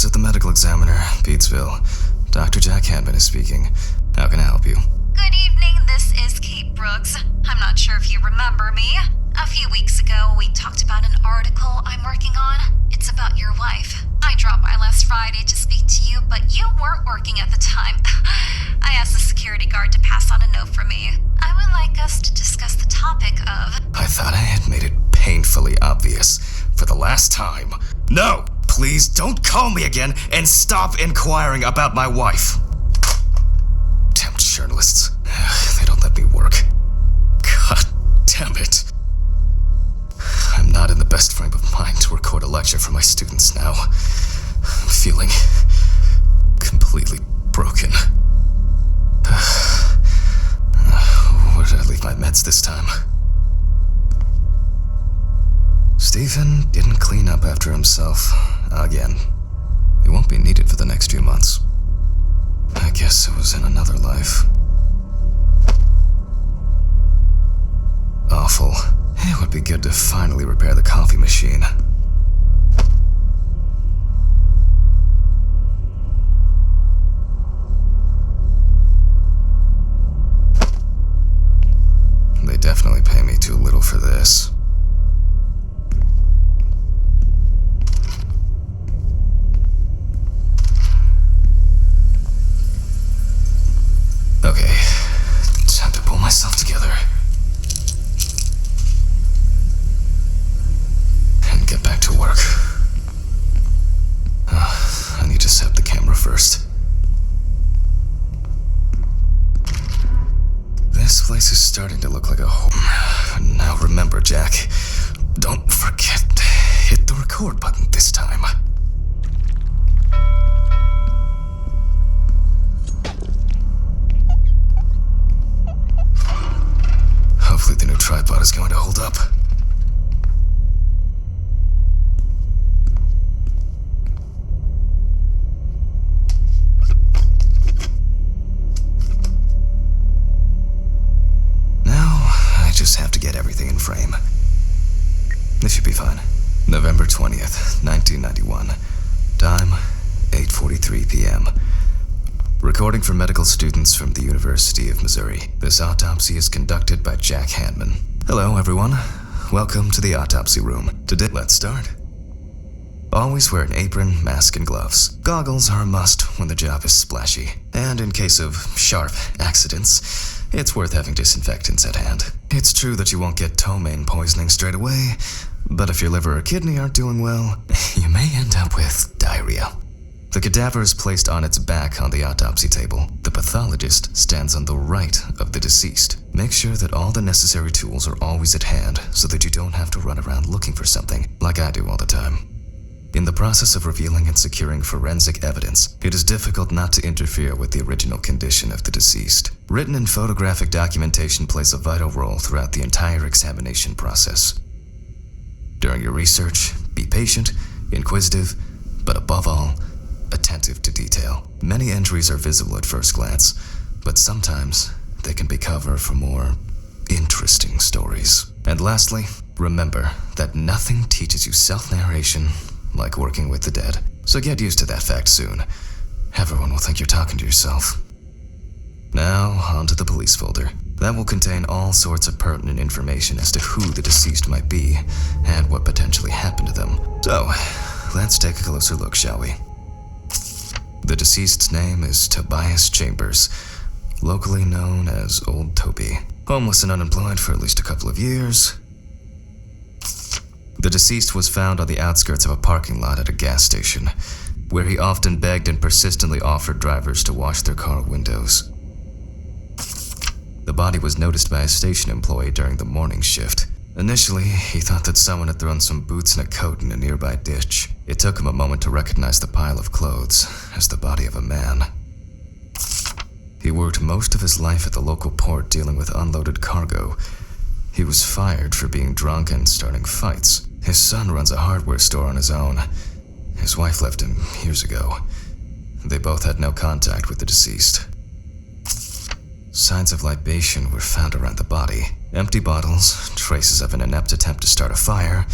Office of the Medical Examiner, Beatsville. Dr. Jack Hanman is speaking. How can I help you? Good evening, this is Kate Brooks. I'm not sure if you remember me. A few weeks ago, we talked about an article I'm working on. It's about your wife. I dropped by last Friday to speak to you, but you weren't working at the time. I asked the security guard to pass on a note for me. I would like us to discuss the topic of... I thought I had made it painfully obvious for the last time. No! Please don't call me again and stop inquiring about my wife. Damn journalists. They don't let me work. God damn it. I'm not in the best frame of mind to record a lecture for my students now. I'm feeling completely broken. Where did I leave my meds this time? Stephen didn't clean up after himself again. He won't be needed for the next few months. I guess it was in another life. Awful. It would be good to finally repair the coffee machine. They definitely pay me too little for this. Okay, time to pull myself together. And get back to work. I need to set up the camera first. This place is starting to look like a home. Now remember, Jack, don't forget to hit the record button this time. Hopefully the new tripod is going to hold up. Just have to get everything in frame. This should be fine. November 20th, 1991. Time, 8:43 p.m. Recording for medical students from the University of Missouri. This autopsy is conducted by Jack Hanman. Hello, everyone. Welcome to the autopsy room. Today, let's start. Always wear an apron, mask, and gloves. Goggles are a must when the job is splashy. And in case of sharp accidents, it's worth having disinfectants at hand. It's true that you won't get ptomaine poisoning straight away, but if your liver or kidney aren't doing well, you may end up with diarrhea. The cadaver is placed on its back on the autopsy table. The pathologist stands on the right of the deceased. Make sure that all the necessary tools are always at hand so that you don't have to run around looking for something, like I do all the time. In the process of revealing and securing forensic evidence, it is difficult not to interfere with the original condition of the deceased. Written and photographic documentation plays a vital role throughout the entire examination process. During your research, be patient, inquisitive, but above all, attentive to detail. Many entries are visible at first glance, but sometimes they can be cover for more interesting stories. And lastly, remember that nothing teaches you self-narration like working with the dead. So get used to that fact soon. Everyone will think you're talking to yourself. Now, onto the police folder. That will contain all sorts of pertinent information as to who the deceased might be and what potentially happened to them. So, let's take a closer look, shall we? The deceased's name is Tobias Chambers, locally known as Old Toby. Homeless and unemployed for at least a couple of years. The deceased was found on the outskirts of a parking lot at a gas station, where he often begged and persistently offered drivers to wash their car windows. The body was noticed by a station employee during the morning shift. Initially, he thought that someone had thrown some boots and a coat in a nearby ditch. It took him a moment to recognize the pile of clothes as the body of a man. He worked most of his life at the local port dealing with unloaded cargo. He was fired for being drunk and starting fights. His son runs a hardware store on his own. His wife left him years ago. They both had no contact with the deceased. Signs of libation were found around the body. Empty bottles, traces of an inept attempt to start a fire,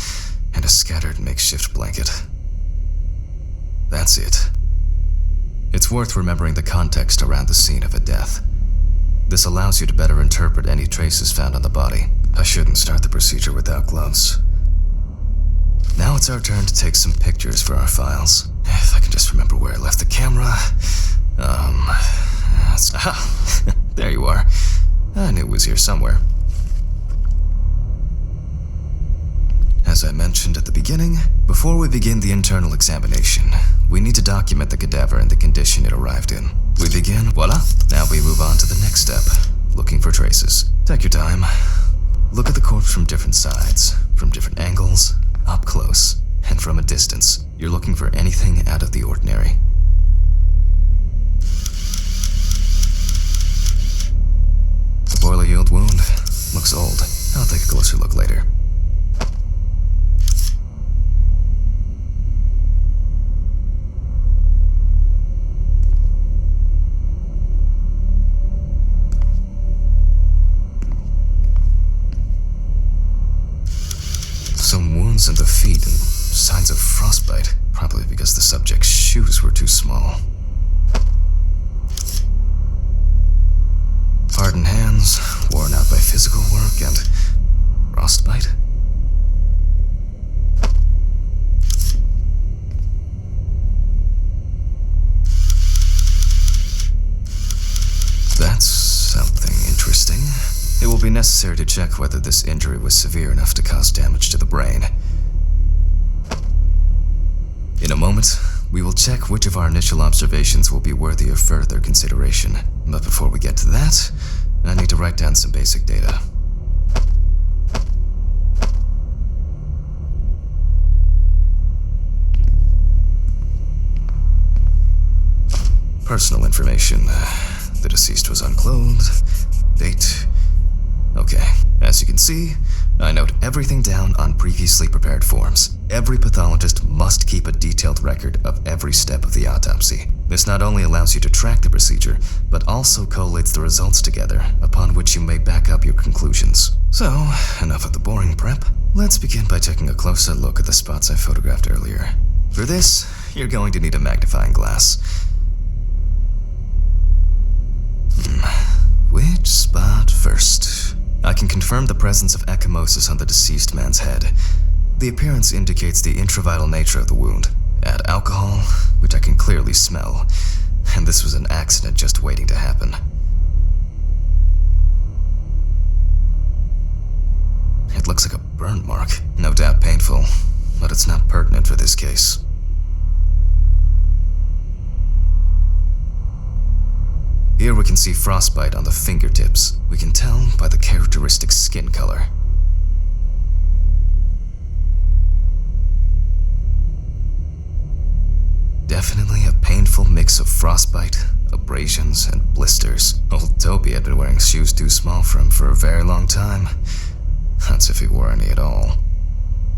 and a scattered makeshift blanket. That's it. It's worth remembering the context around the scene of a death. This allows you to better interpret any traces found on the body. I shouldn't start the procedure without gloves. Now it's our turn to take some pictures for our files. If I can just remember where I left the camera. There you are. I knew it was here somewhere. As I mentioned at the beginning, before we begin the internal examination, we need to document the cadaver and the condition it arrived in. We begin, voila. Now we move on to the next step, looking for traces. Take your time. Look at the corpse from different sides, from different angles, up close, and from a distance. You're looking for anything out of the ordinary. The poorly healed wound looks old. I'll take a closer look later. Some wounds in the feet and signs of frostbite, probably because the subject's shoes were too small. Hardened hands, worn out by physical work, and frostbite? That's something interesting. It will be necessary to check whether this injury was severe enough to cause damage to the brain. In a moment, we will check which of our initial observations will be worthy of further consideration. But before we get to that, I need to write down some basic data. Personal information. The deceased was unclothed. Date. Okay, as you can see, I note everything down on previously prepared forms. Every pathologist must keep a detailed record of every step of the autopsy. This not only allows you to track the procedure, but also collates the results together, upon which you may back up your conclusions. So, enough of the boring prep. Let's begin by taking a closer look at the spots I photographed earlier. For this, you're going to need a magnifying glass. Which spot first? I can confirm the presence of ecchymosis on the deceased man's head. The appearance indicates the intravital nature of the wound. Add alcohol, which I can clearly smell, and this was an accident just waiting to happen. It looks like a burn mark, no doubt painful, but it's not pertinent for this case. Here we can see frostbite on the fingertips. We can tell by the characteristic skin color. Definitely a painful mix of frostbite, abrasions, and blisters. Old Toby had been wearing shoes too small for him for a very long time. That's if he wore any at all.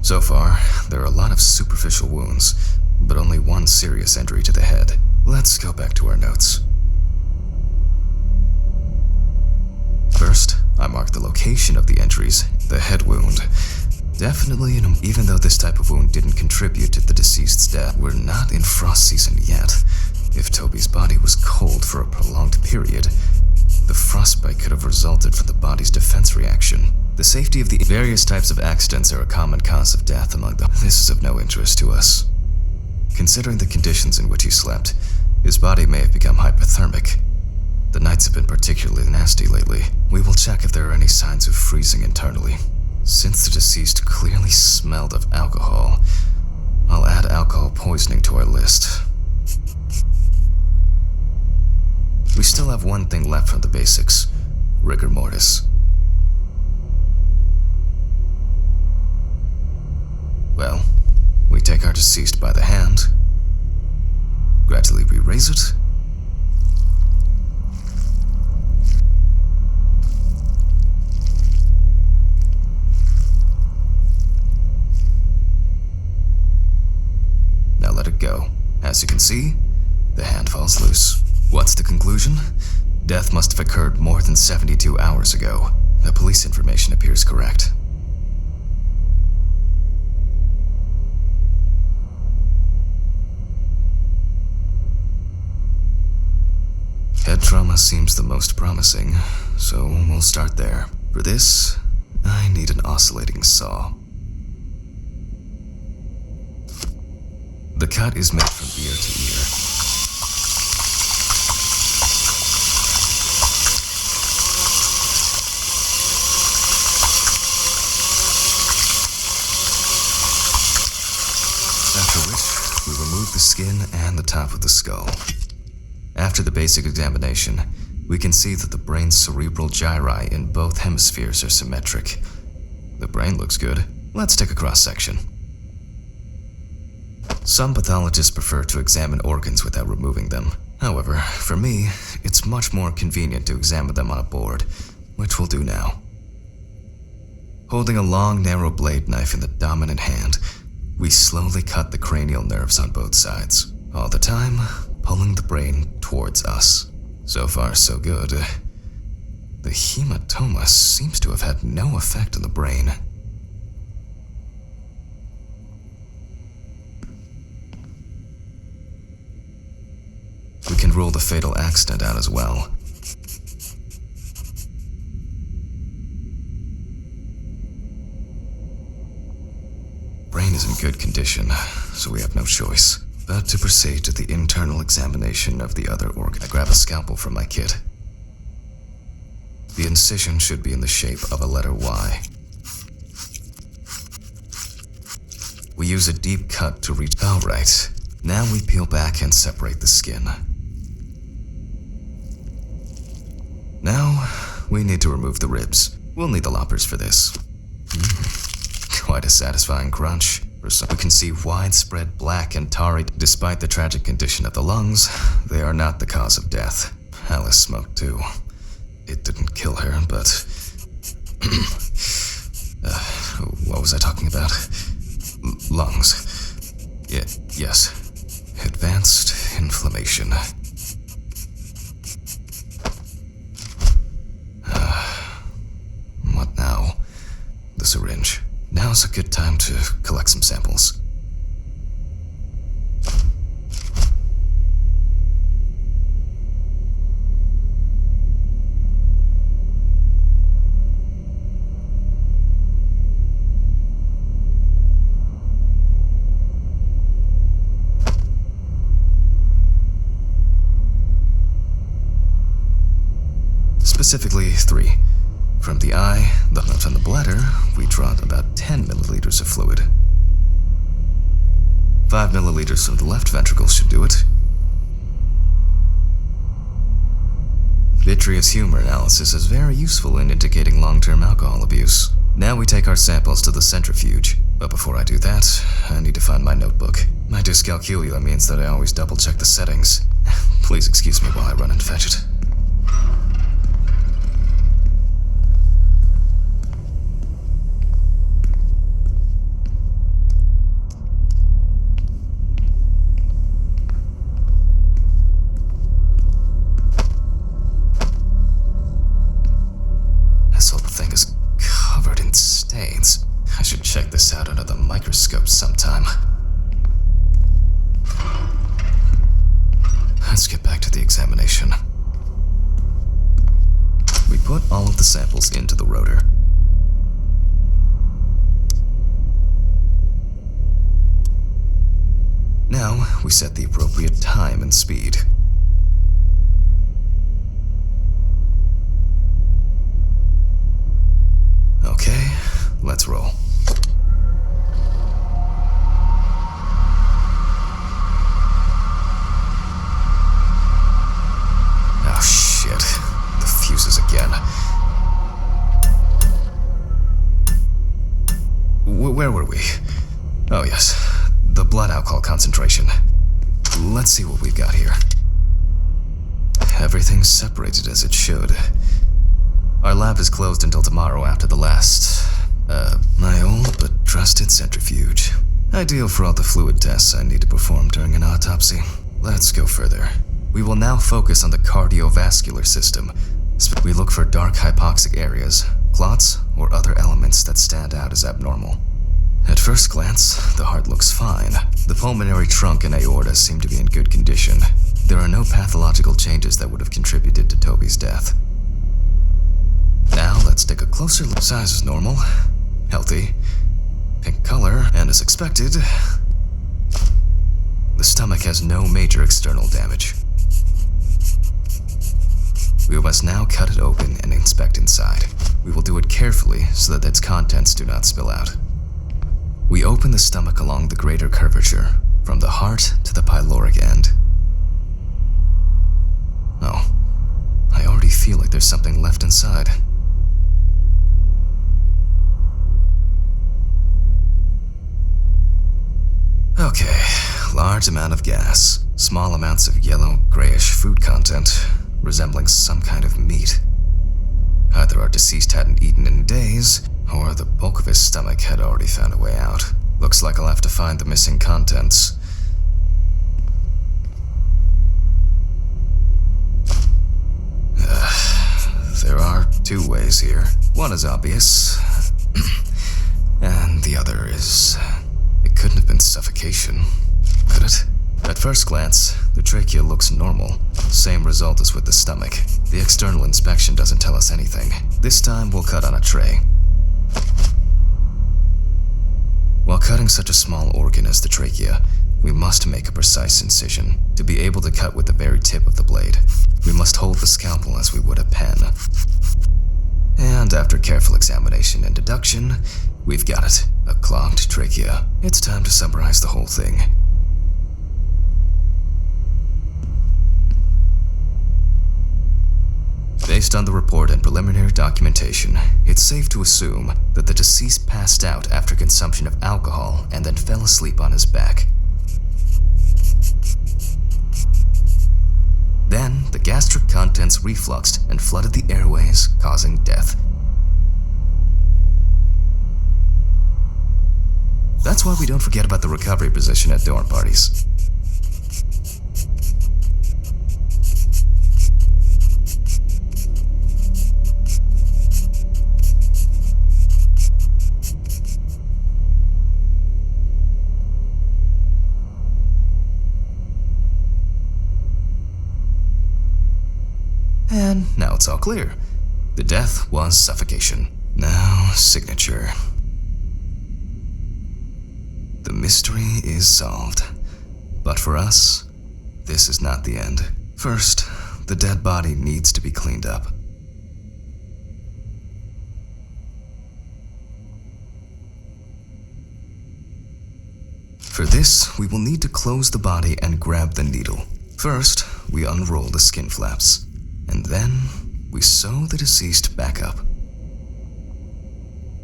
So far, there are a lot of superficial wounds, but only one serious injury to the head. Let's go back to our notes. First, I marked the location of the injuries, the head wound. Definitely, even though this type of wound didn't contribute to the deceased's death, we're not in frost season yet. If Toby's body was cold for a prolonged period, the frostbite could have resulted from the body's defense reaction. The safety of the various types of accidents are a common cause of death among them. This is of no interest to us. Considering the conditions in which he slept, his body may have become hypothermic. The nights have been particularly nasty lately. We will check if there are any signs of freezing internally. Since the deceased clearly smelled of alcohol, I'll add alcohol poisoning to our list. We still have one thing left from the basics: rigor mortis. Well, we take our deceased by the hand, gradually re-raise it, now let it go. As you can see, the hand falls loose. What's the conclusion? Death must have occurred more than 72 hours ago. The police information appears correct. trauma seems the most promising, so we'll start there. For this, I need an oscillating saw. The cut is made from ear to ear. After which, we remove the skin and the top of the skull. After the basic examination, we can see that the brain's cerebral gyri in both hemispheres are symmetric. The brain looks good. Let's take a cross-section. Some pathologists prefer to examine organs without removing them. However, for me, it's much more convenient to examine them on a board, which we'll do now. Holding a long, narrow blade knife in the dominant hand, we slowly cut the cranial nerves on both sides, all the time pulling the brain towards us. So far, so good. The hematoma seems to have had no effect on the brain. We can rule the fatal accident out as well. Brain is in good condition, so we have no choice but to proceed to the internal examination of the other organ. I grab a scalpel from my kit. The incision should be in the shape of a letter Y. We use a deep cut to reach. Alright, now we peel back and separate the skin. Now, we need to remove the ribs. We'll need the loppers for this. Quite a satisfying crunch. We can see widespread black and tarry. Despite the tragic condition of the lungs, they are not the cause of death. Alice smoked too. It didn't kill her, but... what was I talking about? Lungs. Yes. Advanced inflammation. What now? The syringe. Now's a good time to collect some samples. Specifically 3. From the eye, the nose, and the bladder, we draw about 10 milliliters of fluid. 5 milliliters from the left ventricle should do it. Vitreous humor analysis is very useful in indicating long-term alcohol abuse. Now we take our samples to the centrifuge, but before I do that, I need to find my notebook. My dyscalculia means that I always double-check the settings. Please excuse me while I run and fetch it. I should check this out under the microscope sometime. Let's get back to the examination. We put all of the samples into the rotor. Now, we set the appropriate time and speed. Okay, let's roll. Oh shit, the fuses again. Where were we? Oh yes, the blood alcohol concentration. Let's see what we've got here. Everything's separated as it should. Our lab is closed until tomorrow after the last, my old but trusted centrifuge. Ideal for all the fluid tests I need to perform during an autopsy. Let's go further. We will now focus on the cardiovascular system. We look for dark hypoxic areas, clots, or other elements that stand out as abnormal. At first glance, the heart looks fine. The pulmonary trunk and aorta seem to be in good condition. there are no pathological changes that would have contributed to Toby's death. Now let's take a closer look. Size is normal, healthy, pink color, and as expected, the stomach has no major external damage. We must now cut it open and inspect inside. We will do it carefully so that its contents do not spill out. We open the stomach along the greater curvature, from the heart to the pyloric end. Oh, I already feel like there's something left inside. Okay, large amount of gas, small amounts of yellow, grayish food content, resembling some kind of meat. Either our deceased hadn't eaten in days, or the bulk of his stomach had already found a way out. Looks like I'll have to find the missing contents. There are two ways here. One is obvious, and the other is... It couldn't have been suffocation, could it? At first glance, the trachea looks normal. Same result as with the stomach. The external inspection doesn't tell us anything. This time we'll cut on a tray. While cutting such a small organ as the trachea, we must make a precise incision. To be able to cut with the very tip of the blade, we must hold the scalpel as we would a pen. And after careful examination and deduction, we've got it. A clogged trachea. It's time to summarize the whole thing. Based on the report and preliminary documentation, it's safe to assume that the deceased passed out after consumption of alcohol and then fell asleep on his back. Then, the gastric contents refluxed and flooded the airways, causing death. That's why we don't forget about the recovery position at dorm parties. And now it's all clear. The death was suffocation. Now, signature. The mystery is solved. But for us, this is not the end. First, the dead body needs to be cleaned up. For this, we will need to close the body and grab the needle. First, we unroll the skin flaps. And then, we sew the deceased back up.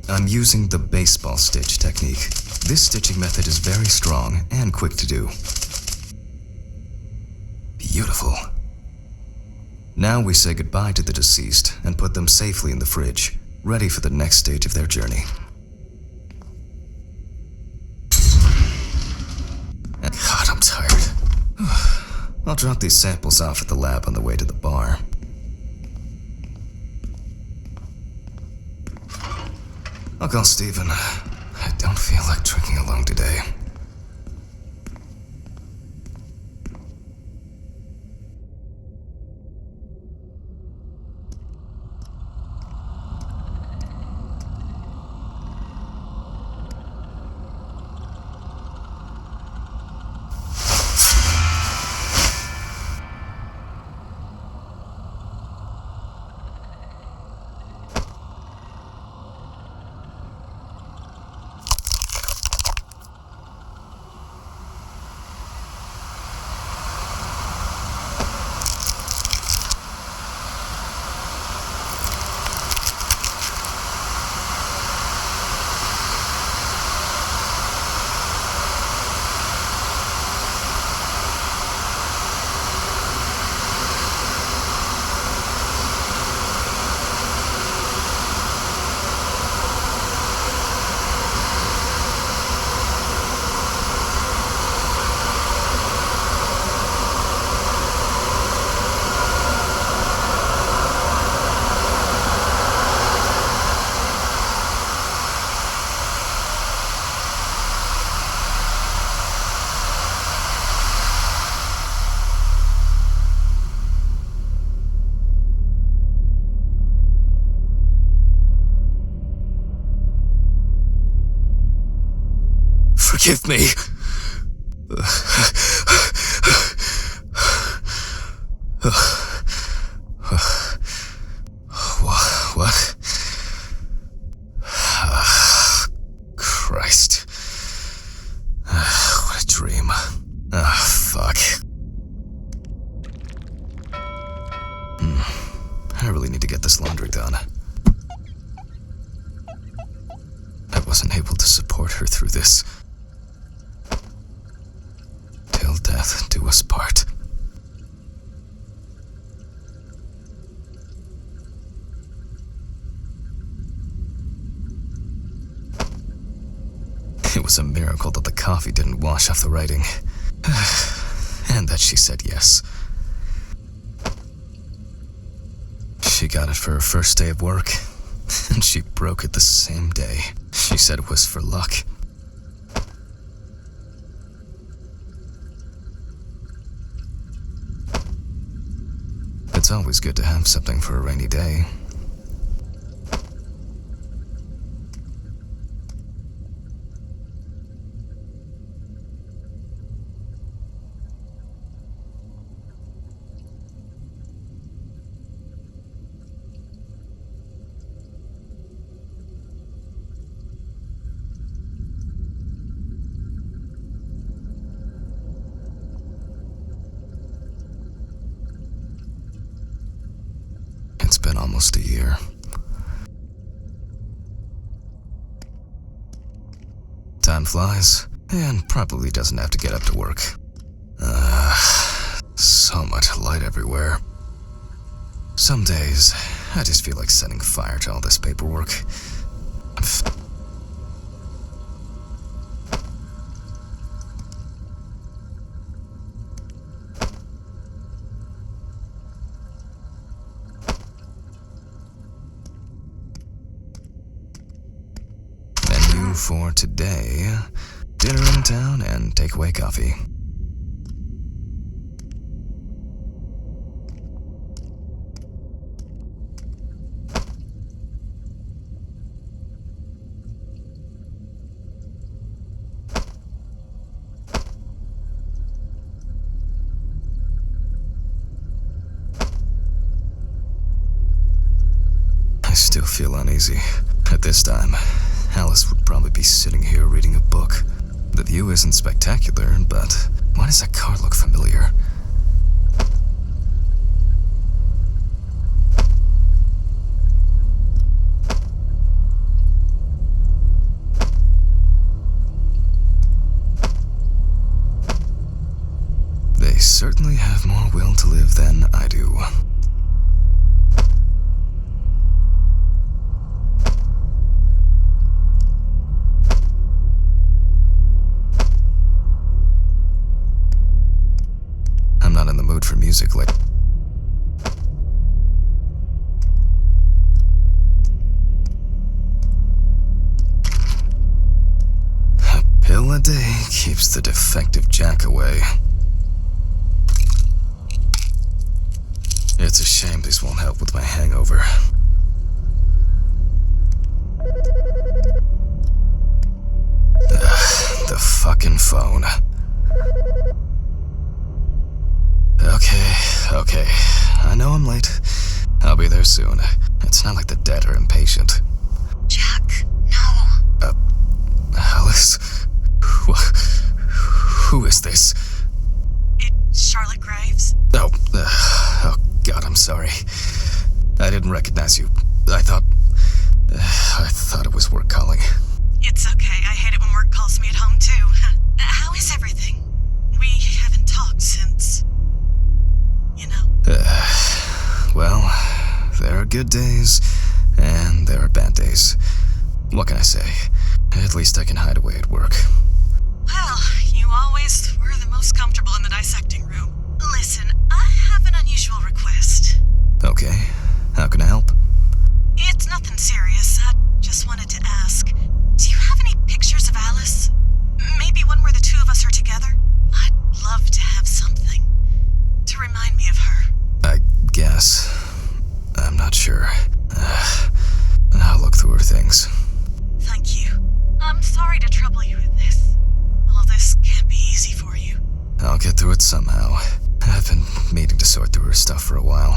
I'm using the baseball stitch technique. This stitching method is very strong and quick to do. Beautiful. Now we say goodbye to the deceased and put them safely in the fridge, ready for the next stage of their journey. God, I'm tired. I'll drop these samples off at the lab on the way to the bar. I'll call Steven. I don't feel like drinking alone today. Forgive me. What? Christ. What a dream. Fuck. I really need to get this laundry done. I wasn't able to support her through this. Till death do us part. It was a miracle that the coffee didn't wash off the writing. And that she said yes. She got it for her first day of work, and she broke it the same day. She said it was for luck. It's always good to have something for a rainy day. It's been almost a year. Time flies, and probably doesn't have to get up to work. So much light everywhere. Some days, I just feel like setting fire to all this paperwork. For today, dinner in town and takeaway coffee. I still feel uneasy. At this time, Alice would probably be sitting here reading a book. The view isn't spectacular, but why does that car look familiar? They certainly have more will to live than I do. For music like a pill a day keeps the defective Jack away. It's a shame these won't help with my hangover. The fucking phone. Okay. I know I'm late. I'll be there soon. It's not like the dead are impatient. Jack, no. Alice? Who is this? It's Charlotte Graves. Oh God, I'm sorry. I didn't recognize you. I thought it was work calling. It's okay. I hate it when work calls me at home, too. How is everything? We haven't talked since... Well, there are good days, and there are bad days. What can I say? At least I can hide away at work. Well, you always were the most comfortable in the dissecting room. Listen, I have an unusual request. Okay, how can I help? It's nothing serious. I just wanted to ask, do you have any pictures of Alice? Maybe one where the two of us are together? I'd love to have something to remind me of her. I guess. I'm not sure. I'll look through her things. Thank you. I'm sorry to trouble trouble you with this. All this can't be easy for you. I'll get through it somehow. I've been meaning to sort through her stuff for a while.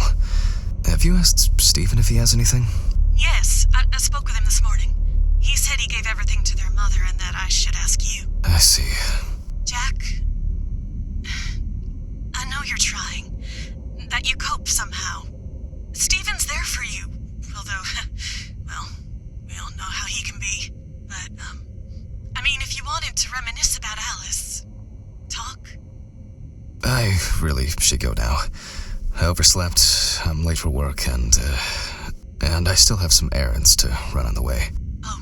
Have you asked Stephen if he has anything? Yes, I spoke with him this morning. He said he gave everything to their mother and that I should ask you. I see. Jack, I know you're trying. That you cope somehow. Stephen's there for you. Although, well, we all know how he can be. But, I mean, if you wanted to reminisce about Alice, talk. I really should go now. I overslept, I'm late for work, and I still have some errands to run on the way. Oh.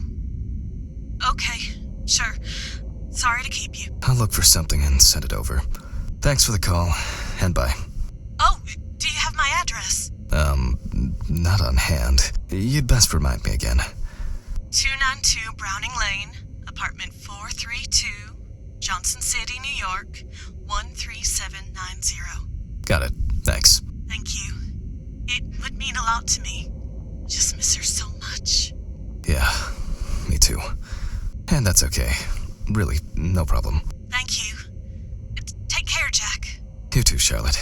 Okay, sure. Sorry to keep you. I'll look for something and send it over. Thanks for the call, and bye. Oh, do you have my address? Not on hand. You'd best remind me again. 292 Browning Lane, apartment 432, Johnson City, New York, 13790. Got it. Thanks. Thank you. It would mean a lot to me. Just miss her so much. Yeah, me too. And that's okay. Really, no problem. Thank you. Take care, Jack. You too, Charlotte.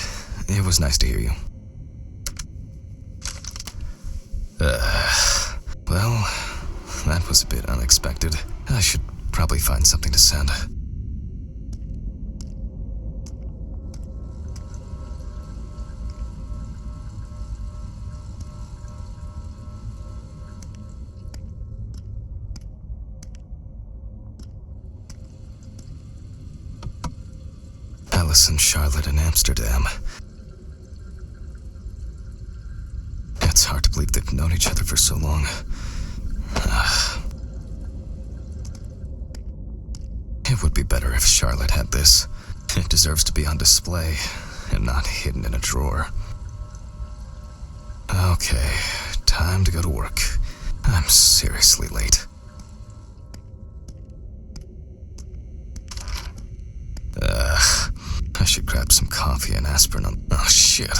It was nice to hear you. Well, that was a bit unexpected. I should probably find something to send. Alice and Charlotte in Amsterdam. It's hard to believe they've known each other for so long. It would be better if Charlotte had this. It deserves to be on display and not hidden in a drawer. Okay, time to go to work. I'm seriously late. I should grab some coffee and aspirin on... Oh, shit.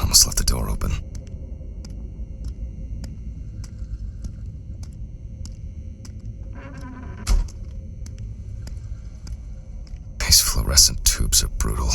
Almost left the door open. These fluorescent tubes are brutal.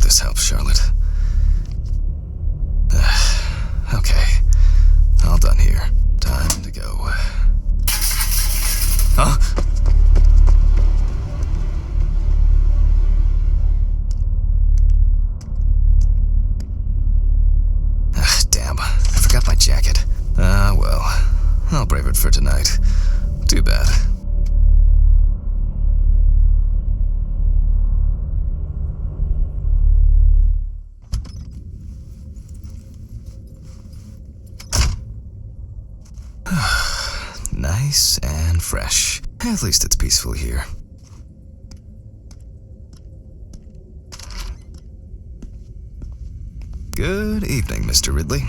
This helps, Charlotte. Okay. All done here. Time to go. Huh? Damn. I forgot my jacket. Well. I'll brave it for tonight. Too bad. Nice and fresh. At least it's peaceful here. Good evening, Mr. Ridley.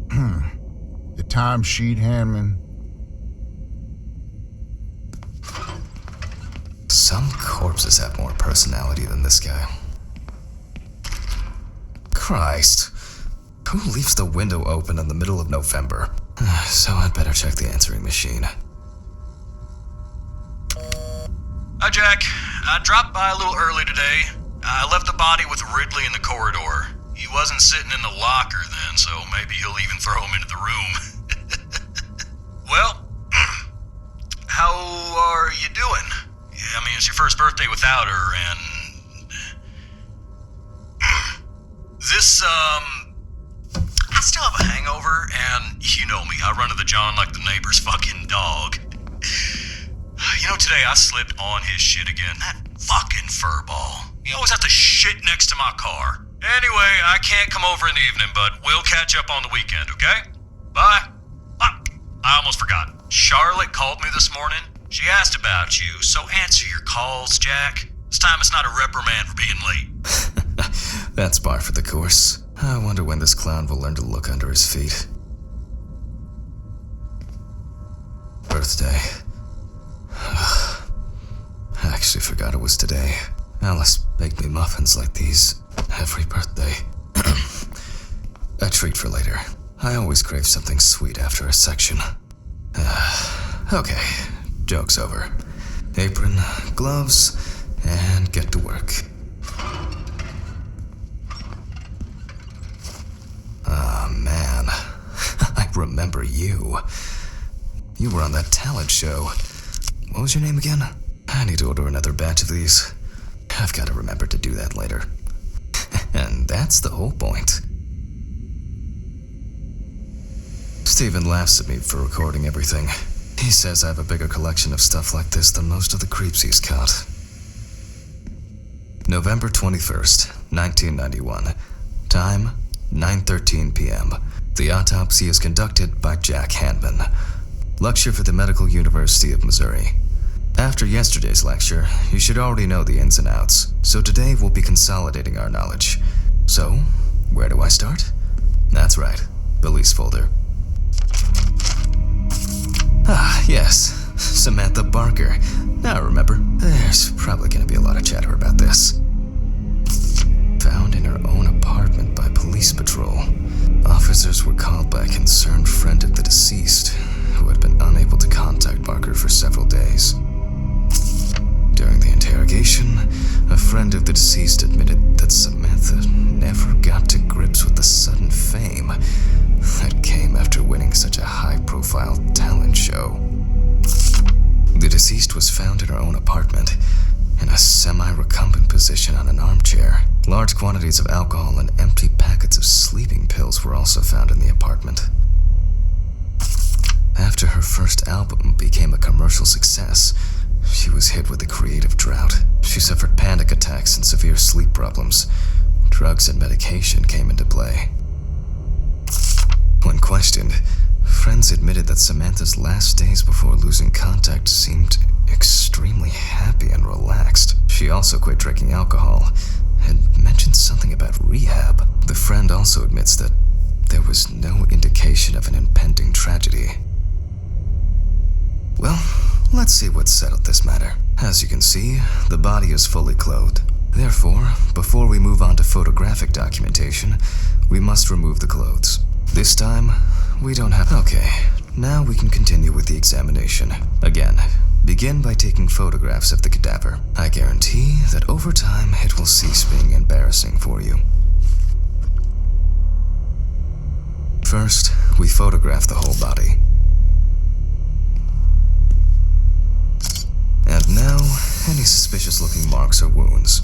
The timesheet handman. Some corpses have more personality than this guy. Christ. Who leaves the window open in the middle of November? So I'd better check the answering machine. Hi, Jack. I dropped by a little early today. I left the body with Ridley in the corridor. He wasn't sitting in the locker then, so maybe he'll even throw him into the room. Well, how are you doing? I mean, it's your first birthday without her, and... This, I still have a hangover, and you know me, I run to the John like the neighbor's fucking dog. know, today I slipped on his shit again. That fucking furball. He always has to shit next to my car. Anyway, I can't come over in the evening, but we'll catch up on the weekend, okay? Bye. I almost forgot. Charlotte called me this morning. She asked about you, so answer your calls, Jack. This time it's not a reprimand for being late. That's par for the course. I wonder when this clown will learn to look under his feet. Birthday. I actually forgot it was today. Alice baked me muffins like these every birthday. A treat for later. I always crave something sweet after a section. Okay, joke's over. Apron, gloves, and get to work. Ah, man. I remember you. You were on that talent show. What was your name again? I need to order another batch of these. I've got to remember to do that later. And that's the whole point. Steven laughs at me for recording everything. He says I have a bigger collection of stuff like this than most of the creeps he's caught. November 21st, 1991. Time, 9:13 p.m. The autopsy is conducted by Jack Hanman. Lecture for the Medical University of Missouri. After yesterday's lecture, you should already know the ins and outs, so today we'll be consolidating our knowledge. So, where do I start? That's right, police folder. Ah, yes, Samantha Barker. Now I remember, there's probably going to be a lot of chatter about this. Found in her own apartment by police patrol. Officers were called by a concerned friend of the deceased, who had been unable to contact Barker for several days. During the interrogation, a friend of the deceased admitted that Samantha never got to grips with the sudden fame that came after winning such a high-profile talent show. The deceased was found in her own apartment, in a semi-recumbent position on an armchair. Large quantities of alcohol and empty packets of sleeping pills were also found in the apartment. After her first album became a commercial success, she was hit with a creative drought. She suffered panic attacks and severe sleep problems. Drugs and medication came into play. When questioned, friends admitted that Samantha's last days before losing contact seemed extremely happy and relaxed. She also quit drinking alcohol and mentioned something about rehab. The friend also admits that there was no indication of an impending tragedy. Well, let's see what settled this matter. As you can see, the body is fully clothed. Therefore, before we move on to photographic documentation, we must remove the clothes. This time, we don't have... Okay, now we can continue with the examination. Again, begin by taking photographs of the cadaver. I guarantee that over time, it will cease being embarrassing for you. First, we photograph the whole body. And now, any suspicious-looking marks or wounds.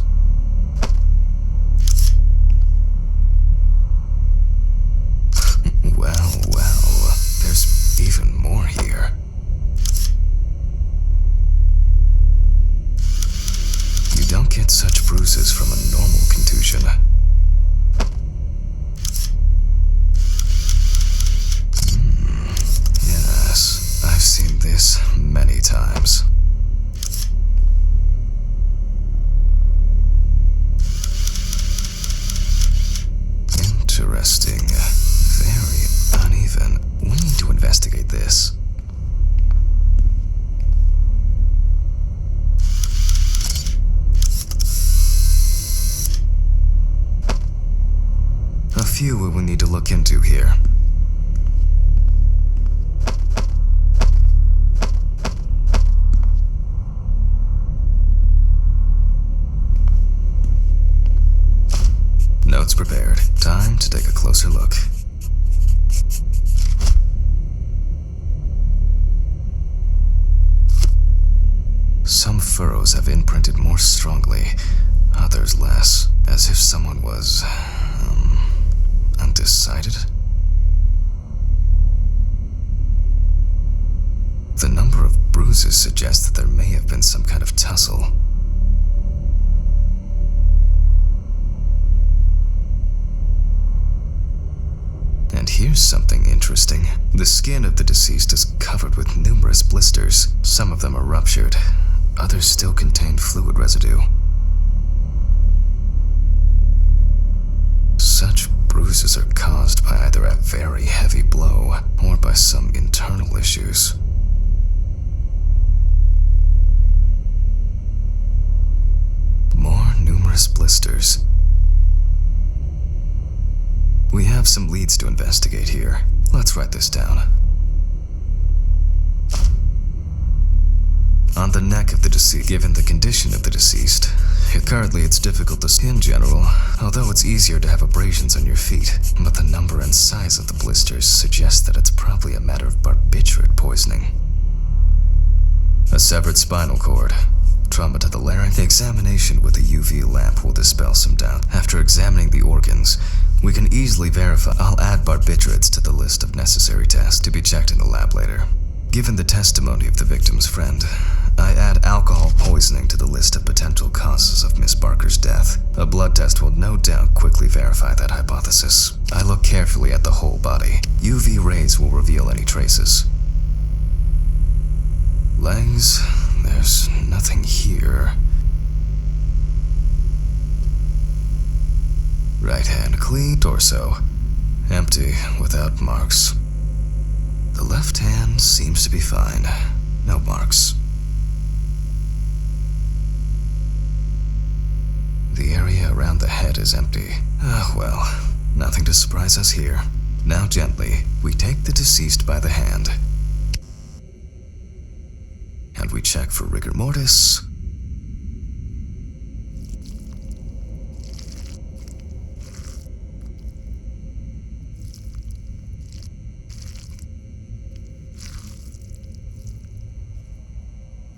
Well, there's even more here. You don't get such bruises from a normal contusion. Yes, I've seen this many times. Interesting. Very uneven. We need to investigate this. A few we will need to look into here. Notes prepared. Time to take a closer look. Some furrows have imprinted more strongly, others less, as if someone was, undecided. The number of bruises suggests that there may have been some kind of tussle. And here's something interesting. The skin of the deceased is covered with numerous blisters. Some of them are ruptured. Others still contain fluid residue. Such bruises are caused by either a very heavy blow or by some internal issues. More numerous blisters. We have some leads to investigate here. Let's write this down. On the neck of the deceased, given the condition of the deceased, currently it's difficult to see in general, although it's easier to have abrasions on your feet, but the number and size of the blisters suggest that it's probably a matter of barbiturate poisoning. A severed spinal cord, trauma to the larynx. Examination with a UV lamp will dispel some doubt. After examining the organs, we can easily verify. I'll add barbiturates to the list of necessary tests to be checked in the lab later. Given the testimony of the victim's friend, I add alcohol poisoning to the list of potential causes of Miss Barker's death. A blood test will no doubt quickly verify that hypothesis. I look carefully at the whole body. UV rays will reveal any traces. Legs, there's nothing here. Right hand clean, torso empty, without marks. The left hand seems to be fine, no marks. The area around the head is empty. Well, nothing to surprise us here. Now gently, we take the deceased by the hand. And we check for rigor mortis.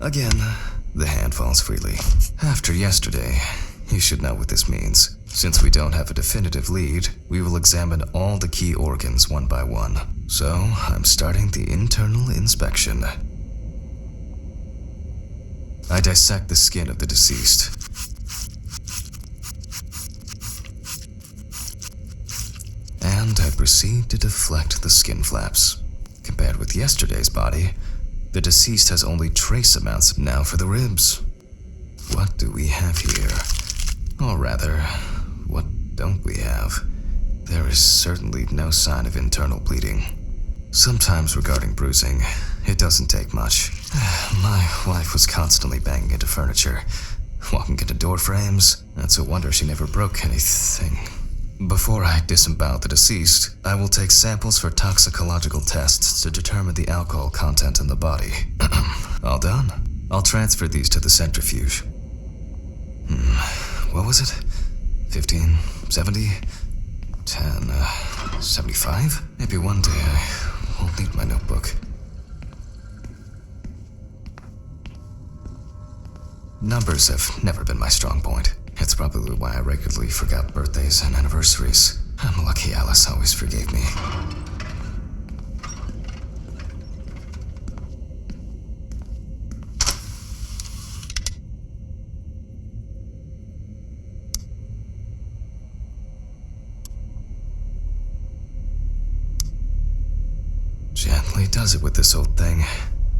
Again, the hand falls freely. After yesterday, you should know what this means. Since we don't have a definitive lead, we will examine all the key organs one by one. So, I'm starting the internal inspection. I dissect the skin of the deceased. And I proceed to deflect the skin flaps. Compared with yesterday's body, the deceased has only trace amounts. Now for the ribs. What do we have here? Or rather, what don't we have? There is certainly no sign of internal bleeding. Sometimes regarding bruising, it doesn't take much. My wife was constantly banging into furniture, walking into door frames. It's a wonder she never broke anything. Before I disembowel the deceased, I will take samples for toxicological tests to determine the alcohol content in the body. All done. I'll transfer these to the centrifuge. What was it? 15, 70, 10, 75? Maybe one day I won't need my notebook. Numbers have never been my strong point. It's probably why I regularly forgot birthdays and anniversaries. I'm lucky Alice always forgave me. Gently does it with this old thing.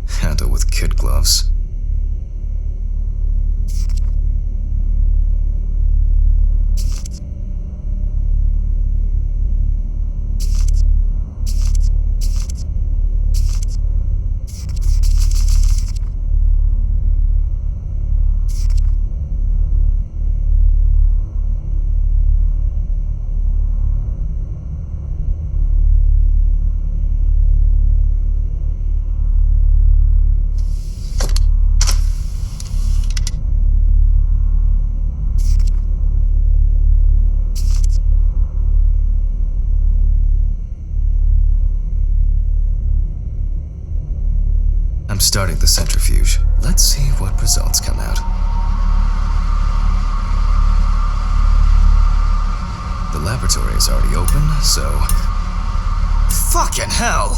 Handle with kid gloves. I'm starting the centrifuge. Let's see what results come out. The laboratory is already open, so... Fucking hell!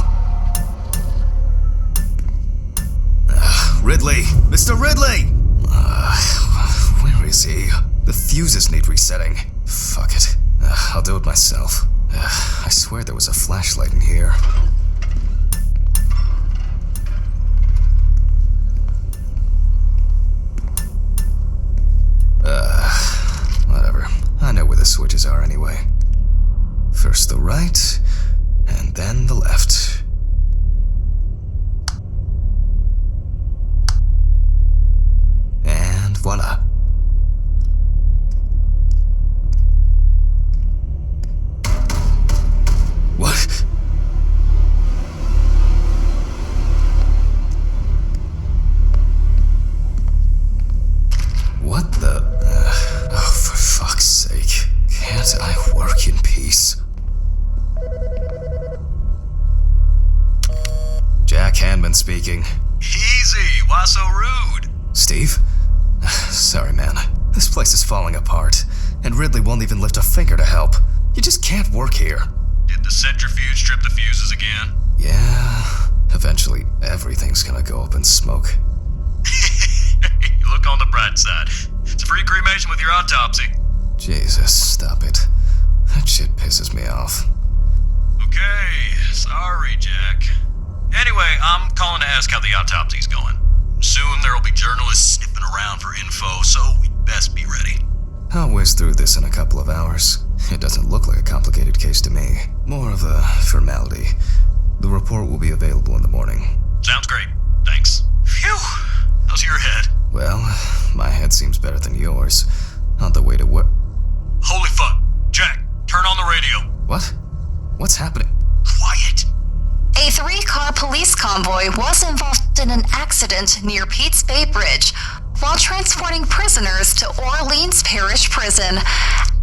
Ridley! Mr. Ridley! Where is he? The fuses need resetting. Fuck it. I'll do it myself. I swear there was a flashlight in here. Whatever. I know where the switches are anyway. First the right, and then the left. And voila. What? What the? Oh, for fuck's sake. Can't I work in peace? Jack Hanman speaking. Easy, why so rude? Steve? Sorry, man. This place is falling apart, and Ridley won't even lift a finger to help. You just can't work here. Did the centrifuge trip the fuses again? Yeah, eventually everything's gonna go up in smoke. You look on the bright side. It's a free cremation with your autopsy. Jesus, stop it. That shit pisses me off. Okay, sorry, Jack. Anyway, I'm calling to ask how the autopsy's going. Soon there'll be journalists sniffing around for info, so we'd best be ready. I'll whiz through this in a couple of hours. It doesn't look like a complicated case to me. More of a formality. The report will be available in the morning. Sounds great. Thanks. Phew. How's your head? Well, my head seems better than yours. On the way to work. Holy fuck. Jack, turn on the radio. What? What's happening? Quiet. A 3-car police convoy was involved in an accident near Pete's Bay Bridge while transporting prisoners to Orleans Parish Prison.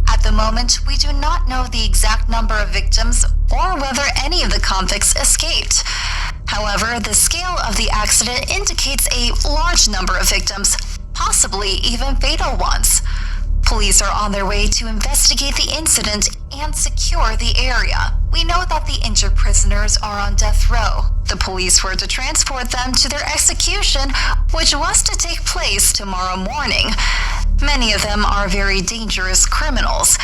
At the moment, we do not know the exact number of victims or whether any of the convicts escaped. However, the scale of the accident indicates a large number of victims, possibly even fatal ones. Police are on their way to investigate the incident and secure the area. We know that the injured prisoners are on death row. The police were to transport them to their execution, which was to take place tomorrow morning. Many of them are very dangerous criminals.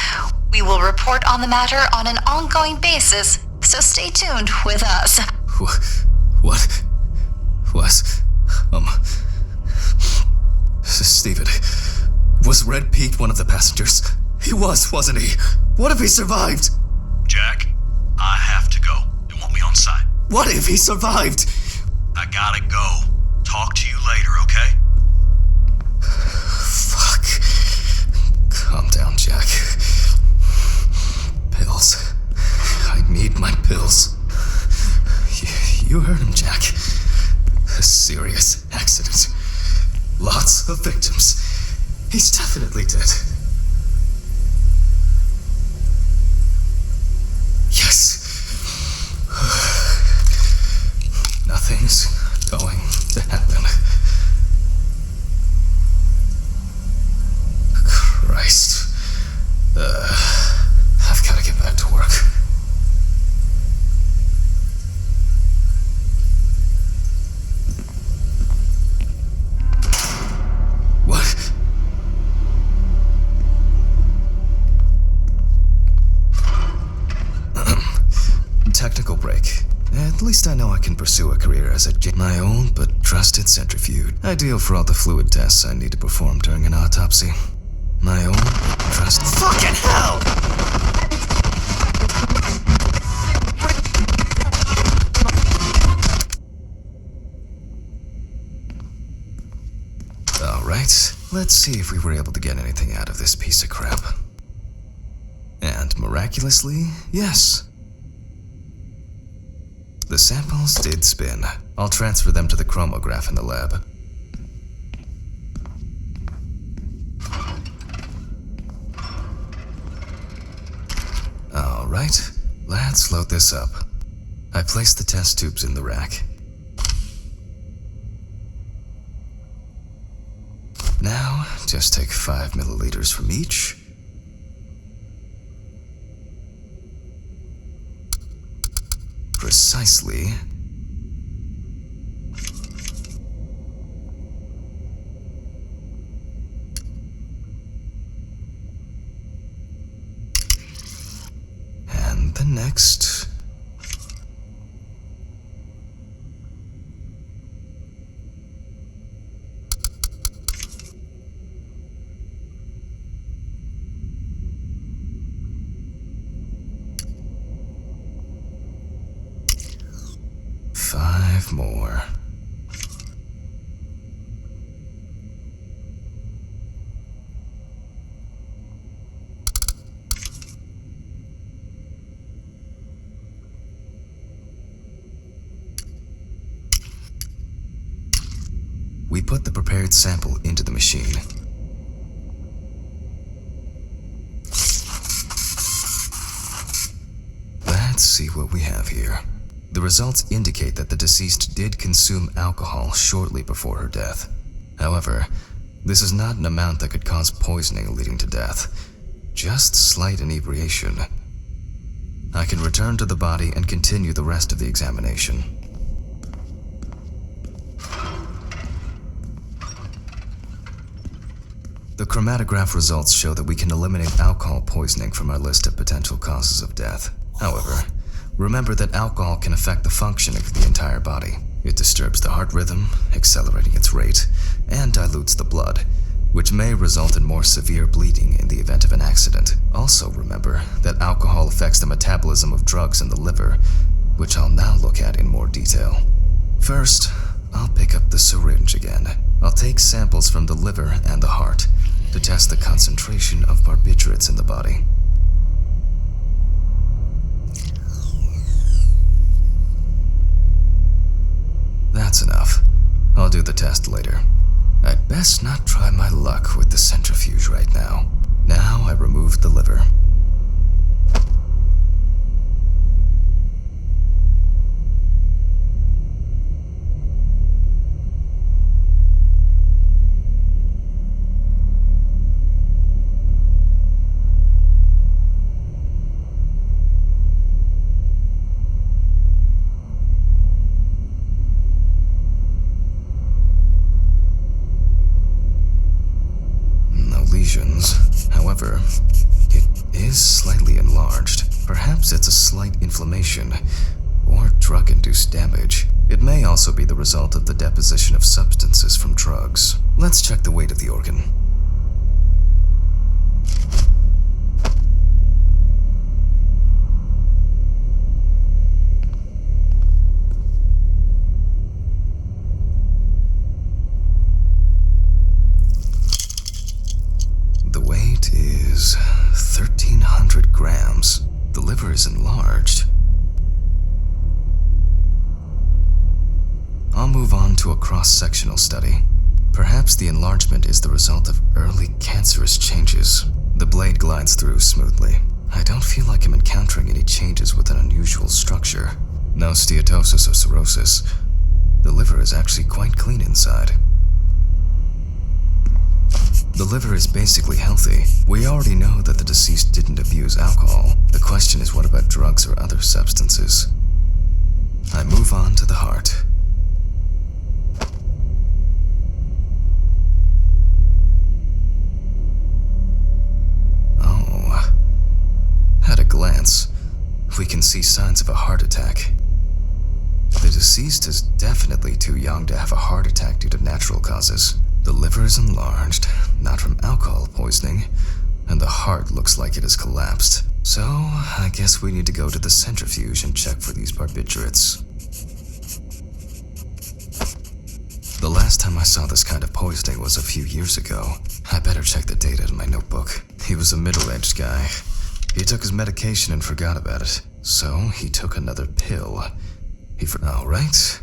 We will report on the matter on an ongoing basis, so stay tuned with us. What? Steven, was Red Pete one of the passengers? He was, wasn't he? What if he survived? Jack, I have to go. They want me on site. What if he survived? I gotta go. Talk to you later, okay? Fuck. Calm down, Jack. Pills. I need my pills. You heard him, Jack. A serious accident. Lots of victims. He's definitely dead. Yes. Nothing's going to happen. Christ. I've got to get back to work. What? Technical break. At least I know I can pursue a career as my own but trusted centrifuge. Ideal for all the fluid tests I need to perform during an autopsy. My own trust. Fucking hell! Alright, let's see if we were able to get anything out of this piece of crap. And miraculously, yes. The samples did spin. I'll transfer them to the chromograph in the lab. Alright, let's load this up. I placed the test tubes in the rack. Now, just take 5 milliliters from each. Precisely. next? Five more. We put the prepared sample into the machine. Let's see what we have here. The results indicate that the deceased did consume alcohol shortly before her death. However, this is not an amount that could cause poisoning leading to death, just slight inebriation. I can return to the body and continue the rest of the examination. The chromatograph results show that we can eliminate alcohol poisoning from our list of potential causes of death. However, remember that alcohol can affect the functioning of the entire body. It disturbs the heart rhythm, accelerating its rate, and dilutes the blood, which may result in more severe bleeding in the event of an accident. Also remember that alcohol affects the metabolism of drugs in the liver, which I'll now look at in more detail. First, I'll pick up the syringe again. I'll take samples from the liver and the heart to test the concentration of barbiturates in the body. That's enough. I'll do the test later. I'd best not try my luck with the centrifuge right now. Now I remove the liver. However, it is slightly enlarged. Perhaps it's a slight inflammation or drug-induced damage. It may also be the result of the deposition of substances from drugs. Let's check the weight of the organ. The weight is 1,300 grams. The liver is enlarged. I'll move on to a cross-sectional study. Perhaps the enlargement is the result of early cancerous changes. The blade glides through smoothly. I don't feel like I'm encountering any changes with an unusual structure. No steatosis or cirrhosis. The liver is actually quite clean inside. The liver is basically healthy. We already know that the deceased didn't abuse alcohol. The question is, what about drugs or other substances? I move on to the heart. Oh. At a glance, we can see signs of a heart attack. The deceased is definitely too young to have a heart attack due to natural causes. The liver is enlarged, not from alcohol poisoning, and the heart looks like it has collapsed. So, I guess we need to go to the centrifuge and check for these barbiturates. The last time I saw this kind of poisoning was a few years ago. I better check the data in my notebook. He was a middle-aged guy. He took his medication and forgot about it. So, he took another pill. All right.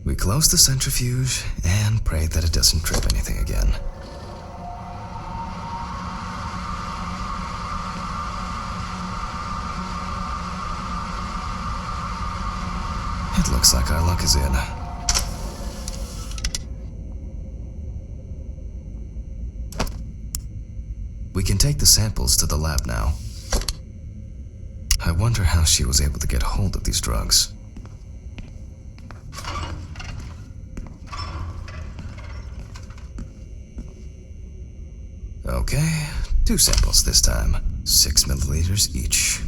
We close the centrifuge and pray that it doesn't trip anything again. It looks like our luck is in. We can take the samples to the lab now. I wonder how she was able to get hold of these drugs. Okay, 2 samples this time. 6 milliliters each.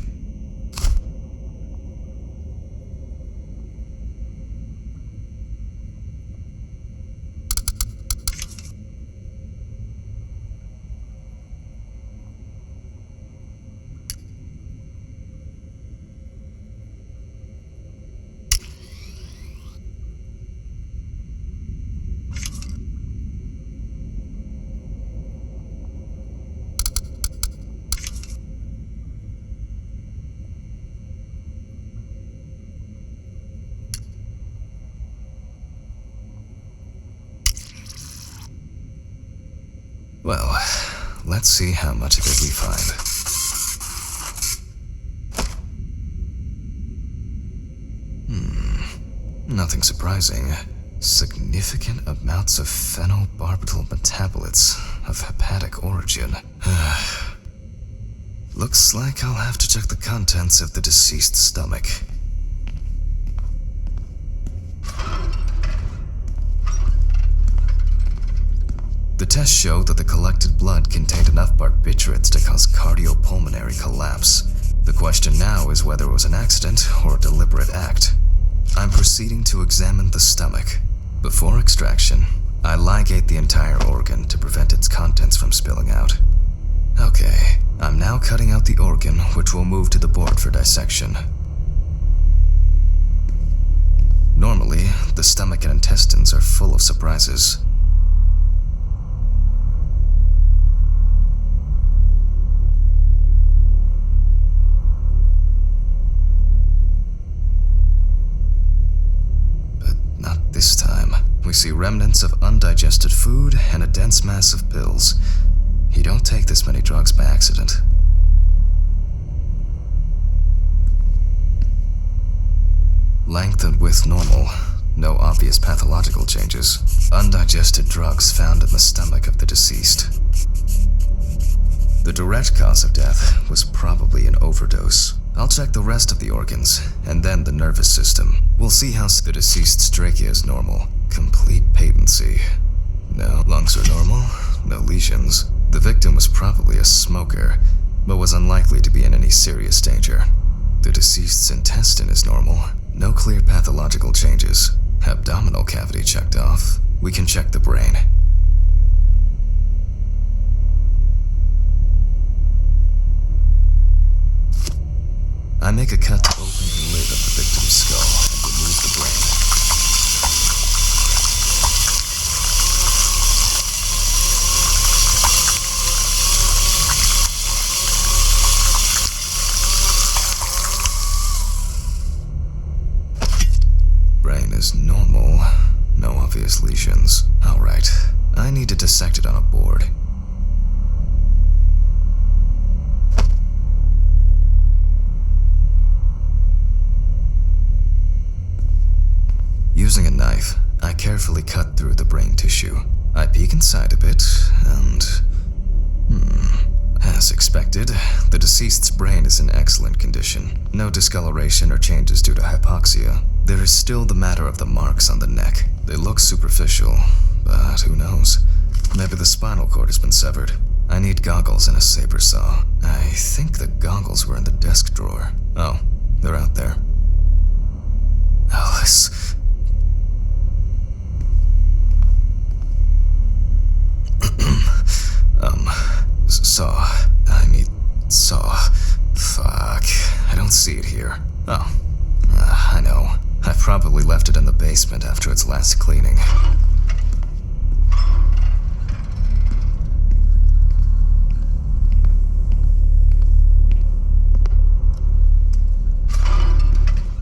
Well, let's see how much of it we find. Nothing surprising. Significant amounts of phenobarbital metabolites of hepatic origin. Looks like I'll have to check the contents of the deceased's stomach. The tests showed that the collected blood contained enough barbiturates to cause cardiopulmonary collapse. The question now is whether it was an accident or a deliberate act. I'm proceeding to examine the stomach. Before extraction, I ligate the entire organ to prevent its contents from spilling out. Okay, I'm now cutting out the organ, which will move to the board for dissection. Normally, the stomach and intestines are full of surprises. This time, we see remnants of undigested food and a dense mass of pills. You don't take this many drugs by accident. Length and width normal. No obvious pathological changes. Undigested drugs found in the stomach of the deceased. The direct cause of death was probably an overdose. I'll check the rest of the organs, and then the nervous system. We'll see how the deceased's trachea is normal. Complete patency. No lungs are normal, no lesions. The victim was probably a smoker, but was unlikely to be in any serious danger. The deceased's intestine is normal. No clear pathological changes. Abdominal cavity checked off. We can check the brain. I make a cut to open the lid of the victim's skull and remove the brain. Brain is normal. No obvious lesions. Alright, I need to dissect it on a board. Using a knife, I carefully cut through the brain tissue. I peek inside a bit, and... As expected, the deceased's brain is in excellent condition. No discoloration or changes due to hypoxia. There is still the matter of the marks on the neck. They look superficial, but who knows? Maybe the spinal cord has been severed. I need goggles and a saber saw. I think the goggles were in the desk drawer. Oh, they're out there. Alice... Saw. I need saw. Fuck. I don't see it here. Oh. I know. I probably left it in the basement after its last cleaning.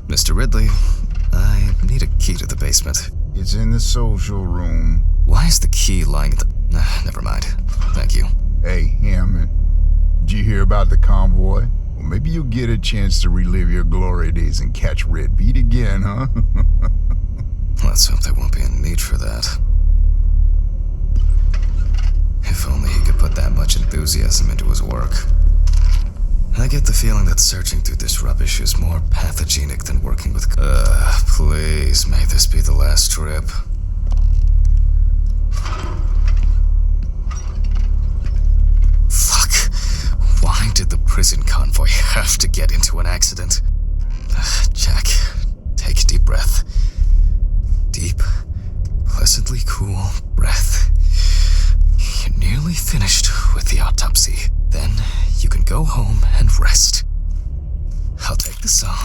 Mr. Ridley, I need a key to the basement. It's in the social room. Why is the key lying at the... never mind. Thank you. Hey, Hammond. Did you hear about the convoy? Well, maybe you'll get a chance to relive your glory days and catch Red Beat again, huh? Let's hope there won't be a need for that. If only he could put that much enthusiasm into his work. I get the feeling that searching through this rubbish is more pathogenic than working with... please, may this be the last trip. Fuck. Why did the prison convoy have to get into an accident? Jack, take a deep breath. Deep, pleasantly cool breath. You're nearly finished with the autopsy. Then you can go home and rest. I'll take the saw.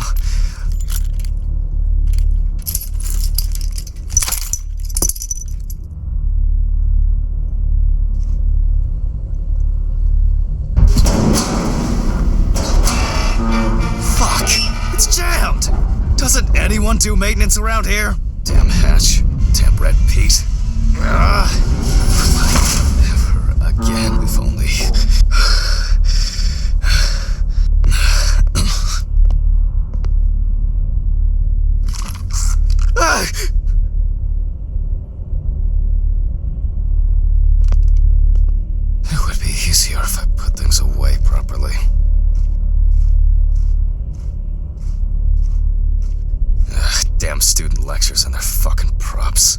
Fuck! It's jammed! Doesn't anyone do maintenance around here? Damn hatch. Damn red Pete. Never again, if only. It would be easier if I put things away properly. Damn student lectures and their fucking props.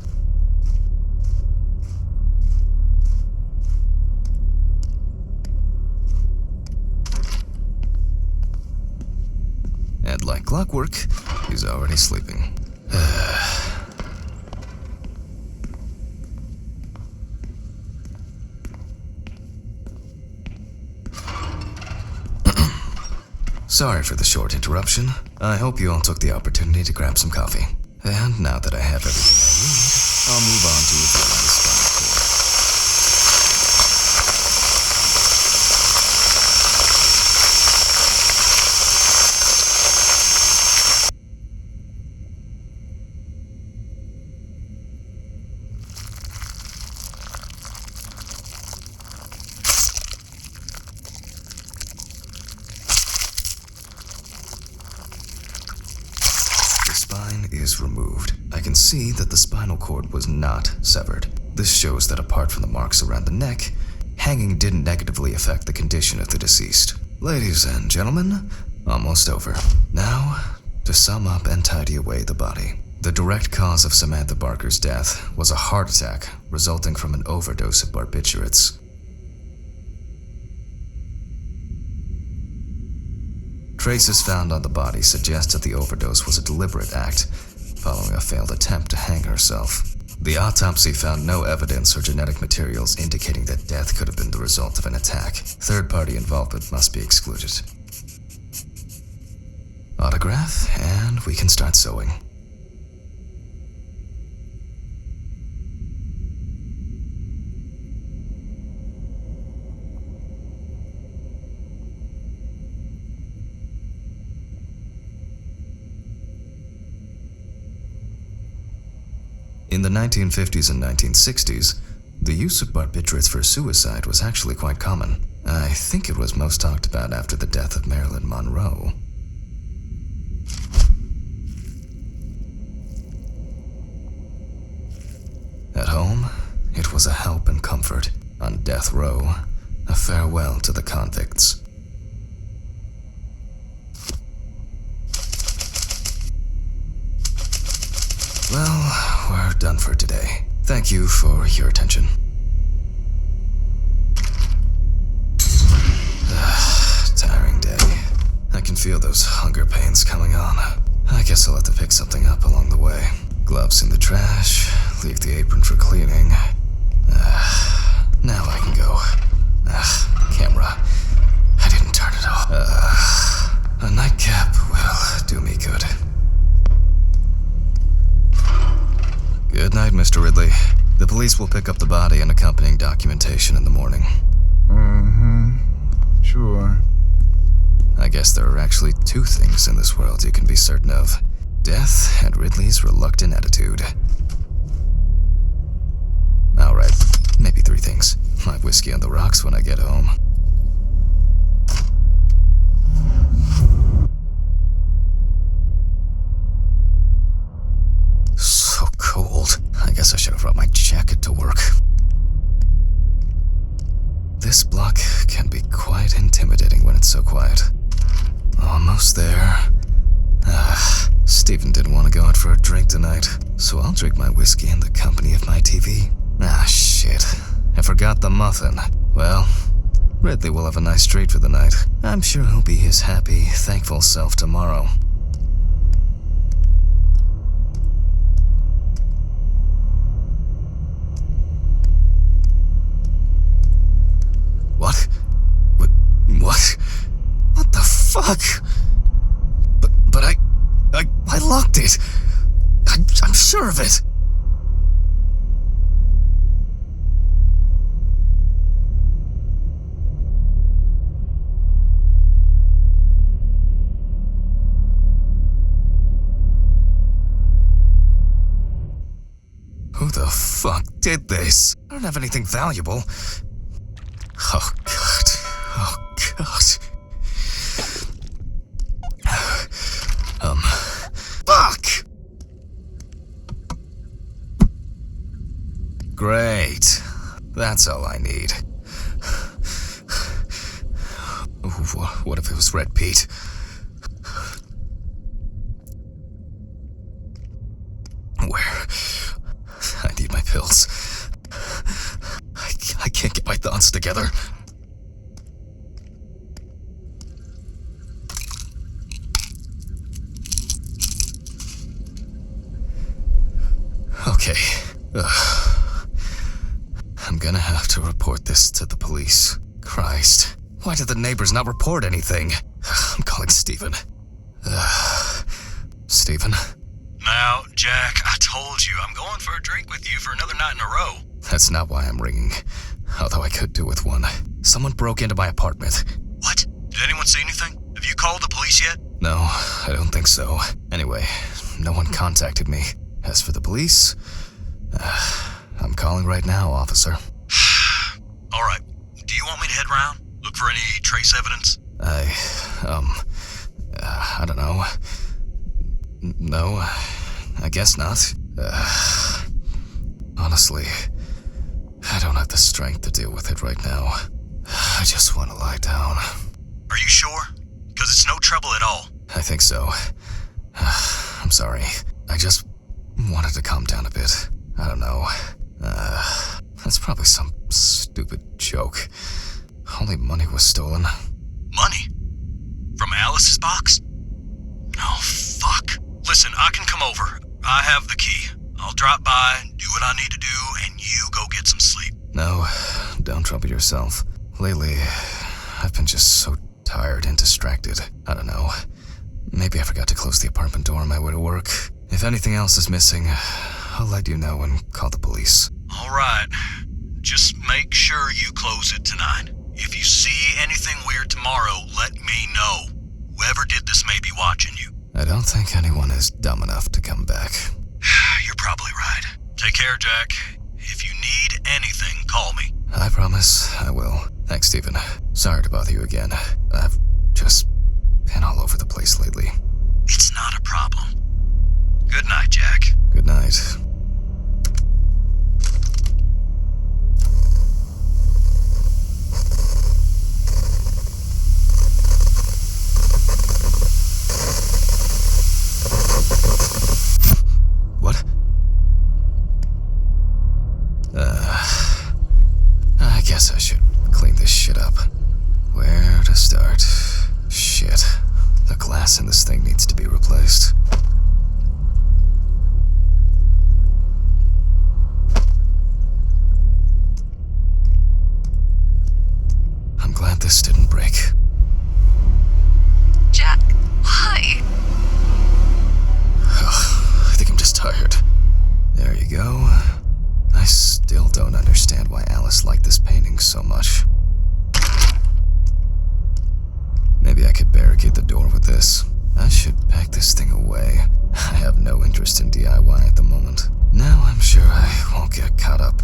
And like clockwork, he's already sleeping. Sorry for the short interruption. I hope you all took the opportunity to grab some coffee. And now that I have everything I need, I'll move on to revealing the spinal cord. Is removed. I can see that the spinal cord was not severed. This shows that apart from the marks around the neck, hanging didn't negatively affect the condition of the deceased. Ladies and gentlemen, almost over. Now, to sum up and tidy away the body. The direct cause of Samantha Barker's death was a heart attack resulting from an overdose of barbiturates. Traces found on the body suggest that the overdose was a deliberate act, following a failed attempt to hang herself. The autopsy found no evidence or genetic materials indicating that death could have been the result of an attack. Third-party involvement must be excluded. Autograph, and we can start sewing. In the 1950s and 1960s, the use of barbiturates for suicide was actually quite common. I think it was most talked about after the death of Marilyn Monroe. At home, it was a help and comfort. On death row, a farewell to the convicts. Well, we're done for today. Thank you for your attention. Tiring day. I can feel those hunger pains coming on. I guess I'll have to pick something up along the way. Gloves in the trash, leave the apron for cleaning. Now I can go. Camera. I didn't turn it off. A nightcap will do me good. Good night, Mr. Ridley. The police will pick up the body and accompanying documentation in the morning. Sure. I guess there are actually two things in this world you can be certain of. Death and Ridley's reluctant attitude. Alright, maybe three things. My whiskey on the rocks when I get home. So cold. I guess I should have brought my jacket to work. This block can be quite intimidating when it's so quiet. Almost there. Stephen didn't want to go out for a drink tonight, so I'll drink my whiskey in the company of my TV. Shit. I forgot the muffin. Well, Ridley will have a nice treat for the night. I'm sure he'll be his happy, thankful self tomorrow. What? What? What the fuck? But I locked it. I'm sure of it. Who the fuck did this? I don't have anything valuable. Oh, God. Oh, God. Fuck! Great. That's all I need. What if it was Red Pete? Where? I need my pills. I can't get my thoughts together. Okay. I'm gonna have to report this to the police. Christ. Why did the neighbors not report anything? I'm calling Stephen. Stephen? Now, Jack, I told you, I'm going for a drink with you for another night in a row. That's not why I'm ringing. Although I could do with one. Someone broke into my apartment. What? Did anyone see anything? Have you called the police yet? No, I don't think so. Anyway, no one contacted me. As for the police, I'm calling right now, officer. Alright, do you want me to head round? Look for any trace evidence? I don't know. No, I guess not. Honestly, I don't have the strength to deal with it right now. I just want to lie down. Are you sure? Because it's no trouble at all. I think so. I'm sorry. I just wanted to calm down a bit. I don't know. That's probably some stupid joke. Only money was stolen. Money? From Alice's box? Oh, fuck. Listen, I can come over. I have the key. I'll drop by, do what I need to do, and you go get some sleep. No, don't trouble yourself. Lately, I've been just so tired and distracted. I don't know. Maybe I forgot to close the apartment door on my way to work. If anything else is missing, I'll let you know and call the police. All right. Just make sure you close it tonight. If you see anything weird tomorrow, let me know. Whoever did this may be watching you. I don't think anyone is dumb enough to come back. You're probably right. Take care, Jack. If you need anything, call me. I promise I will. Thanks, Stephen. Sorry to bother you again. I've just been all over the place lately. It's not a problem. Good night, Jack. Good night. What? I guess I should clean this shit up. Where to start? Shit. The glass in this thing needs to be replaced. I'm glad this didn't break. Jack, why? I think I'm just tired. There you go. I still don't understand why Alice liked this painting so much. Maybe I could barricade the door with this. I should pack this thing away. I have no interest in DIY at the moment. Now I'm sure I won't get caught up.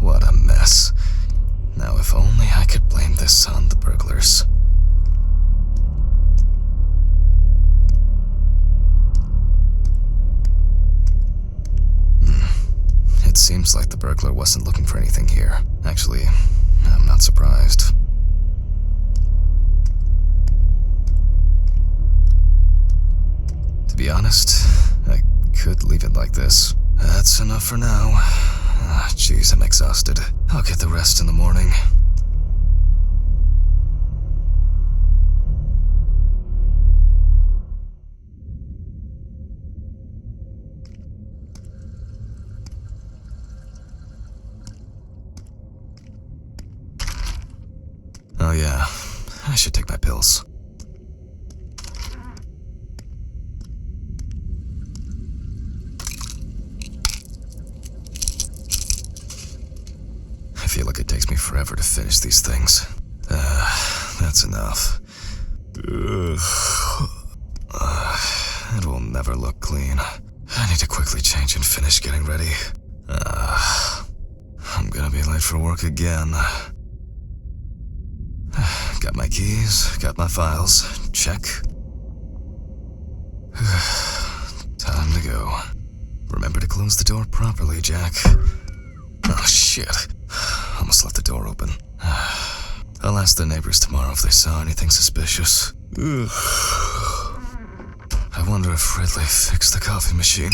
What a mess. Now if only I could blame this on the burglars. It seems like the burglar wasn't looking for anything here. Actually, I'm not surprised. To be honest, I could leave it like this. That's enough for now. Jeez, I'm exhausted. I'll get the rest in the morning. Oh yeah, I should take my pills. I feel like it takes me forever to finish these things. That's enough. It will never look clean. I need to quickly change and finish getting ready. I'm gonna be late for work again. Got my keys, got my files. Check. Time to go. Remember to close the door properly, Jack. Oh, shit. Almost left the door open. I'll ask the neighbors tomorrow if they saw anything suspicious. I wonder if Ridley fixed the coffee machine.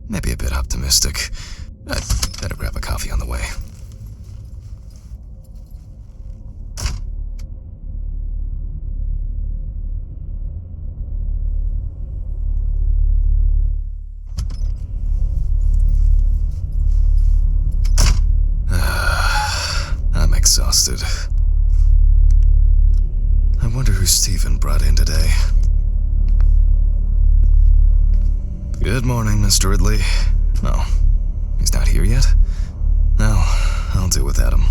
Maybe a bit optimistic. I'd better grab a coffee on the way. I'm exhausted. I wonder who Steven brought in today. Good morning, Mr. Ridley. Oh, he's not here yet? No, I'll do without him.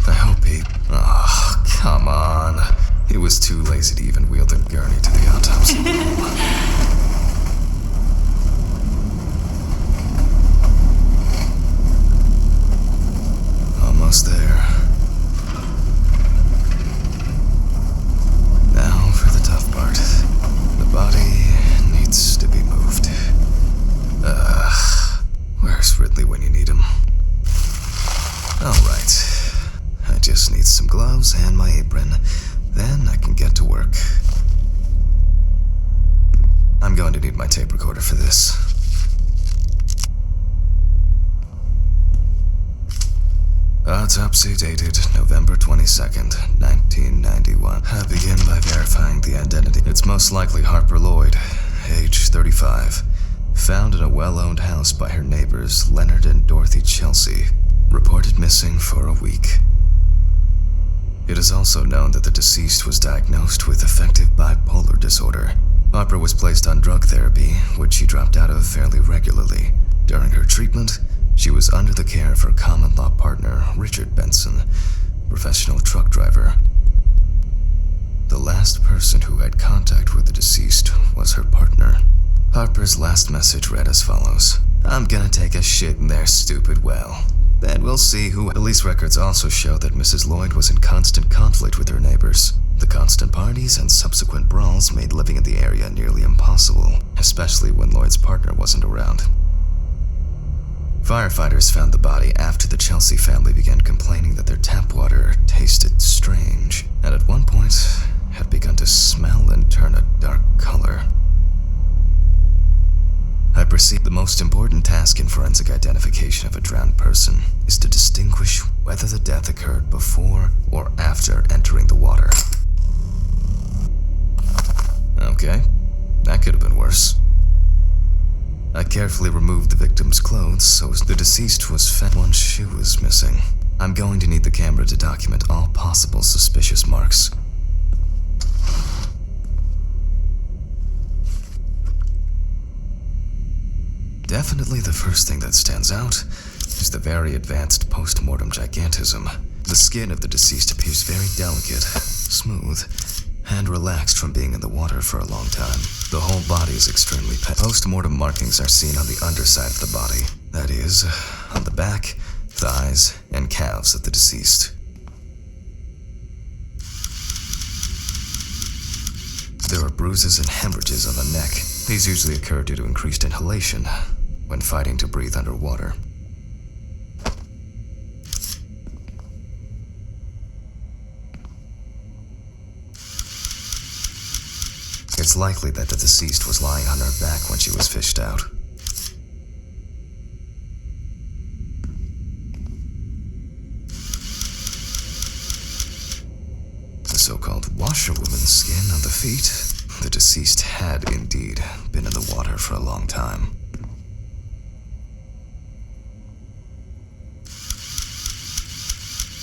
I hope he... Oh, come on. He was too lazy to even wheel the gurney to the autopsy room. Almost there. Now for the tough part. The body needs to be moved. Where's Ridley when you need him? Alright. I just need some gloves and my apron. Then I can get to work. I'm going to need my tape recorder for this. Autopsy dated November 22nd, 1991. I begin by verifying the identity. It's most likely Harper Lloyd, age 35. Found in a well-owned house by her neighbors Leonard and Dorothy Chelsea. Reported missing for a week. It is also known that the deceased was diagnosed with affective bipolar disorder. Harper was placed on drug therapy, which she dropped out of fairly regularly. During her treatment, she was under the care of her common-law partner, Richard Benson, professional truck driver. The last person who had contact with the deceased was her partner. Harper's last message read as follows. I'm gonna take a shit in their stupid well. Then we'll see who... Police records also show that Mrs. Lloyd was in constant conflict with her neighbors. The constant parties and subsequent brawls made living in the area nearly impossible, especially when Lloyd's partner wasn't around. Firefighters found the body after the Chelsea family began complaining that their tap water tasted strange, and at one point had begun to smell and turn a dark color. I perceive the most important task in forensic identification of a drowned person is to distinguish whether the death occurred before or after entering the water. Okay, that could have been worse. I carefully removed the victim's clothes so the deceased was found. One shoe was missing. I'm going to need the camera to document all possible suspicious marks. Definitely the first thing that stands out is the very advanced post-mortem gigantism. The skin of the deceased appears very delicate, smooth, and relaxed from being in the water for a long time. The whole body is extremely Post-mortem markings are seen on the underside of the body. That is, on the back, thighs, and calves of the deceased. There are bruises and hemorrhages on the neck. These usually occur due to increased inhalation when fighting to breathe underwater. It's likely that the deceased was lying on her back when she was fished out. The so-called washerwoman's skin on the feet. The deceased had indeed been in the water for a long time.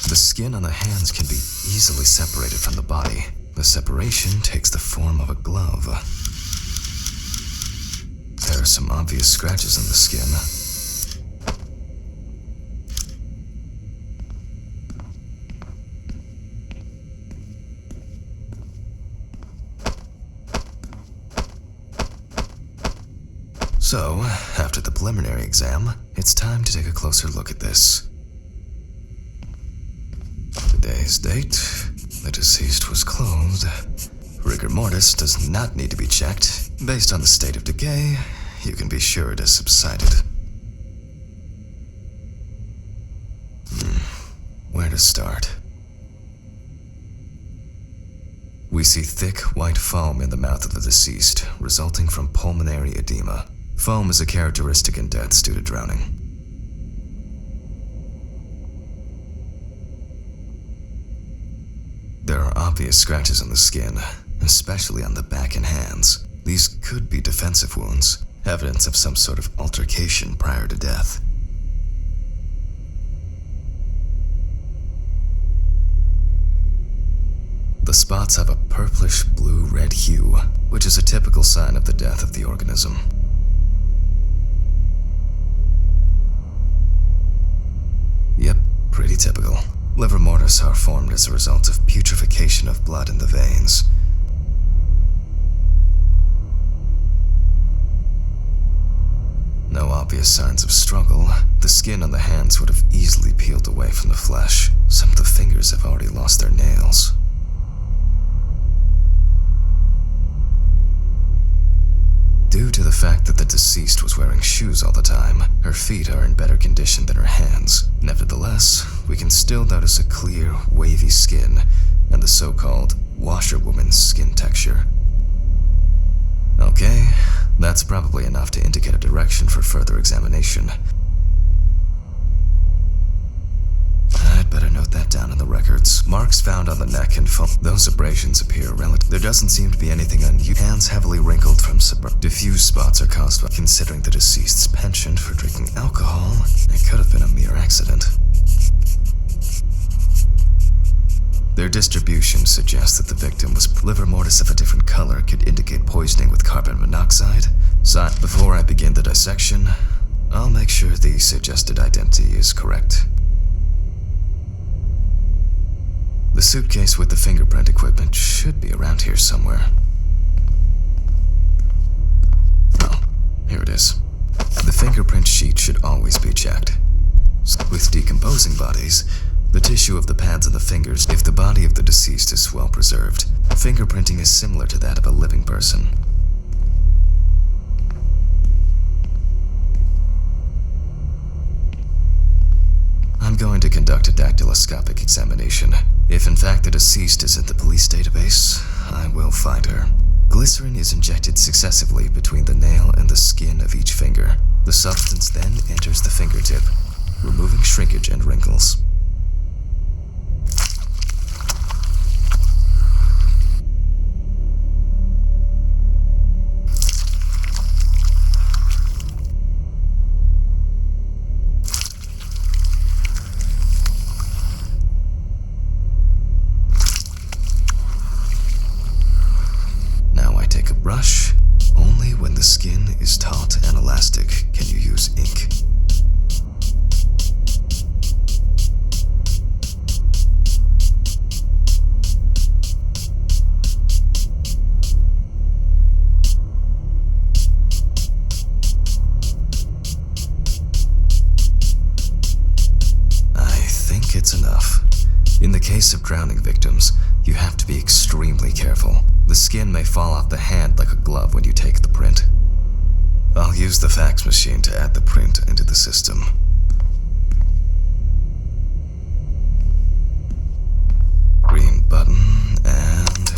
The skin on the hands can be easily separated from the body. The separation takes the form of a glove. There are some obvious scratches on the skin. So, after the preliminary exam, it's time to take a closer look at this. Today's date, the deceased was clothed. Rigor mortis does not need to be checked. Based on the state of decay, you can be sure it has subsided. Where to start? We see thick, white foam in the mouth of the deceased, resulting from pulmonary edema. Foam is a characteristic in deaths due to drowning. There are obvious scratches on the skin, especially on the back and hands. These could be defensive wounds, evidence of some sort of altercation prior to death. The spots have a purplish blue-red hue, which is a typical sign of the death of the organism. Yep, pretty typical. Liver mortis are formed as a result of putrefaction of blood in the veins. No obvious signs of struggle. The skin on the hands would have easily peeled away from the flesh. Some of the fingers have already lost their nails. Due to the fact that the deceased was wearing shoes all the time, her feet are in better condition than her hands. Nevertheless, we can still notice a clear, wavy skin and the so-called washerwoman's skin texture. Okay, that's probably enough to indicate a direction for further examination. I'd better note that down in the records. Marks found on the neck and foam. Those abrasions appear relative. There doesn't seem to be anything unusual. Hands heavily wrinkled from diffuse spots are caused by considering the deceased's penchant for drinking alcohol. It could have been a mere accident. Their distribution suggests that the victim was liver mortis of a different color could indicate poisoning with carbon monoxide. So, before I begin the dissection, I'll make sure the suggested identity is correct. The suitcase with the fingerprint equipment should be around here somewhere. Oh, here it is. The fingerprint sheet should always be checked. With decomposing bodies, the tissue of the pads of the fingers, if the body of the deceased is well preserved. Fingerprinting is similar to that of a living person. I'm going to conduct a dactyloscopic examination. If in fact the deceased is in the police database, I will find her. Glycerin is injected successively between the nail and the skin of each finger. The substance then enters the fingertip, removing shrinkage and wrinkles. Brush. Only when the skin is taut and elastic can you use ink. I think it's enough. In the case of drowning victims, you have to be extremely careful. The skin may fall off the hand like a glove when you take the print. I'll use the fax machine to add the print into the system. Green button and...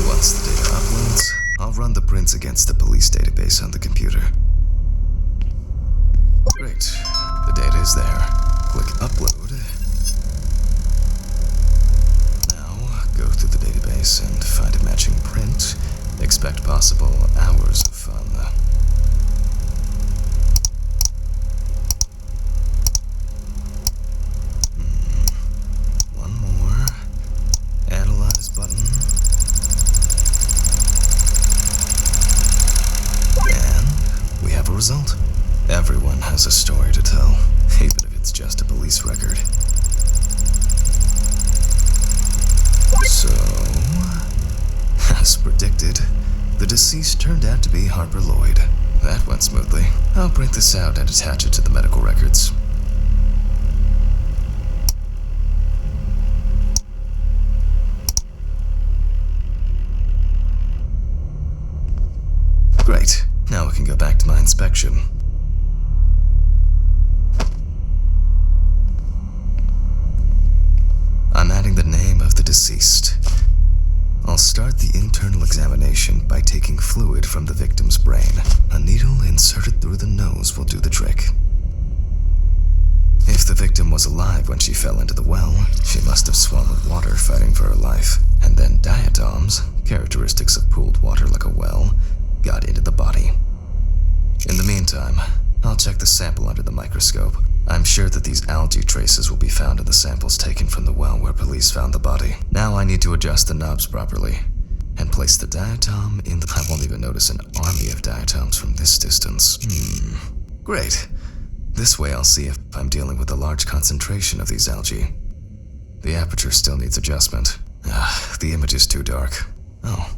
Once the data uploads, I'll run the prints against the police database on the computer. Great. The data is there. Click upload. Now, go through the database and find a matching print. Expect possible hours of fun. One more. Analyze button. And we have a result. Everyone has a story to tell, even if it's just a police record. So, as predicted, the deceased turned out to be Harper Lloyd. That went smoothly. I'll print this out and attach it to the medical records. Great. Now we can go back to my inspection. I'm adding the name of the deceased. I'll start the internal examination by taking fluid from the victim's brain. A needle inserted through the nose will do the trick. If the victim was alive when she fell into the well, she must have swallowed water fighting for her life. And then diatoms, characteristics of pooled water like a well, got into the body. In the meantime, I'll check the sample under the microscope. I'm sure that these algae traces will be found in the samples taken from the well where police found the body. Now I need to adjust the knobs properly and place the diatom in the... I won't even notice an army of diatoms from this distance. Great. This way I'll see if I'm dealing with a large concentration of these algae. The aperture still needs adjustment. The image is too dark. Oh,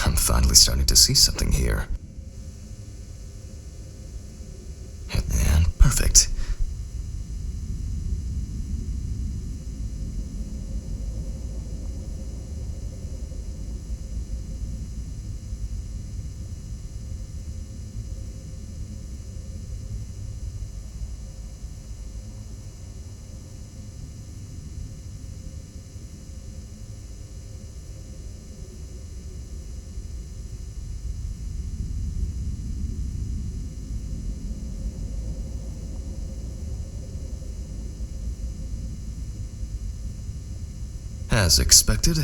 I'm finally starting to see something here. And perfect. As expected,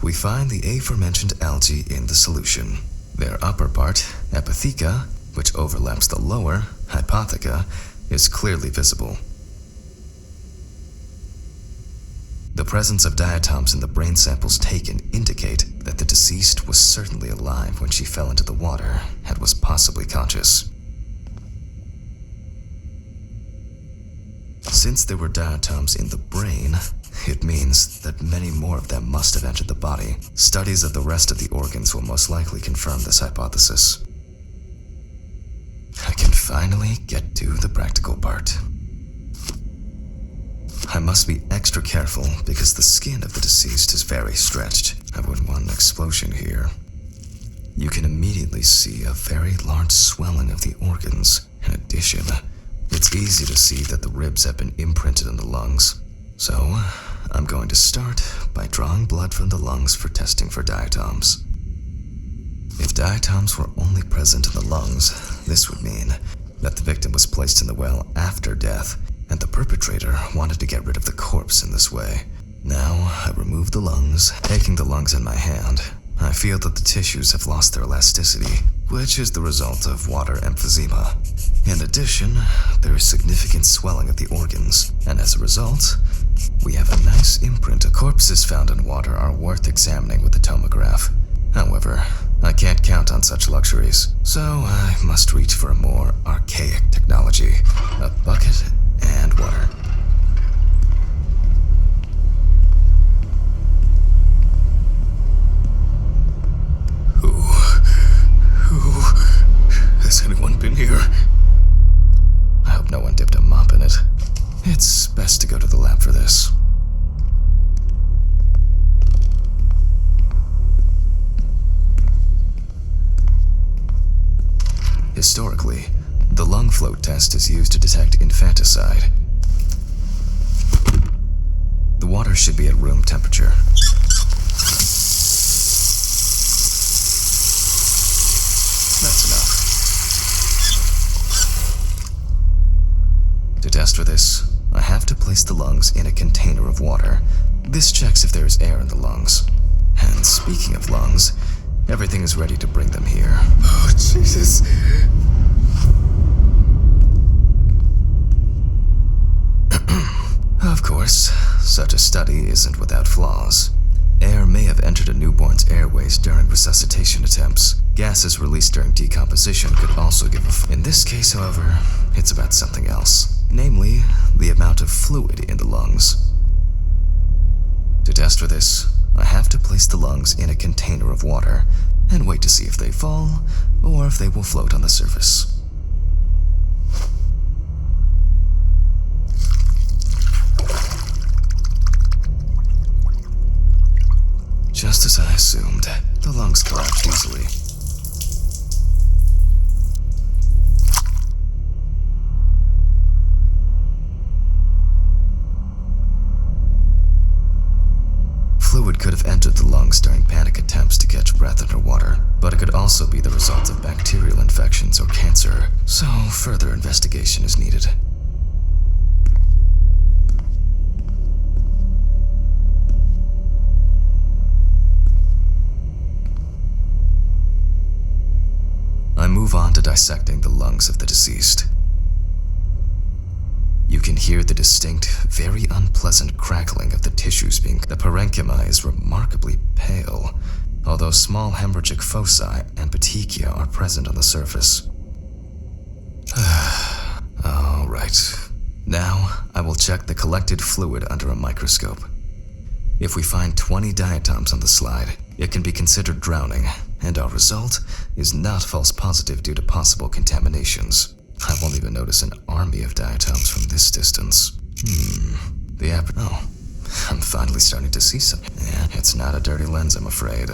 we find the aforementioned algae in the solution. Their upper part, epitheca, which overlaps the lower, hypotheca, is clearly visible. The presence of diatoms in the brain samples taken indicate that the deceased was certainly alive when she fell into the water and was possibly conscious. Since there were diatoms in the brain, it means that many more of them must have entered the body. Studies of the rest of the organs will most likely confirm this hypothesis. I can finally get to the practical part. must be extra careful because the skin of the deceased is very stretched. I wouldn't want an explosion here. You can immediately see a very large swelling of the organs. In addition, it's easy to see that the ribs have been imprinted in the lungs. So, I'm going to start by drawing blood from the lungs for testing for diatoms. If diatoms were only present in the lungs, this would mean that the victim was placed in the well after death, and the perpetrator wanted to get rid of the corpse in this way. Now, I remove the lungs, taking the lungs in my hand. I feel that the tissues have lost their elasticity, which is the result of water emphysema. In addition, there is significant swelling of the organs, and as a result, we have a nice imprint. Corpses found in water are worth examining with the tomograph. However, I can't count on such luxuries, so I must reach for a more archaic technology, a bucket and water. Has anyone been here? I hope no one dipped a mop in it. It's best to go to the lab for this. Historically, the lung float test is used to detect infanticide. The water should be at room temperature. That's enough. To test for this, I have to place the lungs in a container of water. This checks if there is air in the lungs. And speaking of lungs, everything is ready to bring them here. Oh, Jesus. Of course, such a study isn't without flaws. Air may have entered a newborn's airways during resuscitation attempts. Gases released during decomposition could also give In this case, however, it's about something else. Namely, the amount of fluid in the lungs. To test for this, I have to place the lungs in a container of water and wait to see if they fall or if they will float on the surface. Just as I assumed, the lungs collapsed easily. Fluid could have entered the lungs during panic attempts to catch breath underwater, but it could also be the result of bacterial infections or cancer, so further investigation is needed. I move on to dissecting the lungs of the deceased. You can hear the distinct, very unpleasant crackling of the tissues being. The parenchyma is remarkably pale, although small hemorrhagic foci and petechia are present on the surface. All right. Now, I will check the collected fluid under a microscope. If we find 20 diatoms on the slide, it can be considered drowning, and our result is not false positive due to possible contaminations. I won't even notice an army of diatoms from this distance. I'm finally starting to see something. Yeah, it's not a dirty lens, I'm afraid.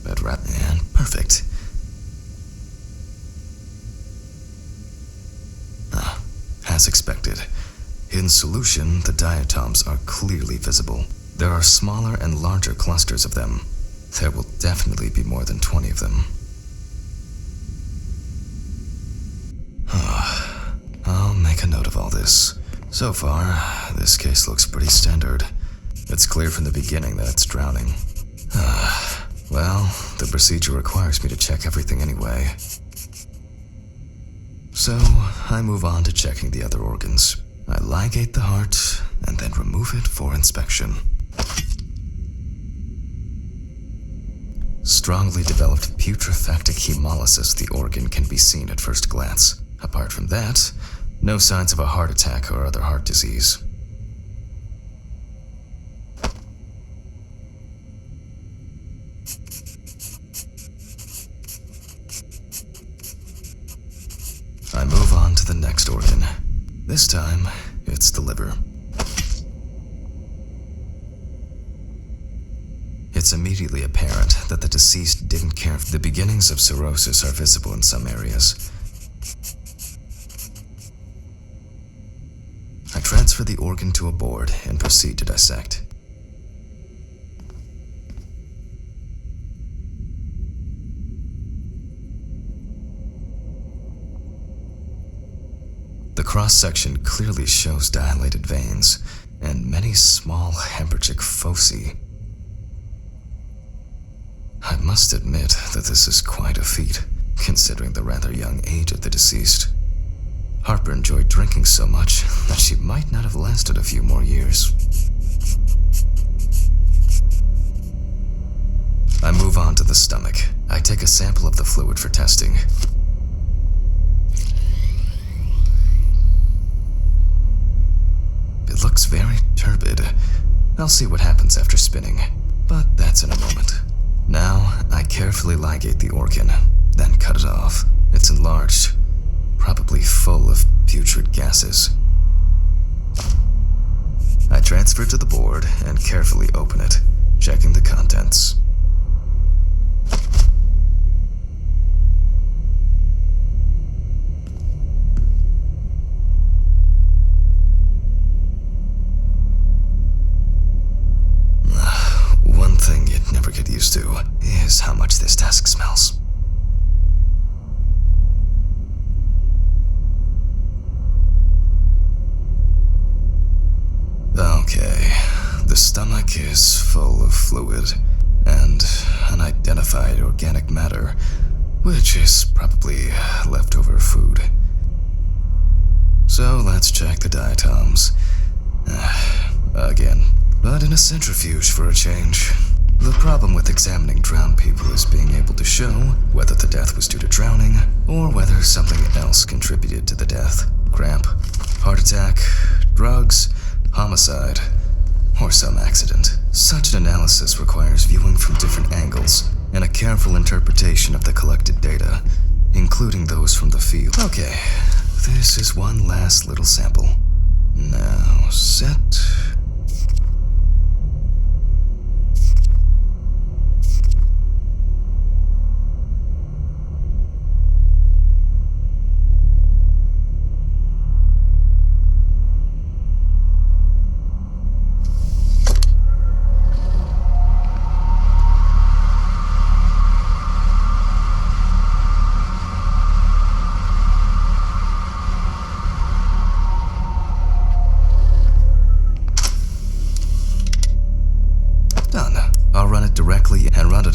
But perfect. As expected, in solution, the diatoms are clearly visible. There are smaller and larger clusters of them. There will definitely be more than 20 of them. I'll make a note of all this. So far, this case looks pretty standard. It's clear from the beginning that it's drowning. Well, the procedure requires me to check everything anyway. So, I move on to checking the other organs. I ligate the heart, and then remove it for inspection. Strongly developed putrefactic hemolysis of the organ can be seen at first glance. Apart from that, no signs of a heart attack or other heart disease. I move on to the next organ. This time, it's the liver. becomes immediately apparent that the deceased didn't care. The beginnings of cirrhosis are visible in some areas. I transfer the organ to a board and proceed to dissect. The cross-section clearly shows dilated veins and many small hemorrhagic foci. I must admit that this is quite a feat, considering the rather young age of the deceased. Harper enjoyed drinking so much that she might not have lasted a few more years. I move on to the stomach. I take a sample of the fluid for testing. It looks very turbid. I'll see what happens after spinning, but that's in a moment. Now, I carefully ligate the organ, then cut it off. It's enlarged, probably full of putrid gases. I transfer it to the board and carefully open it, checking the contents. One thing you'd never get used to is how much this desk smells. Okay, the stomach is full of fluid and unidentified organic matter, which is probably leftover food. So let's check the diatoms. Again, but in a centrifuge for a change. The problem with examining drowned people is being able to show whether the death was due to drowning or whether something else contributed to the death. Cramp, heart attack, drugs, homicide, or some accident. Such an analysis requires viewing from different angles and a careful interpretation of the collected data, including those from the field. Okay, this is one last little sample. Now, set.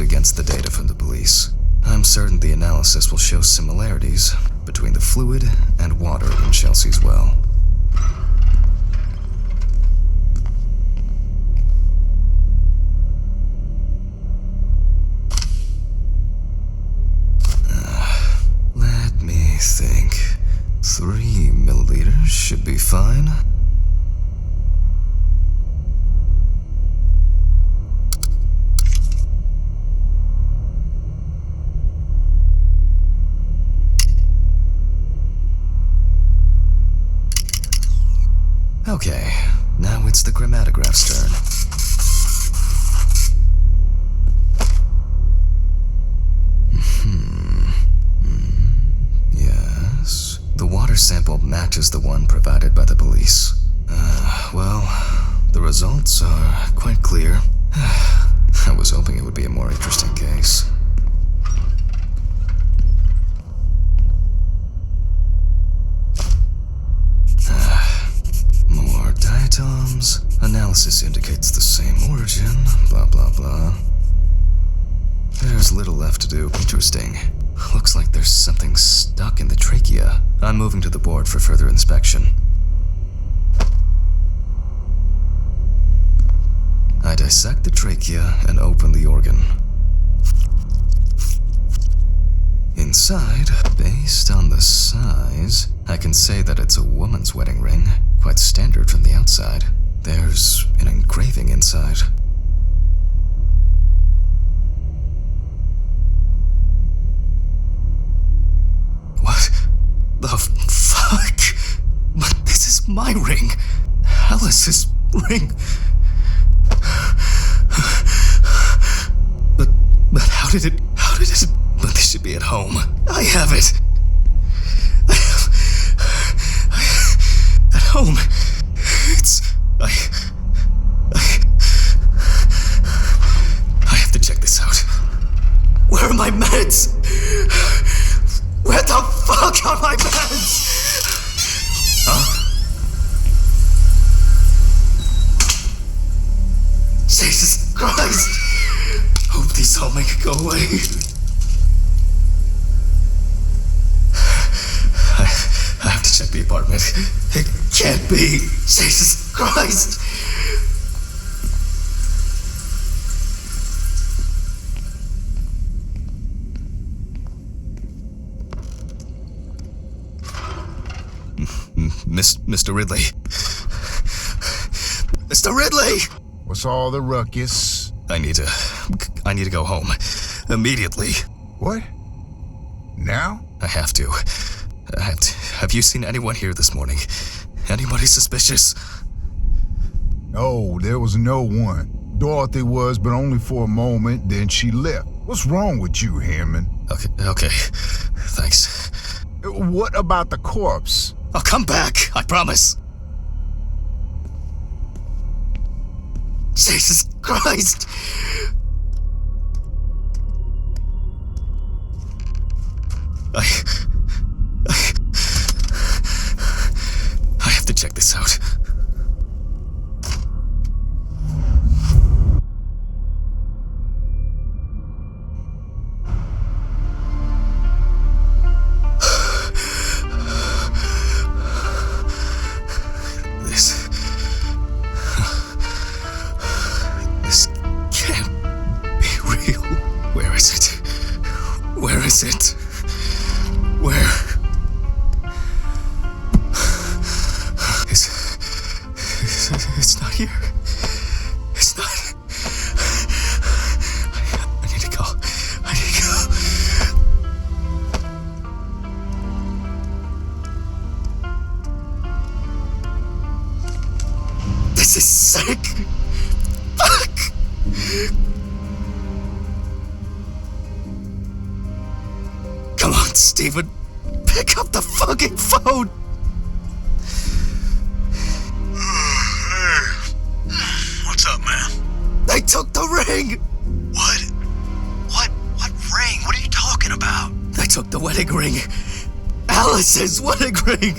Against the data from the police. I'm certain the analysis will show similarities between the fluid and water in Chelsea's well. Let me think. 3 milliliters should be fine. Okay, now it's the chromatograph's turn. Yes. The water sample matches the one provided by the police. Well, the results are quite clear. I was hoping it would be a more interesting case. Diatoms. Analysis indicates the same origin, blah blah blah. There's little left to do. Interesting. Looks like there's something stuck in the trachea. I'm moving to the board for further inspection. I dissect the trachea and open the organ. Inside, based on the size, I can say that it's a woman's wedding ring, quite standard from the outside. There's an engraving inside. What the fuck? But this is my ring. Alice's ring. But how did it... But this should be at home. I have it. At home. It's... I have to check this out. Where are my meds? Where the fuck are my meds? Huh? Jesus Christ! Hope these all make it go away. I have to check the apartment. It can't be. Jesus Christ! Mr. Ridley. Mr. Ridley! What's all the ruckus? I need to go home. Immediately. What? Now? I have to. Have you seen anyone here this morning? Anybody suspicious? No, there was no one. Dorothy was, but only for a moment, then she left. What's wrong with you, Hammond? Okay. Thanks. What about the corpse? I'll come back, I promise. Jesus Christ! I have to check this out. This can't be real. Where is it? Where is it? Where? It's not here. It's not. I need to go. This is sick. Fuck. Come on, Steven. Pick up the fucking phone! What's up, man? They took the ring! What? What ring? What are you talking about? They took the wedding ring. Alice's wedding ring!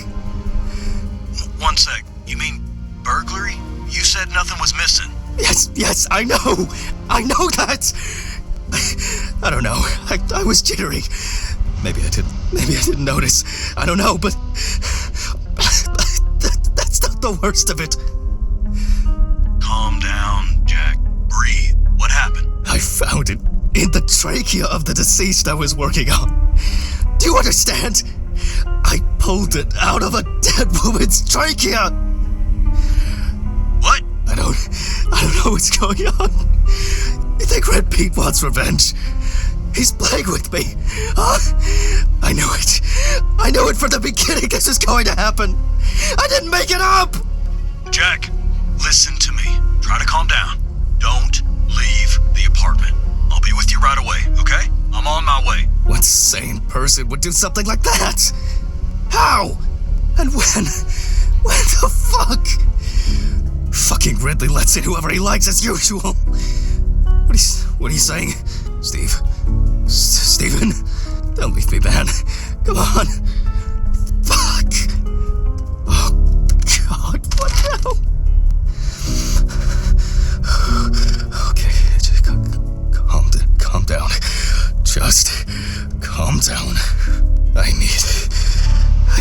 One sec. You mean burglary? You said nothing was missing. Yes, I know! I know that! I don't know. I was jittery. Maybe I didn't notice. I don't know, but that's not the worst of it. Calm down, Jack. Breathe. What happened? I found it in the trachea of the deceased I was working on. Do you understand? I pulled it out of a dead woman's trachea. What? I don't know what's going on. You think Red Pete wants revenge? He's playing with me. Huh? I knew it. I knew it from the beginning this was going to happen. I didn't make it up. Jack, listen to me. Try to calm down. Don't leave the apartment. I'll be with you right away, okay? I'm on my way. What sane person would do something like that? How? And when? When the fuck? Fucking Ridley lets in whoever he likes as usual. What are you saying? Steven? Don't leave me, man. Come on. Fuck. Oh, God, what now? Okay, just calm down. Just calm down. I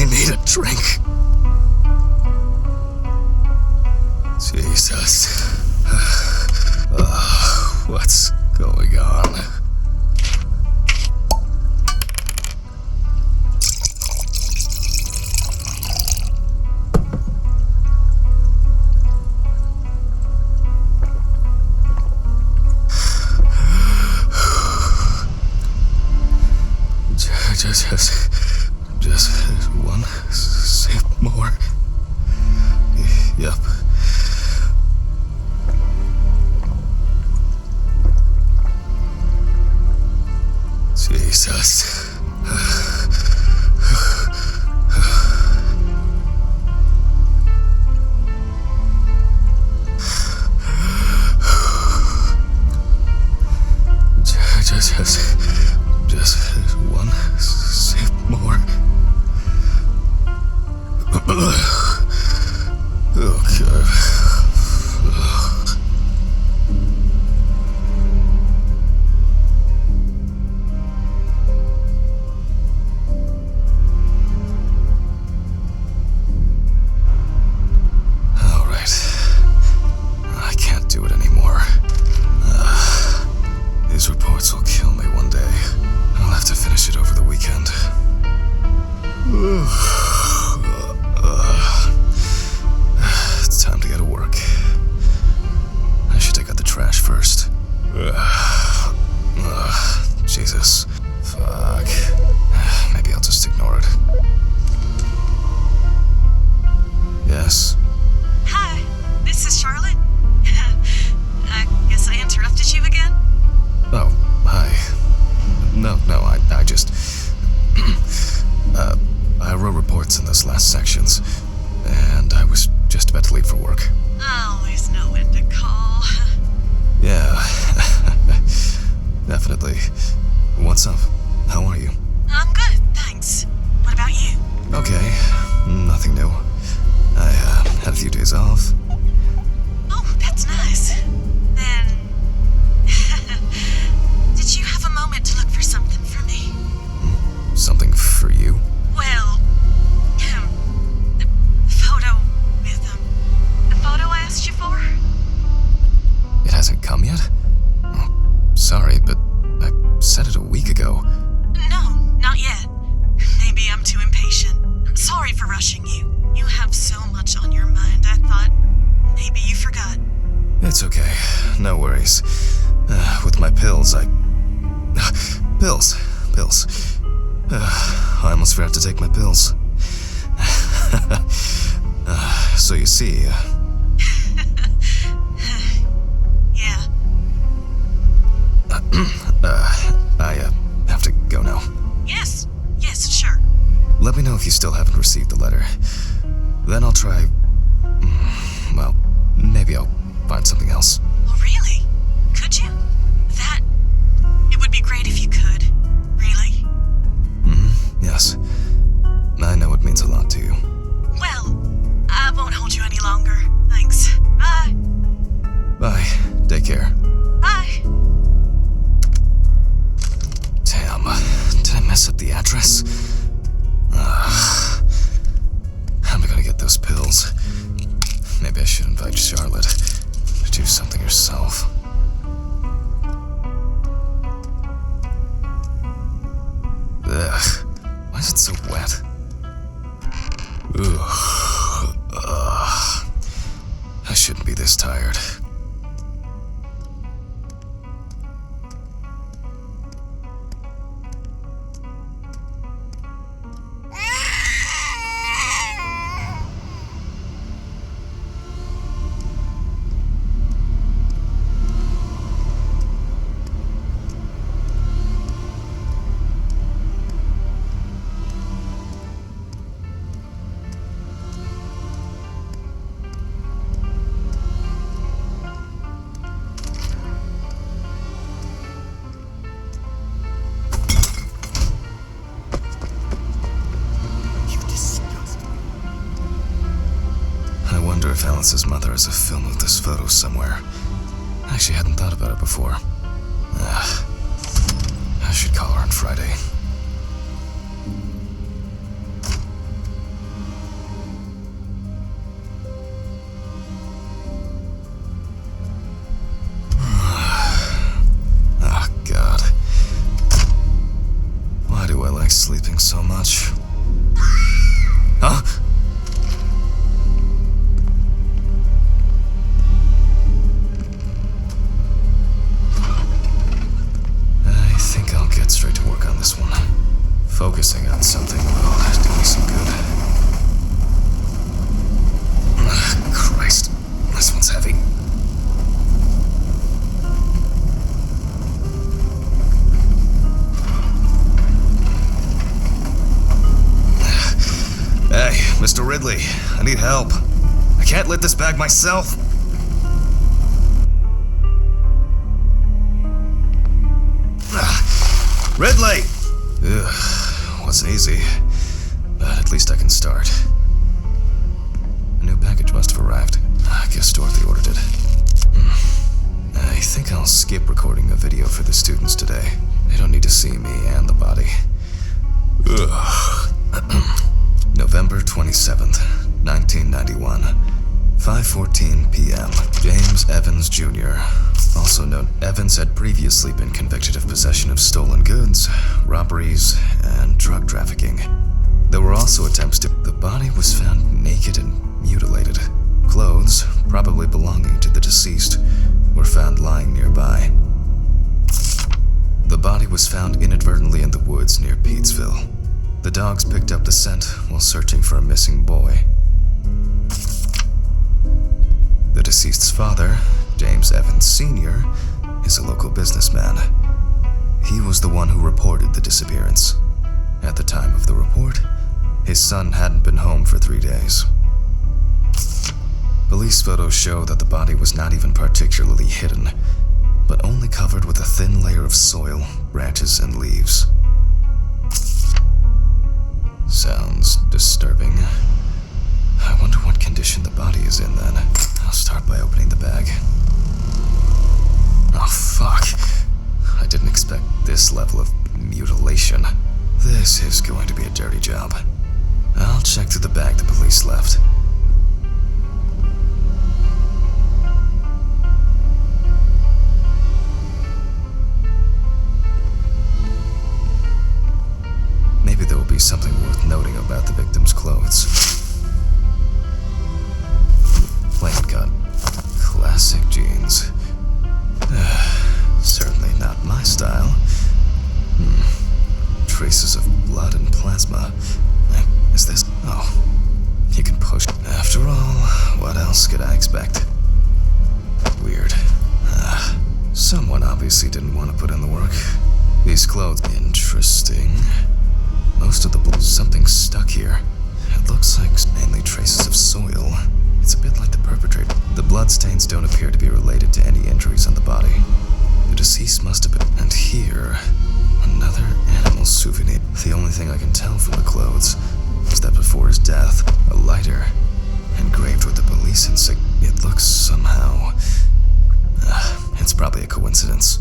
need a drink. Jesus. What's going on? Just one sip more. Yep. Ridley. What's up? How are you? I'm good, thanks. What about you? Okay, nothing new. I had a few days off. Oh, that's nice. Then... Did you have a moment to look for something for me? Something for you? Well... the photo with the photo I asked you for? It hasn't come yet? Oh, sorry, but I said it a week ago. No, not yet. Maybe I'm too impatient. I'm sorry for rushing you. You have so much on your mind, I thought maybe you forgot. It's okay. No worries. With my pills, Pills. I almost forgot to take my pills. So you see... Yeah. I have to go now. Yes, sure. Let me know if you still haven't received the letter. Then I'll try... Well, maybe I'll find something else. Oh, really? Could you? It would be great if you could. Really? Yes. I know it means a lot to you. Well, I won't hold you any longer. Thanks. Bye. Bye. Take care. Bye. Damn. Did I mess up the address? How am I gonna get those pills? Maybe I should invite Charlotte to do something herself. Ugh. Why is it so wet? Ugh. I shouldn't be this tired. If Alice's mother has a film of this photo somewhere. I actually hadn't thought about it before. I should call her on Friday. Oh, God. Why do I like sleeping so much? Huh? Straight to work on this one. Focusing on something will do me some good. Christ, this one's heavy. Hey, Mr. Ridley, I need help. I can't lift this bag myself. Ridley! Ugh, wasn't easy, but at least I can start. A new package must have arrived. I guess Dorothy ordered it. I think I'll skip recording a video for the students today. They don't need to see me and the body. Ugh. November 27th, 1991. 5:14 p.m. James Evans Jr., also known Evans, had previously been convicted of possession of stolen goods, robberies, and drug trafficking. There were also attempts to... The body was found naked and mutilated. Clothes, probably belonging to the deceased, were found lying nearby. The body was found inadvertently in the woods near Pete'sville. The dogs picked up the scent while searching for a missing boy. The deceased's father, James Evans Sr., is a local businessman. He was the one who reported the disappearance. At the time of the report, his son hadn't been home for 3 days. Police photos show that the body was not even particularly hidden. but only covered with a thin layer of soil, branches, and leaves. Sounds disturbing. I wonder what condition the body is in then. I'll start by opening the bag. Oh, fuck. I didn't expect this level of mutilation. This is going to be a dirty job. I'll check through the bag the police left. Maybe there will be something worth noting about the victim's clothes. Plain cut. Classic jeans. Certainly not my style. Traces of blood and plasma. Is this? Oh. You can push. After all, what else could I expect? Weird. Someone obviously didn't want to put in the work. These clothes. Interesting. Most of the blood. Something stuck here. It looks like mainly traces of soil. It's a bit like the perpetrator. The bloodstains don't appear to be related to any injuries on the body. The deceased must have been. And here, another animal souvenir. The only thing I can tell from the clothes is that before his death, a lighter engraved with the police insignia. It looks somehow. It's probably a coincidence.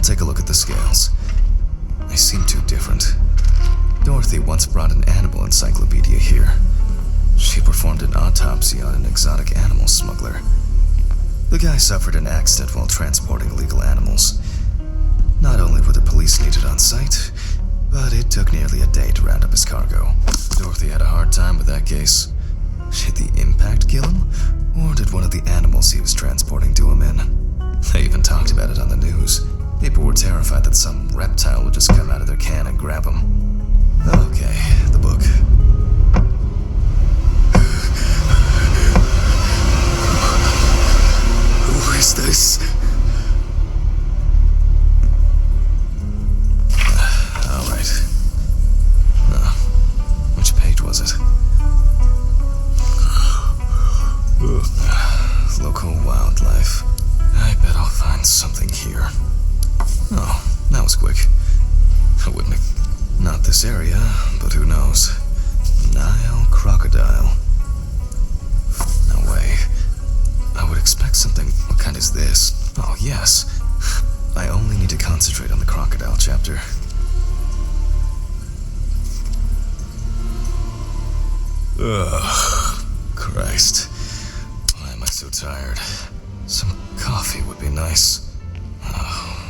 Take a look at the scales. They seem too different. Dorothy once brought an animal encyclopedia here. She performed an autopsy on an exotic animal smuggler. The guy suffered an accident while transporting illegal animals. Not only were the police needed on site, but it took nearly a day to round up his cargo. Dorothy had a hard time with that case. Did the impact kill him, or did one of the animals he was transporting do him in? They even talked about it on the news. People were terrified that some reptile would just come out of their can and grab them. Okay, the book. Who is this? Alright. Which page was it? Local wildlife. I bet I'll find something here. Oh, that was quick. I wouldn't have... Not this area, but who knows. Nile crocodile. No way. I would expect something... What kind is this? Oh, yes. I only need to concentrate on the crocodile chapter. Ugh. Christ. Why am I so tired? Some coffee would be nice.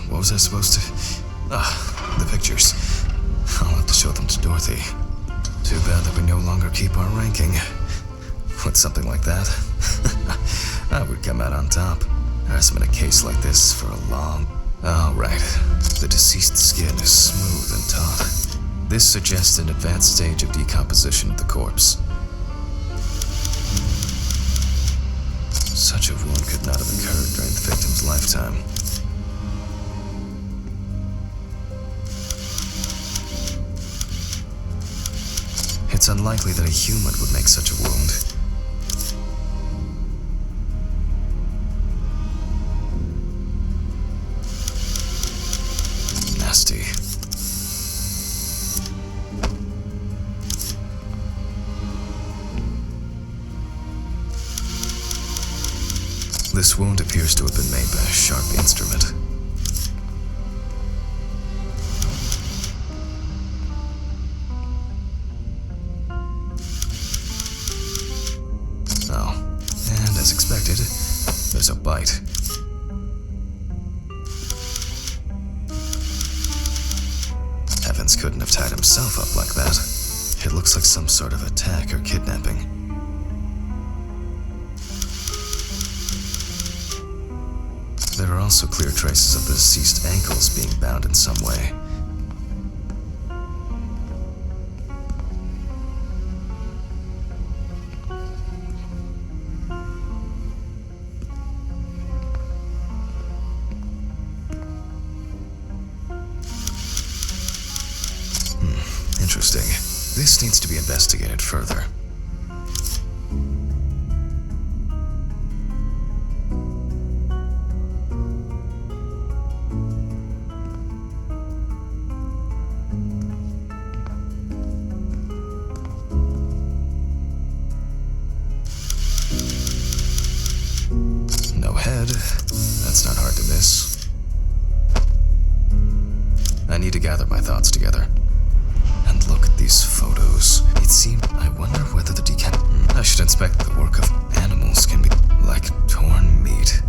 What was I supposed to... the pictures. I'll have to show them to Dorothy. Too bad that we no longer keep our ranking. With something like that, I would come out on top. There hasn't been a case like this for a long... Alright, the deceased skin is smooth and taut. This suggests an advanced stage of decomposition of the corpse. Such a wound could not have occurred during the victim's lifetime. It's unlikely that a human would make such a wound. Nasty. This wound appears to have been made by a sharp instrument. As expected, there's a bite. Evans couldn't have tied himself up like that. It looks like some sort of attack or kidnapping. There are also clear traces of the deceased ankles being bound in some way. This needs to be investigated further. No head. That's not hard to miss. I need to gather my thoughts together. And look at these photos. It seemed... I wonder whether the I should inspect the work of animals can be like torn meat.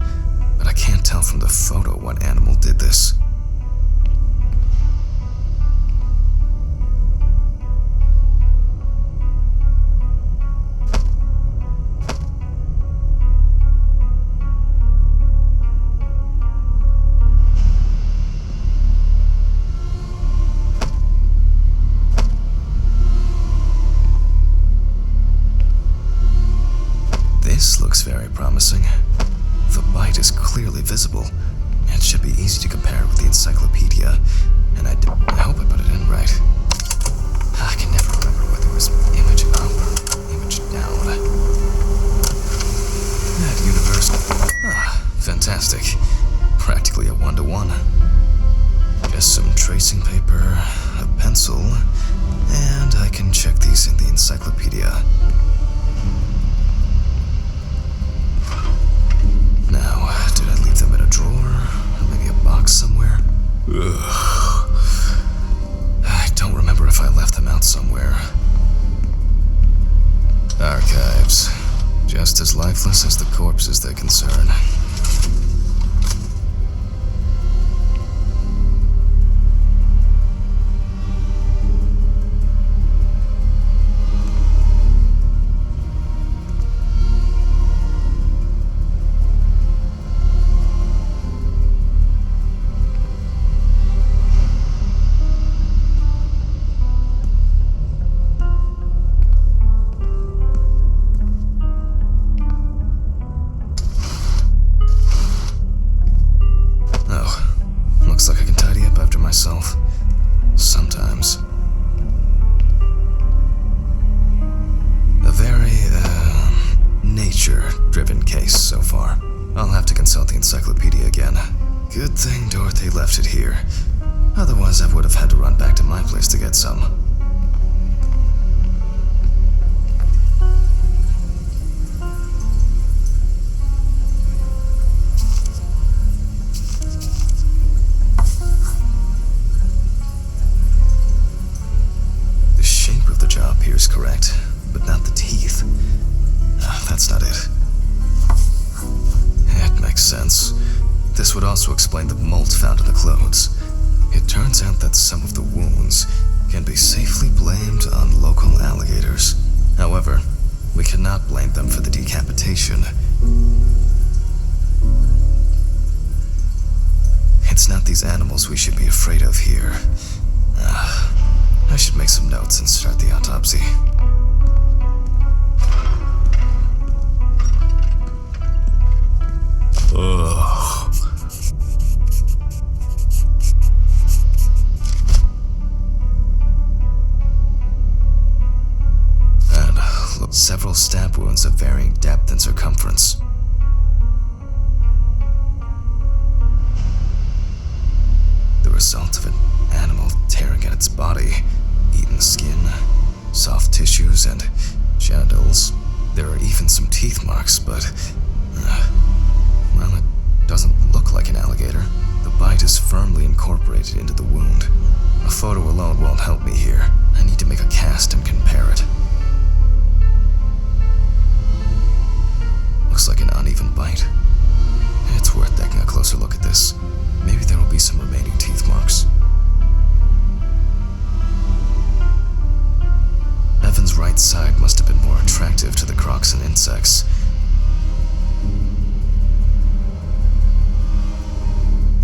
But I can't tell from the photo what animal did this. This looks very promising. The bite is clearly visible. It should be easy to compare with the encyclopedia. And I hope I put it in right. I can never remember whether it was image up or image down. That universe... fantastic. Practically a one-to-one. Just some tracing paper, a pencil, and I can check these in the encyclopedia. Now, did I leave them in a drawer? Or maybe a box somewhere? Ugh. I don't remember if I left them out somewhere. Archives. Just as lifeless as the corpses they concern. Sometimes. A very, nature-driven case so far. I'll have to consult the encyclopedia again. Good thing Dorothy left it here. Otherwise, I would have had to run back to my place to get some. Appears correct, but not the teeth. That's not it. It makes sense. This would also explain the mold found in the clothes. It turns out that some of the wounds can be safely blamed on local alligators. However, we cannot blame them for the decapitation. It's not these animals we should be afraid of here. I should make some notes and start the autopsy. Ugh. And look, several stab wounds of varying depth and circumference. The result of an animal tearing at its body. Eaten skin, soft tissues, and genitals. There are even some teeth marks, but... well, it doesn't look like an alligator. The bite is firmly incorporated into the wound. A photo alone won't help me here. I need to make a cast and compare it. Looks like an uneven bite. It's worth taking a closer look at this. Maybe there will be some remaining teeth marks. Evan's right side must have been more attractive to the crocs and insects.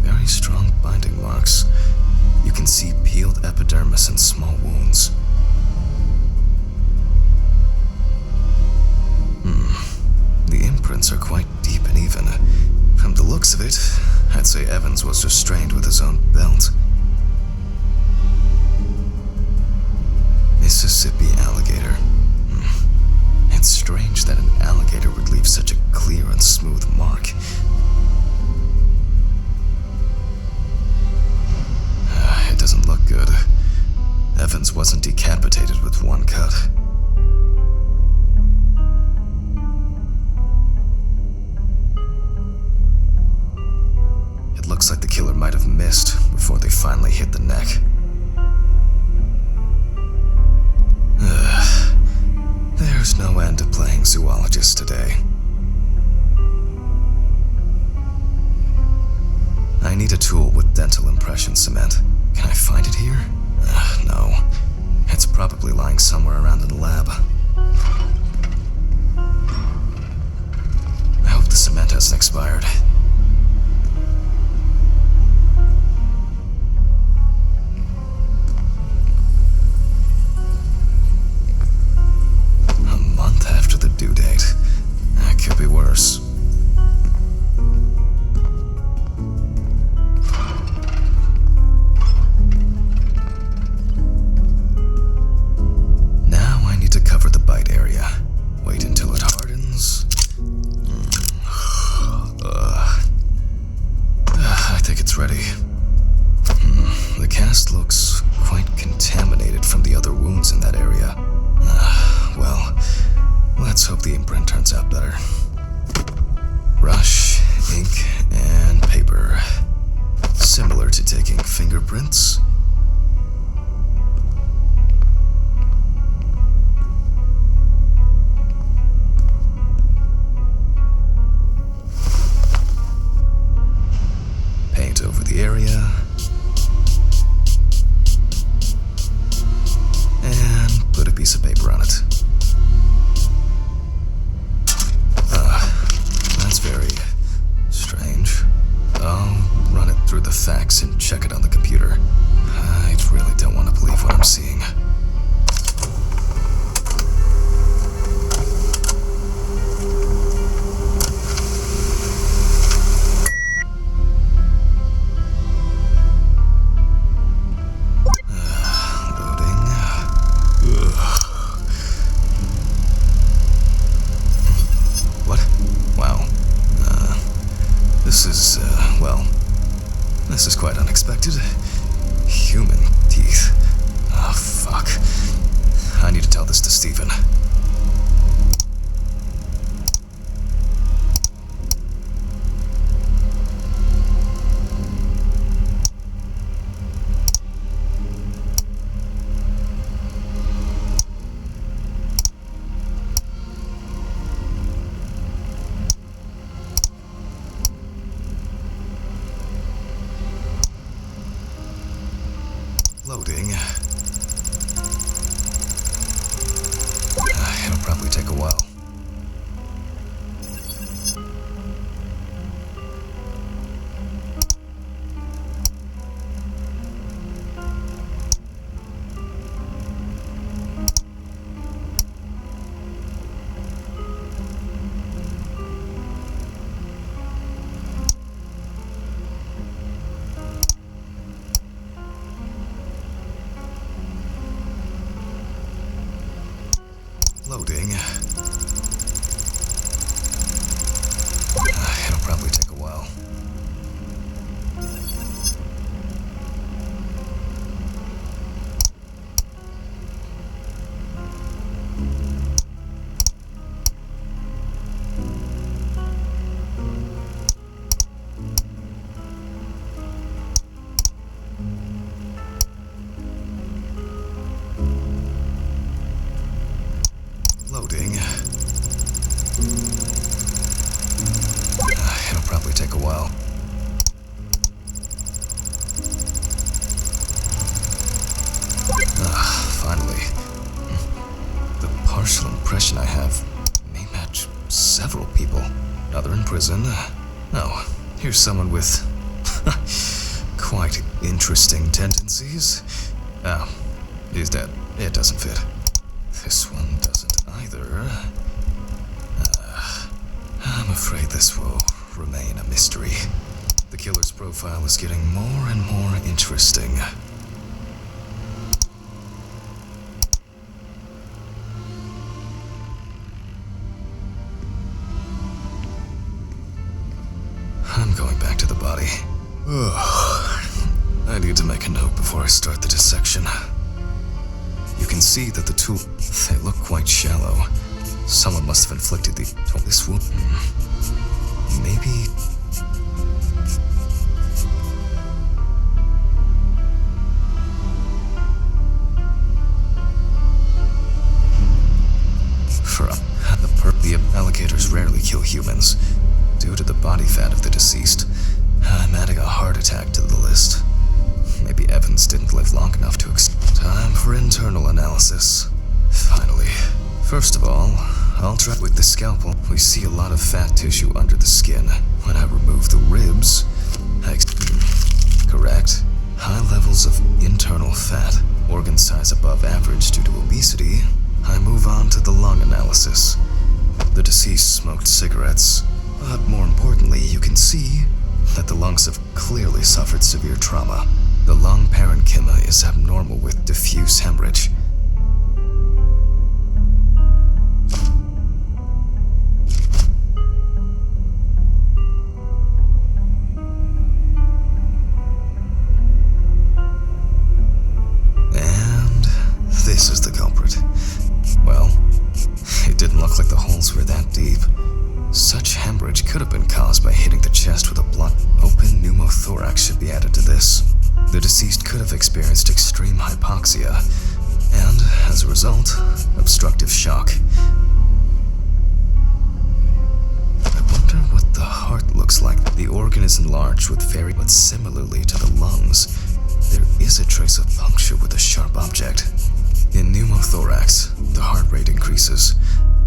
Very strong binding marks. You can see peeled epidermis and small wounds. The imprints are quite deep and even. From the looks of it, I'd say Evans was restrained with his own belt. Mississippi alligator. It's strange that an alligator would leave such a clear and smooth mark. It doesn't look good. Evans wasn't decapitated with one cut. It looks like the killer might have missed before they finally hit the neck. There's no end to playing zoologist today. I need a tool with dental impression cement. Can I find it here? No. It's probably lying somewhere around in the lab. I hope the cement hasn't expired. A month after the due date. That could be worse. Ready. The cast looks quite contaminated from the other wounds in that area. Well, let's hope the imprint turns out better. Brush, ink, and paper. Similar to taking fingerprints. Over the area, and put a piece of paper on it. That's very strange. I'll run it through the facts and check it on the computer. I really don't want to believe what I'm seeing. This is quite unexpected. Human teeth. Oh, fuck. I need to tell this to Stephen. Loading. It'll probably take a while. Loading. It'll probably take a while. Loading. It'll probably take a while. Finally. The partial impression I have may match several people. Other in prison. Oh, here's someone with quite interesting tendencies. Oh, he's dead. It doesn't fit. This one doesn't either. I'm afraid this will remain a mystery. The killer's profile is getting more and more interesting. before I start the dissection. You can see that the tools, they look quite shallow. Someone must have inflicted this wound. Maybe... The alligators rarely kill humans. Due to the body fat of the deceased, I'm adding a heart attack to the list. Maybe Evans didn't live long enough to Time for internal analysis. Finally. First of all, I'll try with the scalpel. We see a lot of fat tissue under the skin. When I remove the ribs, correct. High levels of internal fat, organ size above average due to obesity. I move on to the lung analysis. The deceased smoked cigarettes, but more importantly, you can see that the lungs have clearly suffered severe trauma. The lung parenchyma is abnormal with diffuse hemorrhage. And this is the culprit. Well, it didn't look like the holes were that deep. Such hemorrhage could have been caused by hitting the chest with a blunt. Open pneumothorax should be added to this. The deceased could have experienced extreme hypoxia, and, as a result, obstructive shock. I wonder what the heart looks like. The organ is enlarged with but similarly to the lungs, there is a trace of puncture with a sharp object. In pneumothorax, the heart rate increases.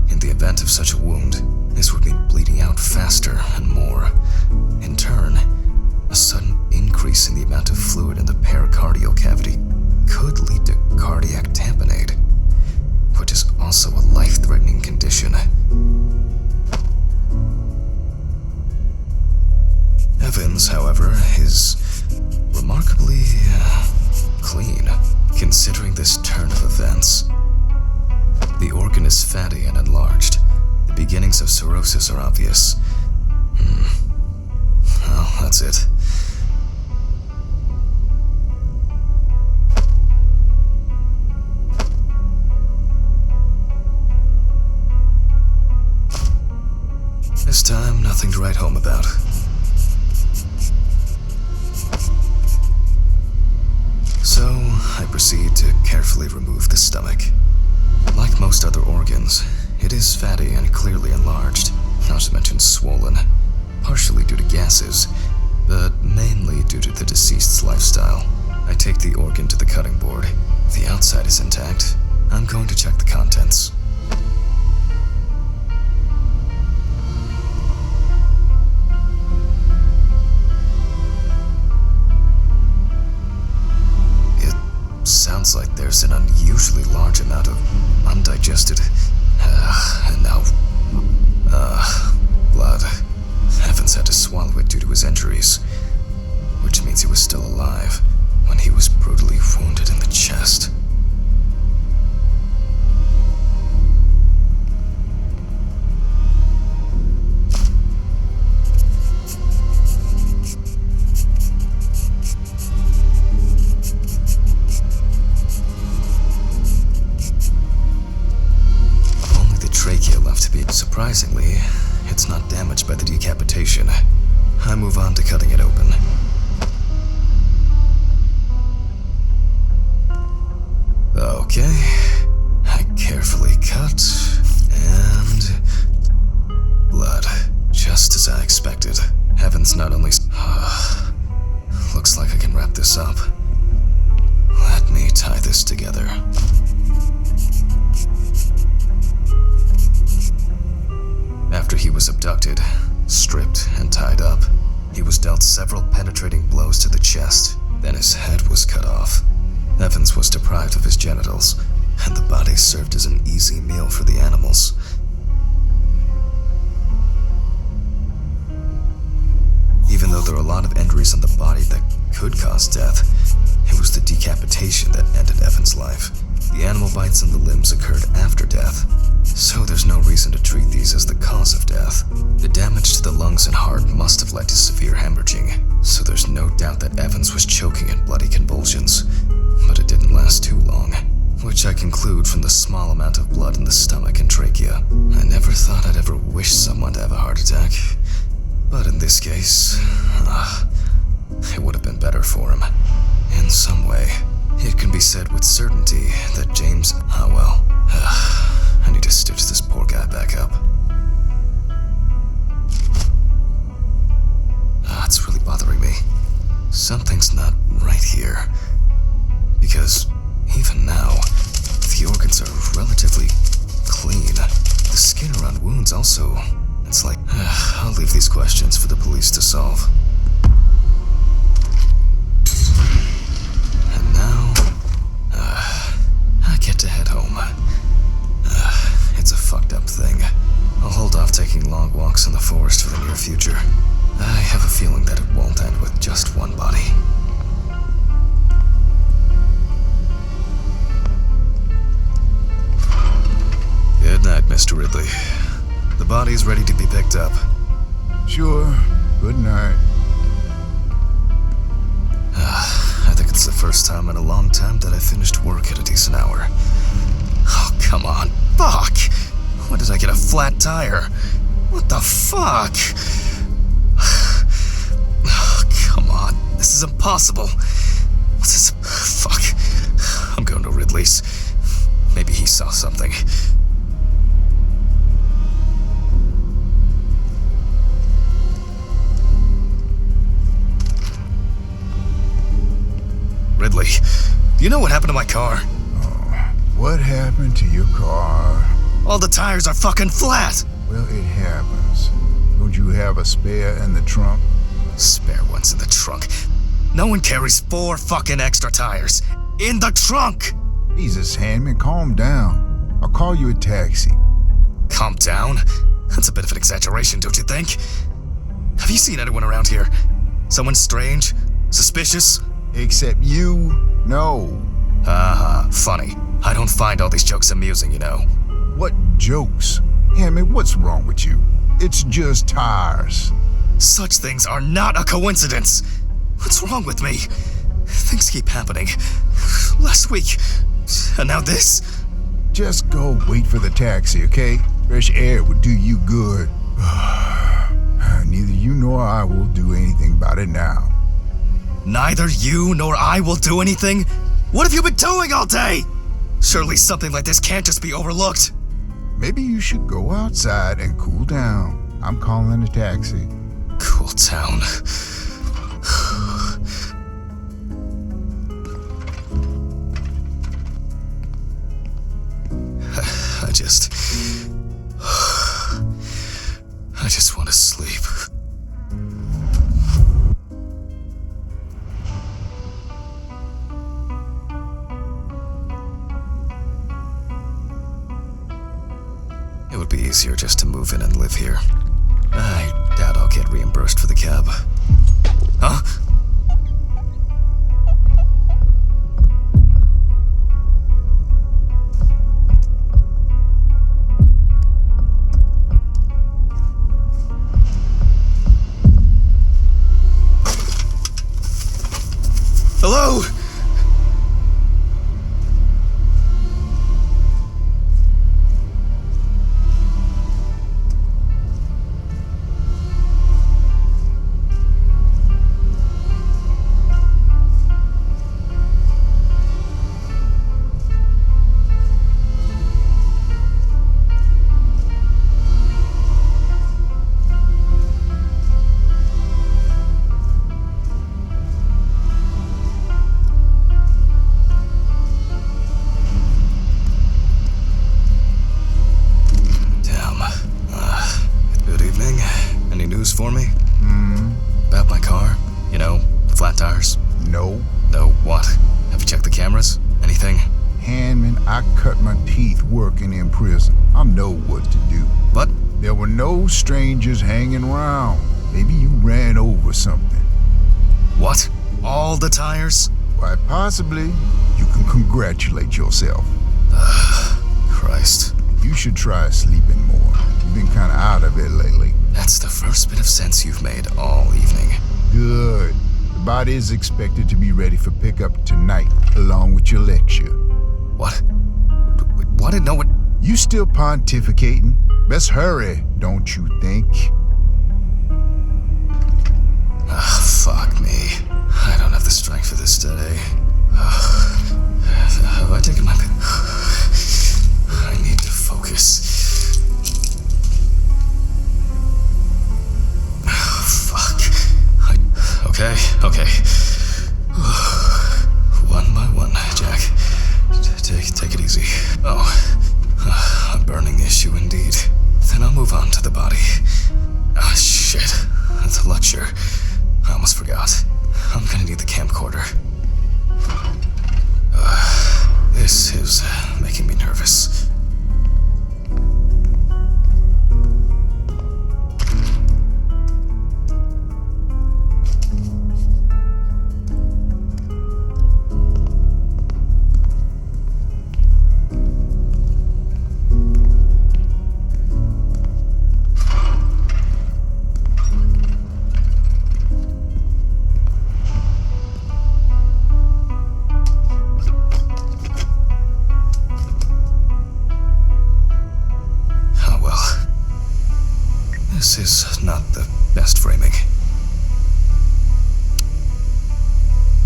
In the event of such a wound, this would mean bleeding out faster and more. In turn, a sudden increase in the amount of fluid in the pericardial cavity could lead to cardiac tamponade, which is also a life-threatening condition. Evans, however, is remarkably clean, considering this turn of events. The organ is fatty and enlarged. The beginnings of cirrhosis are obvious. Well, that's it. This time, nothing to write home about. So, I proceed to carefully remove the stomach. Like most other organs, it is fatty and clearly enlarged, not to mention swollen, partially due to gases, but mainly due to the deceased's lifestyle. I take the organ to the cutting board. The outside is intact. I'm going to check the contents. Sounds like there's an unusually large amount of undigested, and now, blood. Evans had to swallow it due to his injuries, which means he was still alive when he was brutally wounded in the chest. Surprisingly, it's not damaged by the decapitation. I move on to cutting it open. Okay, I carefully cut, and blood, just as I expected. Heavens, not only... looks like I can wrap this up. Let me tie this together. After he was abducted, stripped, and tied up, he was dealt several penetrating blows to the chest, then his head was cut off. Evans was deprived of his genitals, and the body served as an easy meal for the animals. Even though there are a lot of injuries on the body that could cause death, it was the decapitation that ended Evans' life. The animal bites on the limbs occurred after death, so there's no reason to treat these as the cause of death. The damage to the lungs and heart must have led to severe hemorrhaging, so there's no doubt that Evans was choking in bloody convulsions. But it didn't last too long, which I conclude from the small amount of blood in the stomach and trachea. I never thought I'd ever wish someone to have a heart attack, but in this case, it would have been better for him. In some way, it can be said with certainty that James... I need to stitch this poor guy back up. It's really bothering me. Something's not right here. Because even now, the organs are relatively clean. The skin around wounds also. It's like, I'll leave these questions for the police to solve. And now, I get to head home. It's a fucked up thing. I'll hold off taking long walks in the forest for the near future. I have a feeling that it won't end with just one body. Good night, Mr. Ridley. The body's ready to be picked up. Sure. Good night. I think it's the first time in a long time that I finished work at a decent hour. Oh, come on. Fuck! When did I get a flat tire? What the fuck? Oh, come on. This is impossible. What's this? Fuck. I'm going to Ridley's. Maybe he saw something. Ridley, do you know what happened to my car? What happened to your car? All the tires are fucking flat! Well, it happens. Don't you have a spare in the trunk? Spare ones in the trunk. No one carries 4 fucking extra tires in the trunk! Jesus, Handman, calm down. I'll call you a taxi. Calm down? That's a bit of an exaggeration, don't you think? Have you seen anyone around here? Someone strange? Suspicious? Except you? No. Haha, funny. I don't find all these jokes amusing, you know. What jokes? Handman, what's wrong with you? It's just tires. Such things are not a coincidence. What's wrong with me? Things keep happening. Last week, and now this. Just go wait for the taxi, okay? Fresh air would do you good. Neither you nor I will do anything about it now. Neither you nor I will do anything? What have you been doing all day? Surely something like this can't just be overlooked. Maybe you should go outside and cool down. I'm calling a taxi. Cool down. I just want to sleep. It would be easier just to move in and live here. I doubt I'll get reimbursed for the cab. Huh? Hello? For me? About my car? You know, the flat tires? No. No, what? Have you checked the cameras? Anything? Handman, I cut my teeth working in prison. I know what to do. What? There were no strangers hanging around. Maybe you ran over something. What? All the tires? Why, possibly. You can congratulate yourself. Christ. You should try sleeping more. You've been kind of out of it lately. That's the first bit of sense you've made all evening. Good. The body is expected to be ready for pickup tonight, along with your lecture. What? What? No, what? You still pontificating? Best hurry, don't you think? Fuck me. I don't have the strength for this today. Have I taken my... I need to focus. Fuck. Okay. One by one, Jack. Take it easy. A burning issue indeed. Then I'll move on to the body. Shit. The lecture. I almost forgot. I'm gonna need the camcorder. This is making me nervous. This is not the best framing.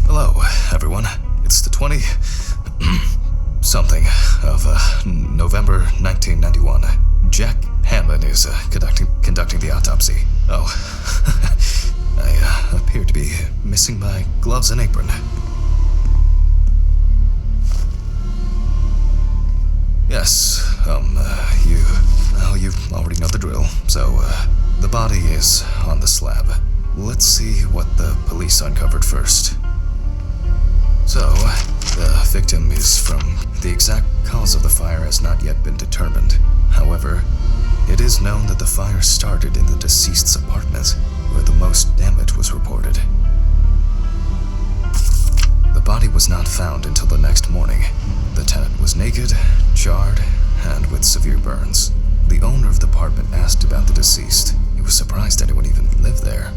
Hello, everyone. It's the 20-something of November 1991. Jack Hammond is conducting the autopsy. I appear to be missing my gloves and apron. Yes, you already know the drill. So, the body is on the slab. Let's see what the police uncovered first. So, the victim is from... The exact cause of the fire has not yet been determined. However, it is known that the fire started in the deceased's apartment, where the most damage was reported. The body was not found until the next morning. The tenant was naked, charred, and with severe burns. The owner of the apartment asked about the deceased. He was surprised anyone even lived there.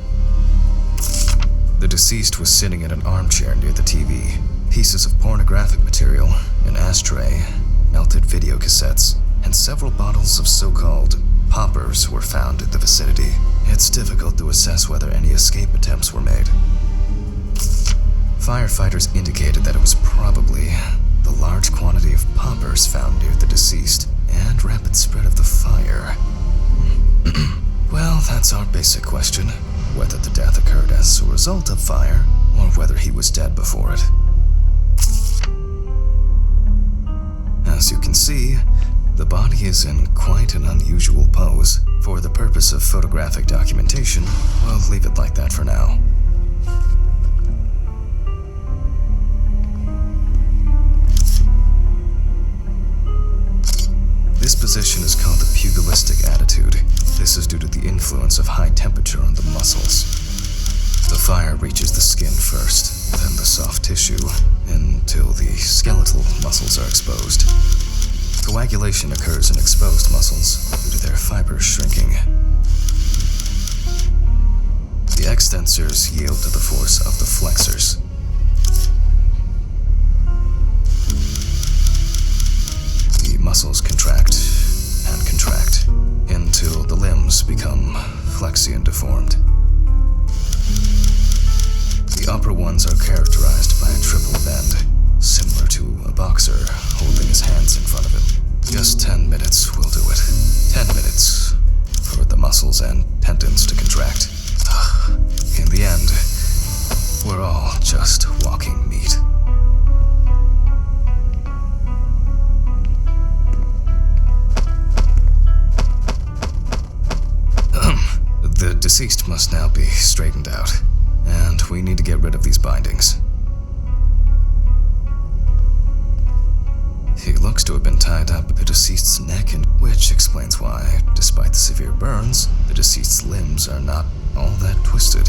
The deceased was sitting in an armchair near the TV. Pieces of pornographic material, an ashtray, melted video cassettes, and several bottles of so-called poppers were found in the vicinity. It's difficult to assess whether any escape attempts were made. Firefighters indicated that it was probably the large quantity of poppers found near the deceased and rapid spread of the fire. Well, that's our basic question. Whether the death occurred as a result of fire, or whether he was dead before it. As you can see, the body is in quite an unusual pose. For the purpose of photographic documentation, we'll leave it like that for now. This position is called the pugilistic attitude. This is due to the influence of high temperature on the muscles. The fire reaches the skin first, then the soft tissue, until the skeletal muscles are exposed. Coagulation occurs in exposed muscles due to their fibers shrinking. The extensors yield to the force of the flexors. The muscles contract and contract until the limbs become flexy and deformed. The upper ones are characterized by a triple bend, similar to a boxer holding his hands in front of him. Just 10 minutes will do it. 10 minutes for the muscles and tendons to contract. In the end, we're all just walking meat. The deceased must now be straightened out, and we need to get rid of these bindings. He looks to have been tied up at the deceased's neck, and which explains why, despite the severe burns, the deceased's limbs are not all that twisted.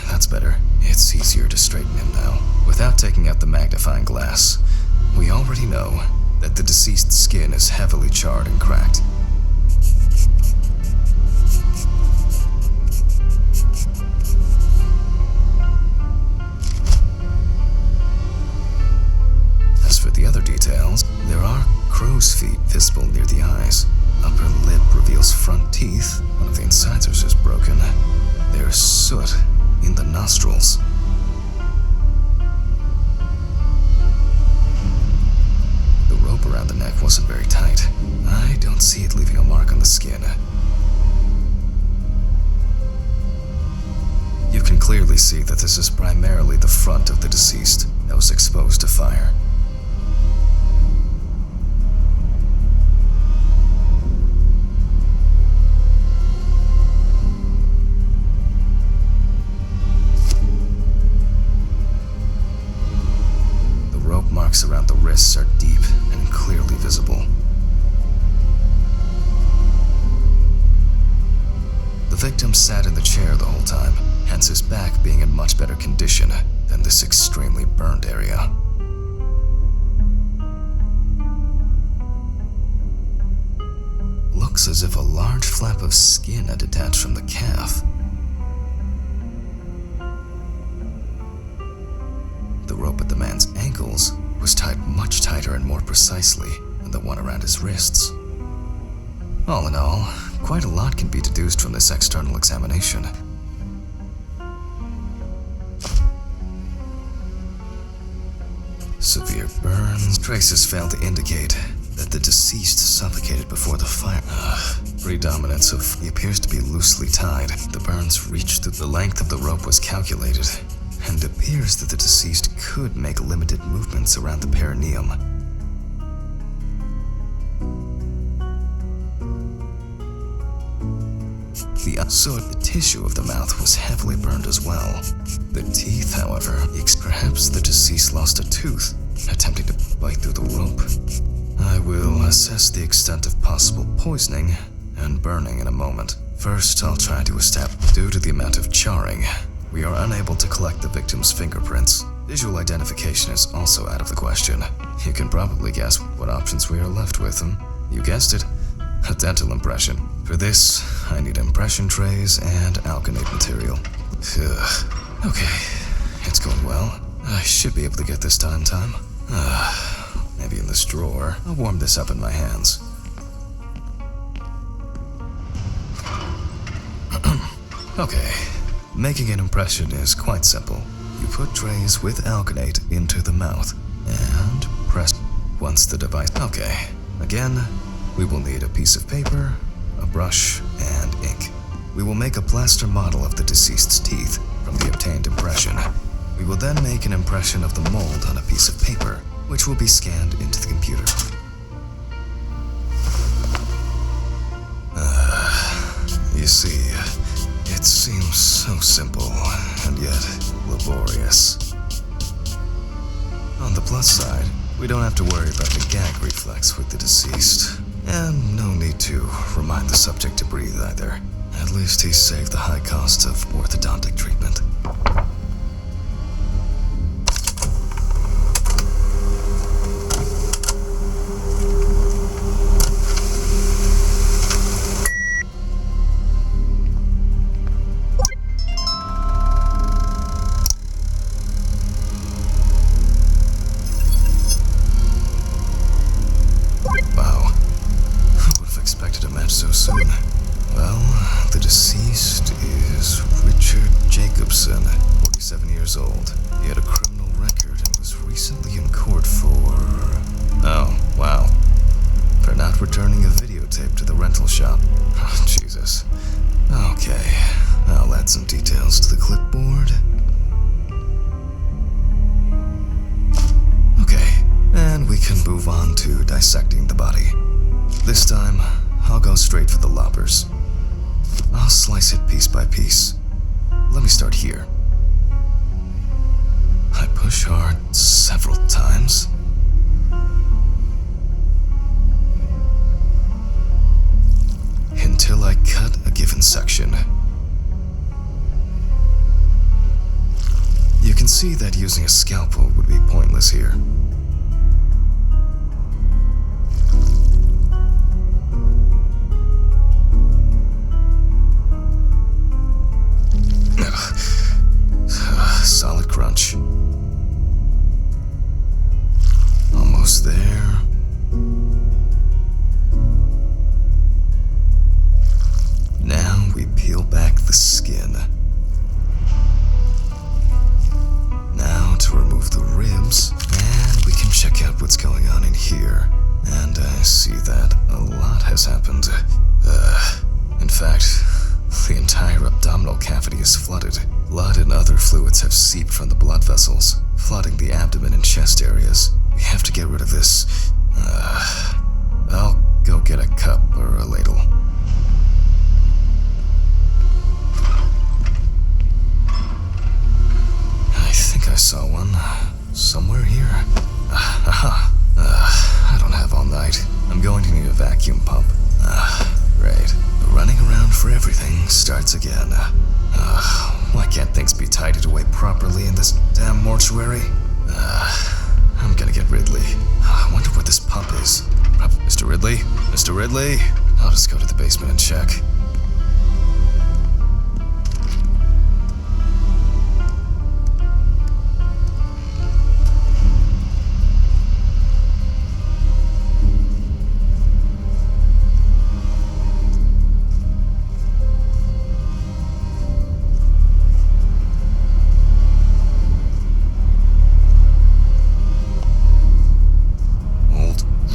That's better. It's easier to straighten him now. Without taking out the magnifying glass, We already know that the deceased's skin is heavily charred and cracked. As for the other details, there are crow's feet visible near the eyes. Upper lip reveals front teeth. One of the incisors is broken. There's soot in the nostrils. The rope around the neck wasn't very tight. I don't see it leaving a mark on the skin. You can clearly see that this is primarily the front of the deceased that was exposed to fire. Around the wrists are deep and clearly visible. The victim sat in the chair the whole time, hence his back being in much better condition than this extremely burned area. Looks as if a large flap of skin had detached from the calf. The rope at the man's ankles was tied much tighter and more precisely than the one around his wrists. All in all, quite a lot can be deduced from this external examination. Severe burns. Traces fail to indicate that the deceased suffocated before the fire. Predominance of he appears to be loosely tied. The burns reached through the length of the rope was calculated, and it appears that the deceased could make limited movements around the perineum. The tissue of the mouth was heavily burned as well. The teeth, however, perhaps the deceased lost a tooth, attempting to bite through the rope. I will assess the extent of possible poisoning and burning in a moment. First, I'll try to establish. Due to the amount of charring, we are unable to collect the victim's fingerprints. Visual identification is also out of the question. You can probably guess what options we are left with. You guessed it, a dental impression. For this, I need impression trays and alkanate material. Okay, it's going well. I should be able to get this done in time. Maybe in this drawer. I'll warm this up in my hands. Okay. Making an impression is quite simple. You put trays with alkanate into the mouth and press once the device. Okay. Again, we will need a piece of paper, a brush, and ink. We will make a plaster model of the deceased's teeth from the obtained impression. We will then make an impression of the mold on a piece of paper, which will be scanned into the computer. You see, it seems so simple, and yet laborious. On the plus side, we don't have to worry about the gag reflex with the deceased, and no need to remind the subject to breathe either. At least he's saved the high costs of orthodontic treatment. So soon. Well, the deceased is Richard Jacobson, 47 years old. He had a criminal record and was recently in court for... Oh, wow. For not returning a videotape to the rental shop. Oh, Jesus. Okay, I'll add some details to the clipboard. Okay, and we can move on to dissecting the body. This time, I'll go straight for the loppers. I'll slice it piece by piece. Let me start here. I push hard several times. Until I cut a given section. You can see that using a scalpel would be pointless here. see that a lot has happened. In fact, the entire abdominal cavity is flooded. Blood and other fluids have seeped from the blood vessels, flooding the abdomen and chest areas. We have to get rid of this. I'll go get a cup or a ladle. I think I saw one somewhere here. I don't have all night. I'm going to need a vacuum pump. Right. The running around for everything starts again. Why can't things be tidied away properly in this damn mortuary? I'm gonna get Ridley. I wonder where this pump is. Mr. Ridley? Mr. Ridley? I'll just go to the basement and check.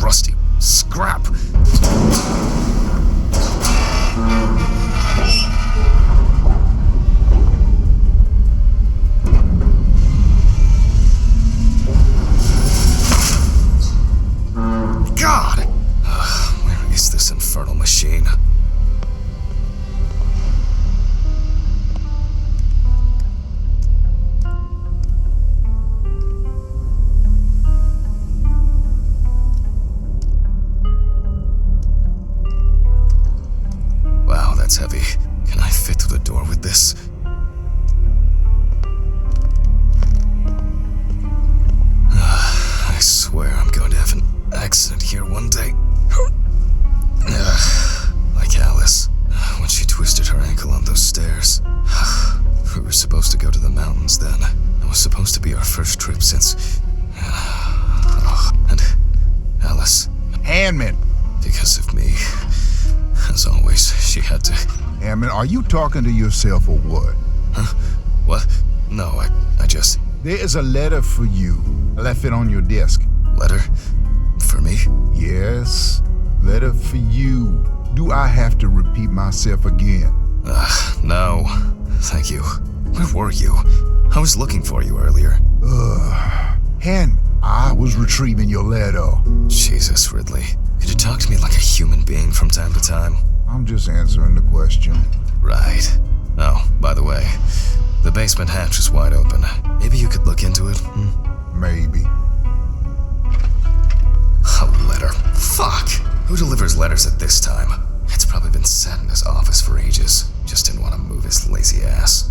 Rusty scrap. God! Where is this infernal machine? That's heavy. Can I fit through the door with this? I swear I'm going to have an accident here one day. Like Alice, when she twisted her ankle on those stairs. We were supposed to go to the mountains then. It was supposed to be our first trip since... and Alice. Hammond! Because of me. As always, she had to... Hammond, are you talking to yourself or what? Huh? What? No, I just... There is a letter for you. I left it on your desk. Letter? For me? Yes, letter for you. Do I have to repeat myself again? No. Thank you. Where were you? I was looking for you earlier. Hammond, I was retrieving your letter. Jesus, Ridley. Could you talk to me like a human being from time to time? I'm just answering the question. Right. Oh, by the way, the basement hatch is wide open. Maybe you could look into it? Maybe. A letter. Fuck! Who delivers letters at this time? It's probably been sat in his office for ages. Just didn't want to move his lazy ass.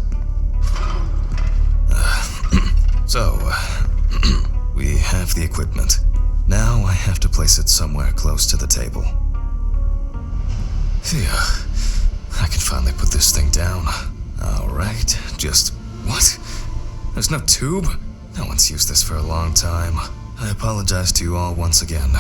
We have the equipment. Now I have to place it somewhere close to the table. Phew. I can finally put this thing down. Alright, just... What? There's no tube? No one's used this for a long time. I apologize to you all once again.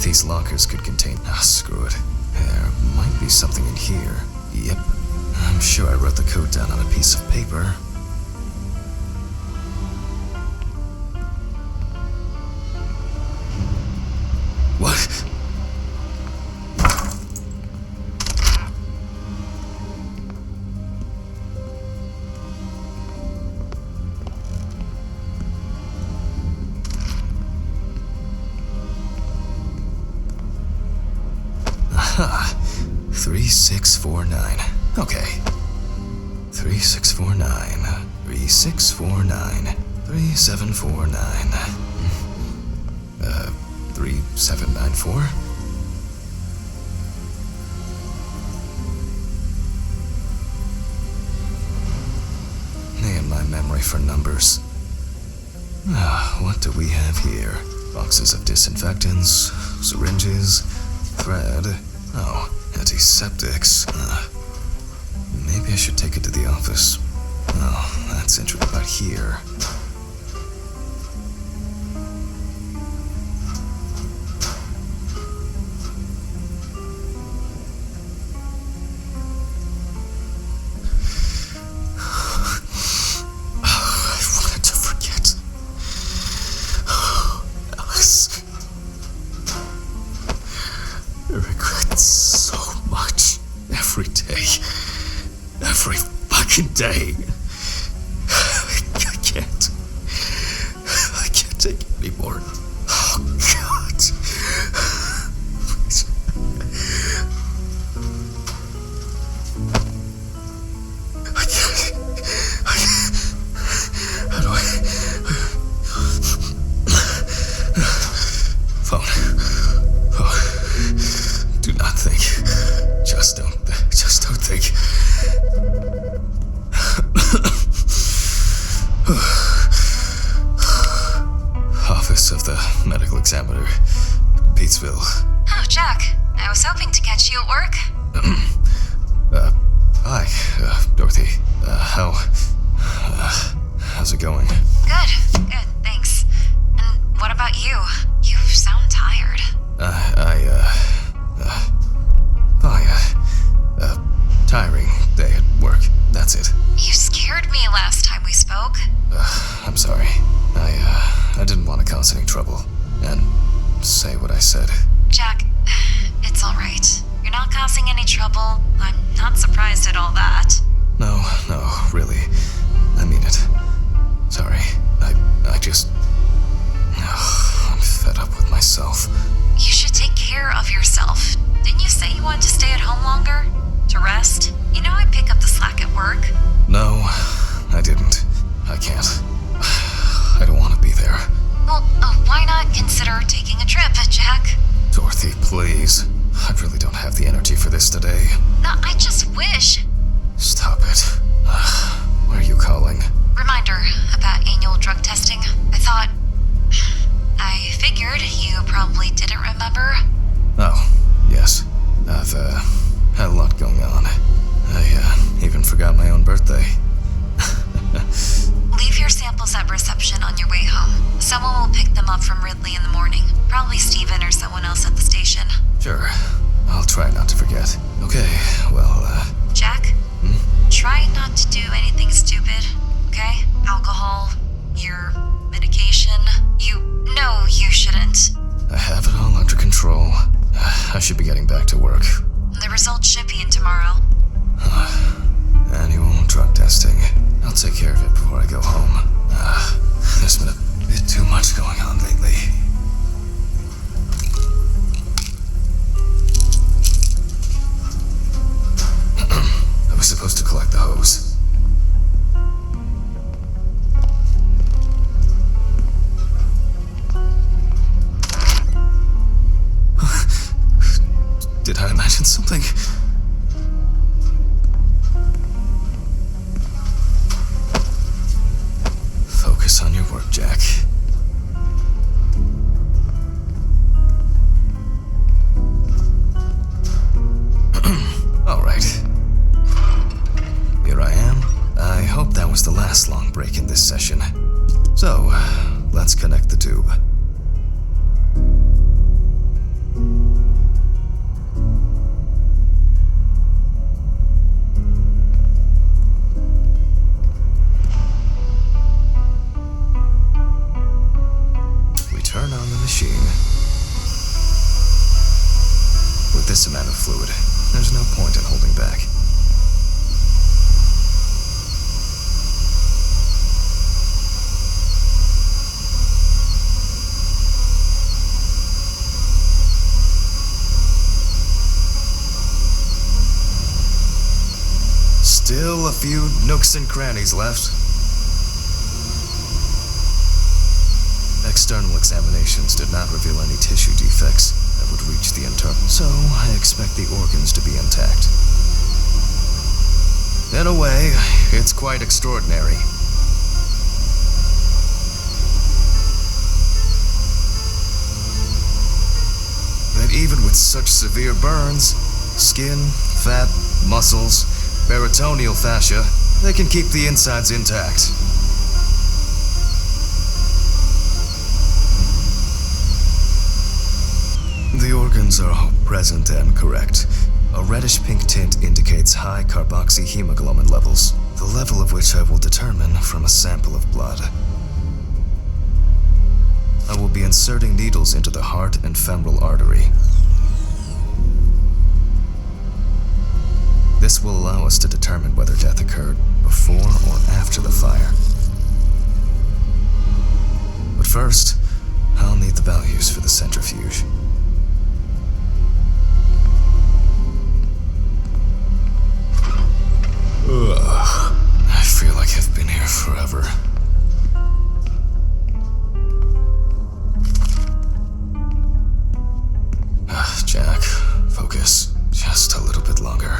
These lockers could contain... screw it. There might be something in here. Yep. I'm sure I wrote the code down on a piece of paper. What? Aha. 3649. Okay. 3649. 3649. 3749. 3794. Man, my memory for numbers. What do we have here? Boxes of disinfectants, syringes, thread. Oh, antiseptics. Maybe I should take it to the office. Oh, that's interesting about here. every day. Every fucking day. I can't take it anymore. Oh, God. Please. I can't. How do I... Phone. Oh. Do not think. Just don't think. Office of the Medical Examiner, Pete'sville. Oh, Jack. I was hoping to catch you at work. Hi, Dorothy. How's it going? Good, thanks. And what about you? You sound tired. Tiring day at work. That's it. You scared me last time we spoke. I'm sorry. I didn't want to cause any trouble and say what I said. Jack, it's alright. You're not causing any trouble. I'm not surprised at all that. No, really. I mean it. Sorry. I just... I'm fed up with myself. You should take care of yourself. Didn't you say you wanted to stay at home longer? To rest? You know I pick up the slack at work. No, I didn't. I can't. I don't want to be there. Well, why not consider taking a trip, Jack? Dorothy, please. I really don't have the energy for this today. No, I just wish. Stop it. Why are you calling? Reminder about annual drug testing. I figured you probably didn't remember. Oh, yes. I've, had a lot going on. I, even forgot my own birthday. Leave your samples at reception on your way home. Someone will pick them up from Ridley in the morning. Probably Steven or someone else at the station. Sure. I'll try not to forget. Okay, well, Jack? Try not to do anything stupid, okay? Alcohol, your medication. No, you shouldn't. I have it all under control. I should be getting back to work. The results should be in tomorrow. Annual drug testing. I'll take care of it before I go home. There's been a bit too much going on lately. I was supposed to collect the hose. Did I imagine something? Focus on your work, Jack. All right. Here I am. I hope that was the last long break in this session. So, let's connect the tube. Turn on the machine. With this amount of fluid, there's no point in holding back. Still a few nooks and crannies left. External examinations did not reveal any tissue defects that would reach the internal, so I expect the organs to be intact. In a way, it's quite extraordinary. That even with such severe burns, skin, fat, muscles, peritoneal fascia, they can keep the insides intact. The organs are all present and correct. A reddish-pink tint indicates high carboxyhemoglobin levels, the level of which I will determine from a sample of blood. I will be inserting needles into the heart and femoral artery. This will allow us to determine whether death occurred before or after the fire. But first, I'll need the values for the centrifuge. Ugh, I feel like I've been here forever. Jack, focus. Just a little bit longer.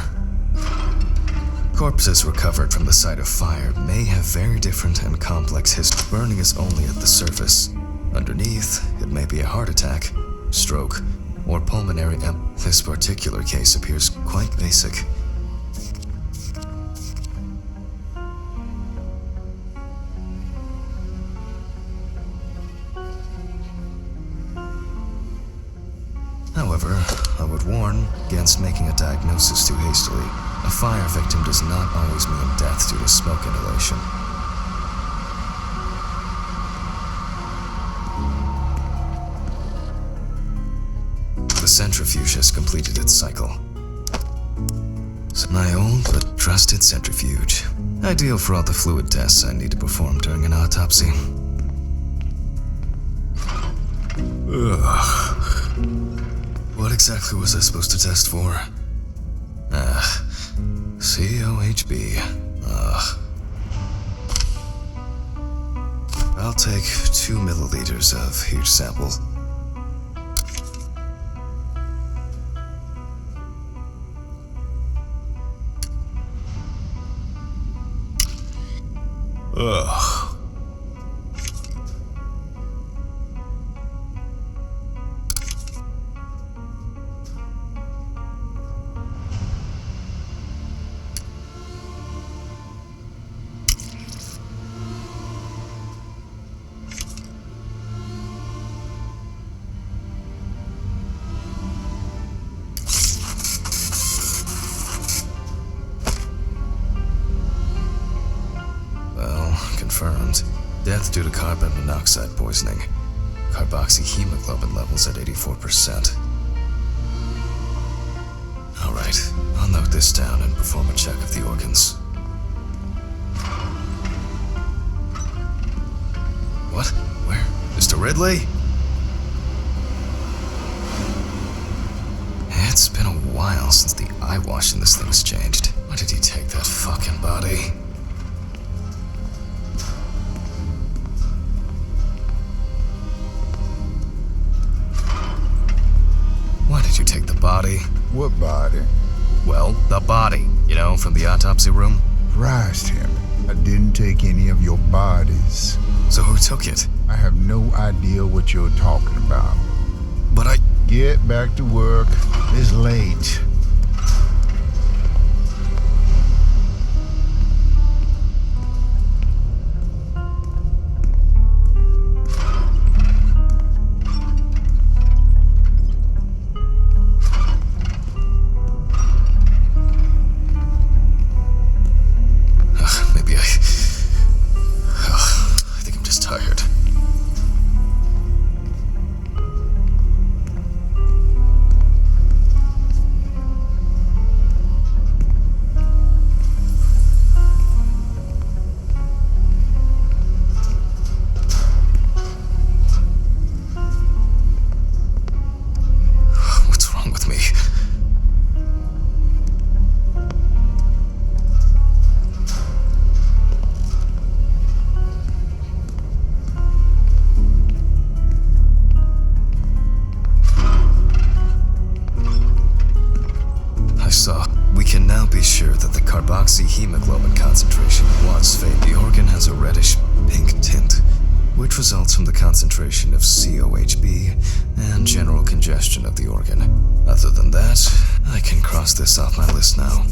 Corpses recovered from the site of fire may have very different and complex history. Burning is only at the surface. Underneath, it may be a heart attack, stroke, or pulmonary This particular case appears quite basic. However, I would warn against making a diagnosis too hastily. A fire victim does not always mean death due to smoke inhalation. The centrifuge has completed its cycle. My old but trusted centrifuge. Ideal for all the fluid tests I need to perform during an autopsy. Ugh. What exactly was I supposed to test for? COHB. I'll take 2 milliliters of each sample. Ugh. Confirmed. Death due to carbon monoxide poisoning. Carboxyhemoglobin levels at 84%. Alright, I'll note this down and perform a check of the organs. What? Where? Mr. Ridley? It's been a while since the eye wash in this thing's changed. Why did he take that fucking body? You take the body? What body? Well, the body, you know, from the autopsy room. Christ, him. I didn't take any of your bodies. So who took it? I have no idea what you're talking about. But I... Get back to work. It's late. We can now be sure that the carboxyhemoglobin concentration was fake. The organ has a reddish pink tint, which results from the concentration of COHB and general congestion of the organ. Other than that, I can cross this off my list now.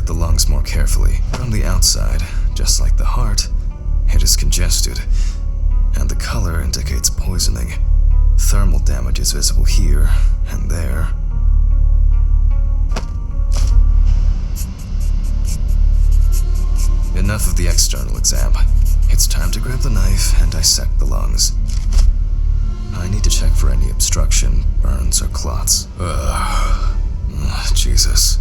The lungs more carefully. From the outside, just like the heart, it is congested, and the color indicates poisoning. Thermal damage is visible here and there. Enough of the external exam. It's time to grab the knife and dissect the lungs. I need to check for any obstruction, burns, or clots. Jesus.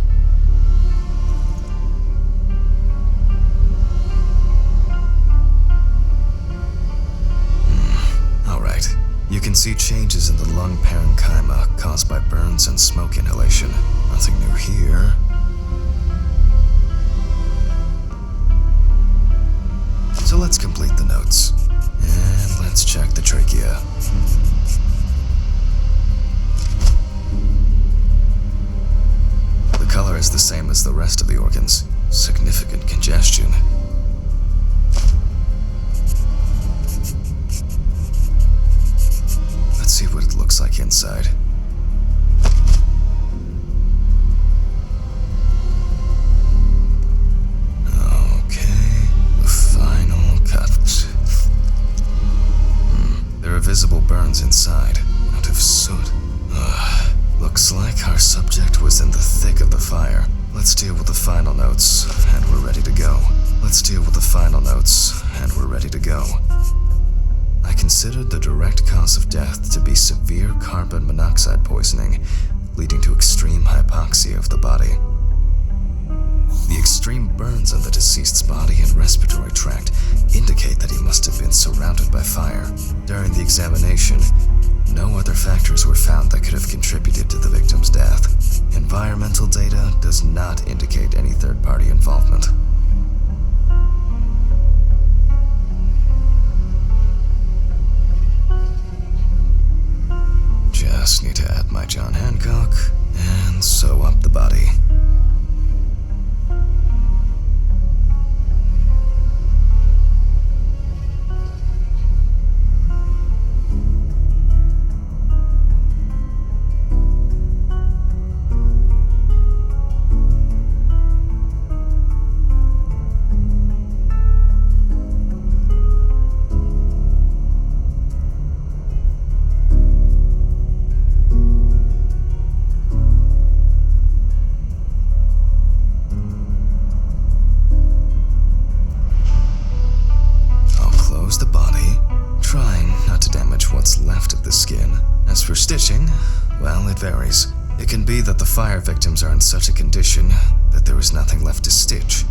Alright. You can see changes in the lung parenchyma caused by burns and smoke inhalation. Nothing new here. So let's complete the notes. And let's check the trachea. The color is the same as the rest of the organs. Significant congestion. Let's see what it looks like inside. Visible burns inside, out of soot. Looks like our subject was in the thick of the fire. Let's deal with the final notes, and we're ready to go. I considered the direct cause of death to be severe carbon monoxide poisoning, leading to extreme hypoxia of the body. The extreme burns on the deceased's body and respiratory tract indicate that he must have been surrounded by fire. During the examination, no other factors were found that could have contributed to the victim's death. Environmental data does not indicate any third-party involvement. Just need to add my John Hancock and sew up the body. For stitching, well, it varies. It can be that the fire victims are in such a condition that there is nothing left to stitch.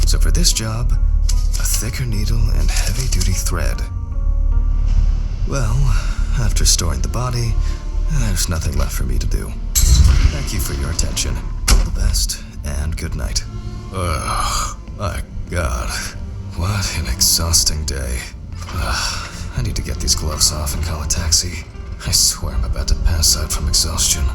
So for this job, a thicker needle and heavy-duty thread. Well, after storing the body, there's nothing left for me to do. Thank you for your attention. All the best, and good night. Ugh, my God. What an exhausting day. I need to get these gloves off and call a taxi. I swear I'm about to pass out from exhaustion.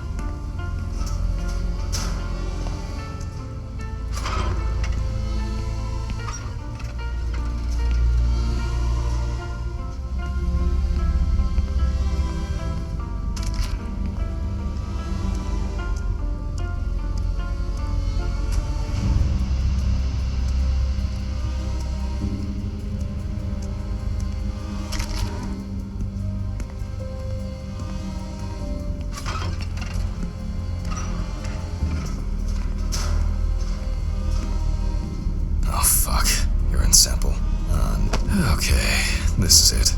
Sample on. Okay, this is it.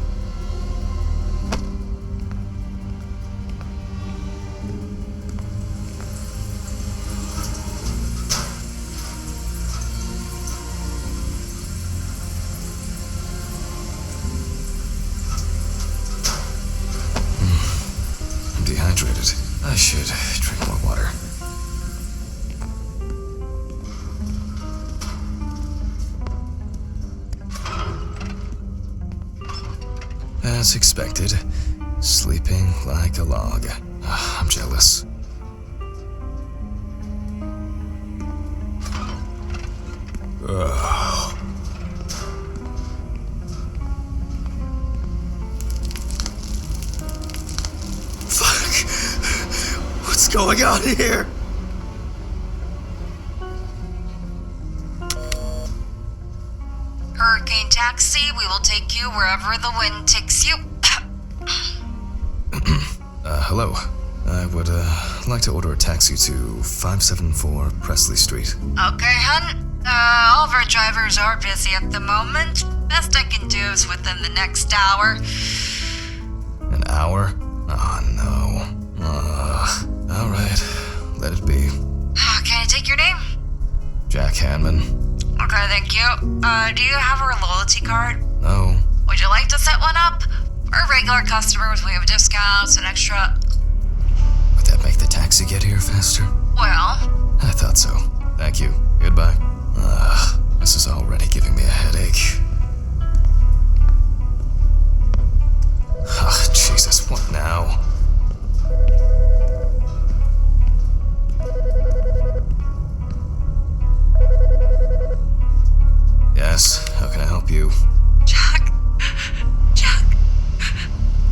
I'm dehydrated. I should drink more water. As expected, sleeping like a log. I'm jealous. Ugh. Fuck! What's going on here? Hurricane Taxi, we will take you wherever the wind takes you. Hello. I would like to order a taxi to 574 Presley Street. Okay, hun. All of our drivers are busy at the moment. Best I can do is within the next hour. An hour? Oh, no. Alright. Let it be. Can I take your name? Jack Hanman. Okay, thank you. Do you have our loyalty card? No. Would you like to set one up? For regular customers, we have discounts and extra... Would that make the taxi get here faster? Well... I thought so. Thank you. Goodbye. This is already giving me a headache. Jesus, what now? Yes, how can I help you? Jack,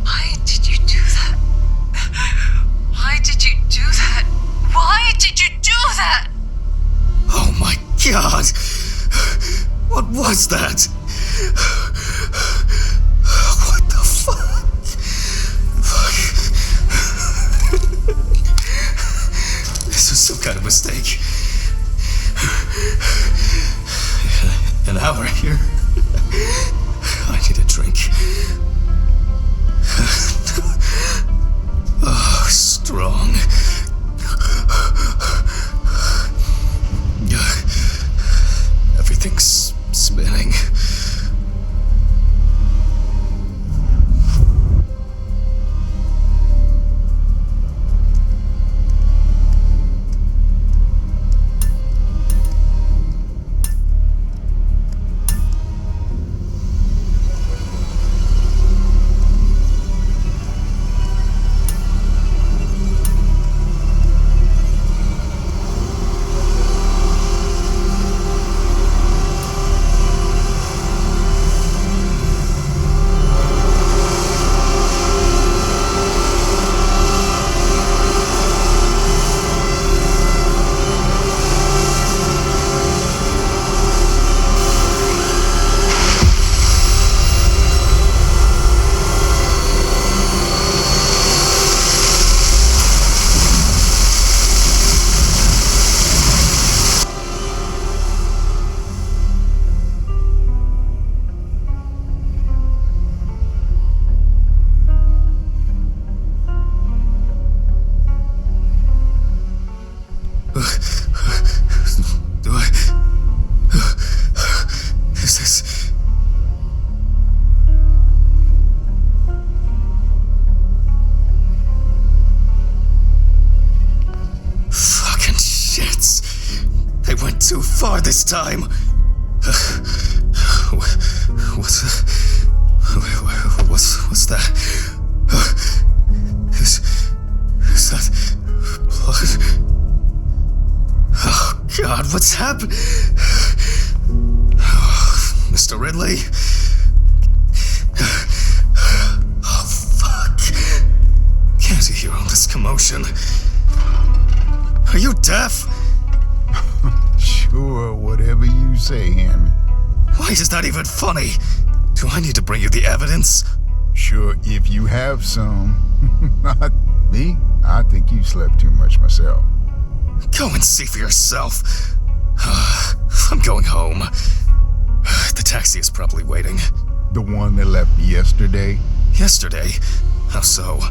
why did you do that? Why did you do that? Why did you do that? Oh my God! What was that? What the fuck? This was some kind of mistake. An hour here. I need a drink. Oh, strong. Everything's spinning. Too far this time. What's that? Is that blood? Oh God, what's happened? Oh, Mr. Ridley? Oh fuck! Can't you hear all this commotion? Are you deaf? Sure, whatever you say, Hanman. Why is that even funny? Do I need to bring you the evidence? Sure, if you have some. Not me. I think you slept too much myself. Go and see for yourself. I'm going home. The taxi is probably waiting. The one that left yesterday? Yesterday? How so?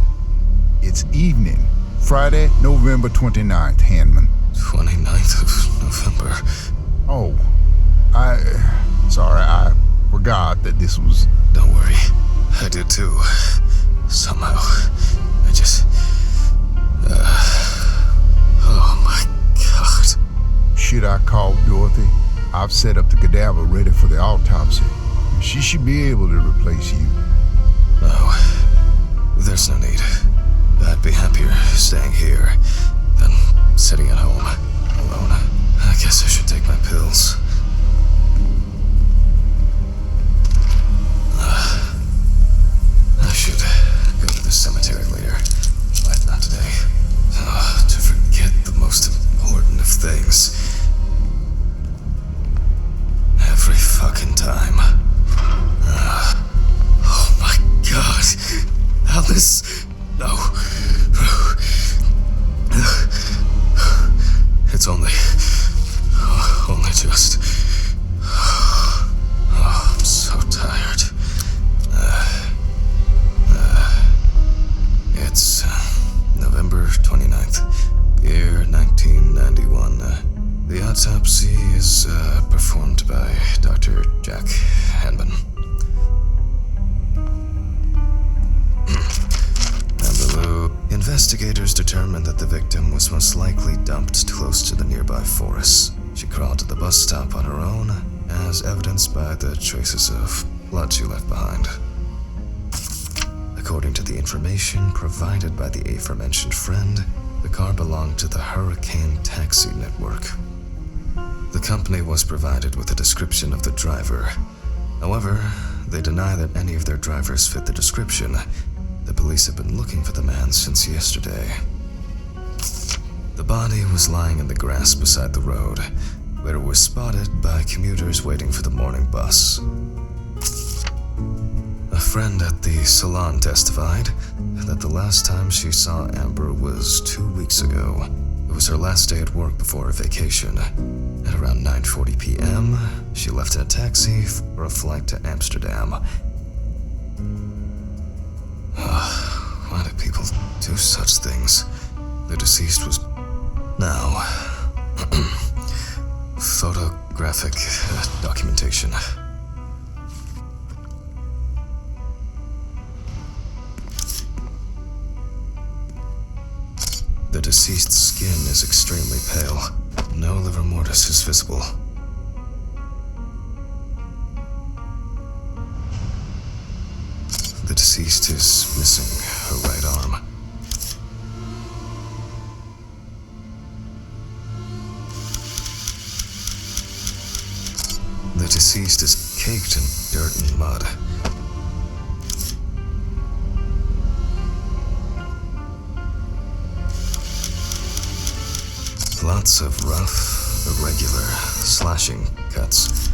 It's evening. Friday, November 29th, Hanman. 29th of November. Oh, sorry, I forgot that this was... Don't worry, I did too. Somehow, I just... oh my God. Should I call Dorothy? I've set up the cadaver ready for the autopsy. She should be able to replace you. No, there's no need. I'd be happier staying here than sitting at home, alone. I guess I should take my pills. I should go to the cemetery later, but not today. To forget the most important of things. Every fucking time. Oh my God. Alice, no. It's only just... Oh, I'm so tired. It's November 29th, year 1991. The autopsy is performed by Dr. Jack Hanman. Investigators determined that the victim was most likely dumped close to the nearby forest. She crawled to the bus stop on her own, as evidenced by the traces of blood she left behind. According to the information provided by the aforementioned friend, the car belonged to the Hurricane Taxi Network. The company was provided with a description of the driver. However, they deny that any of their drivers fit the description. The police have been looking for the man since yesterday. The body was lying in the grass beside the road, where it was spotted by commuters waiting for the morning bus. A friend at the salon testified that the last time she saw Amber was 2 weeks ago. It was her last day at work before her vacation. At around 9:40 p.m., she left in a taxi for a flight to Amsterdam. Why do people do such things? The deceased was... Now... photographic documentation. The deceased's skin is extremely pale. No livor mortis is visible. The deceased is missing her right arm. The deceased is caked in dirt and mud. Lots of rough, irregular, slashing cuts.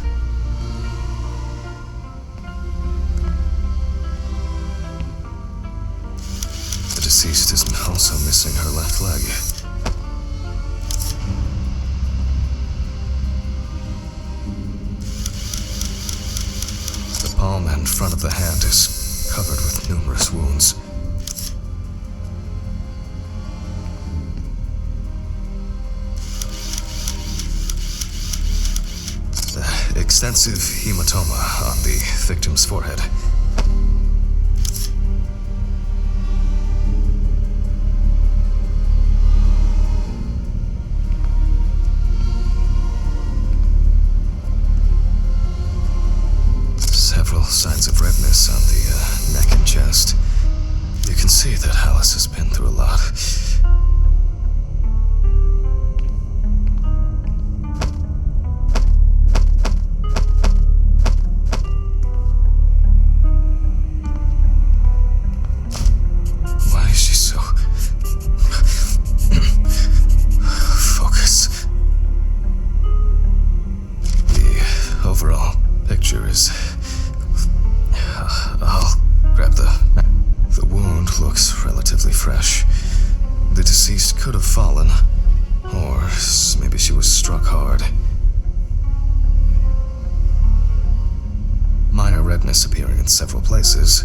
The deceased is also missing her left leg. The palm and front of the hand is covered with numerous wounds. Extensive hematoma on the victim's forehead. Several signs of redness on the neck and chest. You can see that Alice has been through a lot. Could have fallen, or maybe she was struck hard. Minor redness appearing in several places.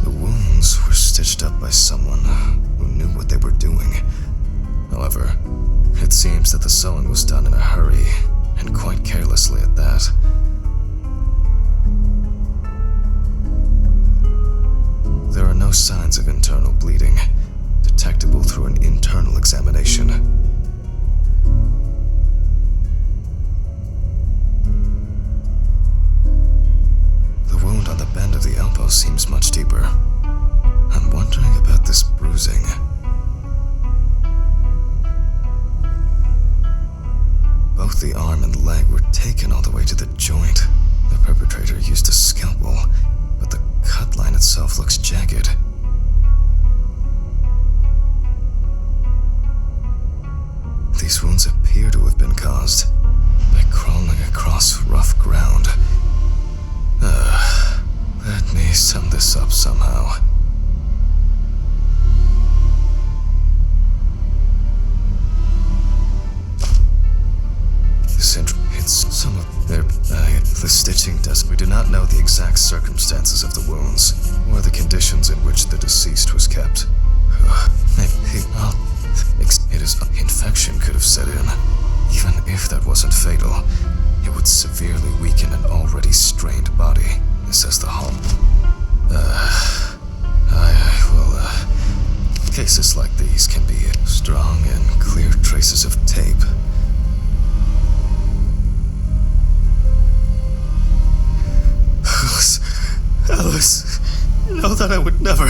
The wounds were stitched up by someone who knew what they were doing. However, it seems that the sewing was done in a hurry, and quite carelessly at that. There are no signs of internal bleeding, detectable through an internal examination. The wound on the bend of the elbow seems much deeper. I'm wondering about this bruising. Both the arm and leg were taken all the way to the joint. The perpetrator used a scalpel, but the cut line itself looks jagged. These wounds appear to have been caused by crawling across rough ground. Let me sum this up somehow. Some of the stitching does. We do not know the exact circumstances of the wounds or the conditions in which the deceased was kept. Infection could have set in. Even if that wasn't fatal, it would severely weaken an already strained body, says the home. Cases like these can be strong and clear traces of tape. Alice, you know that I would never...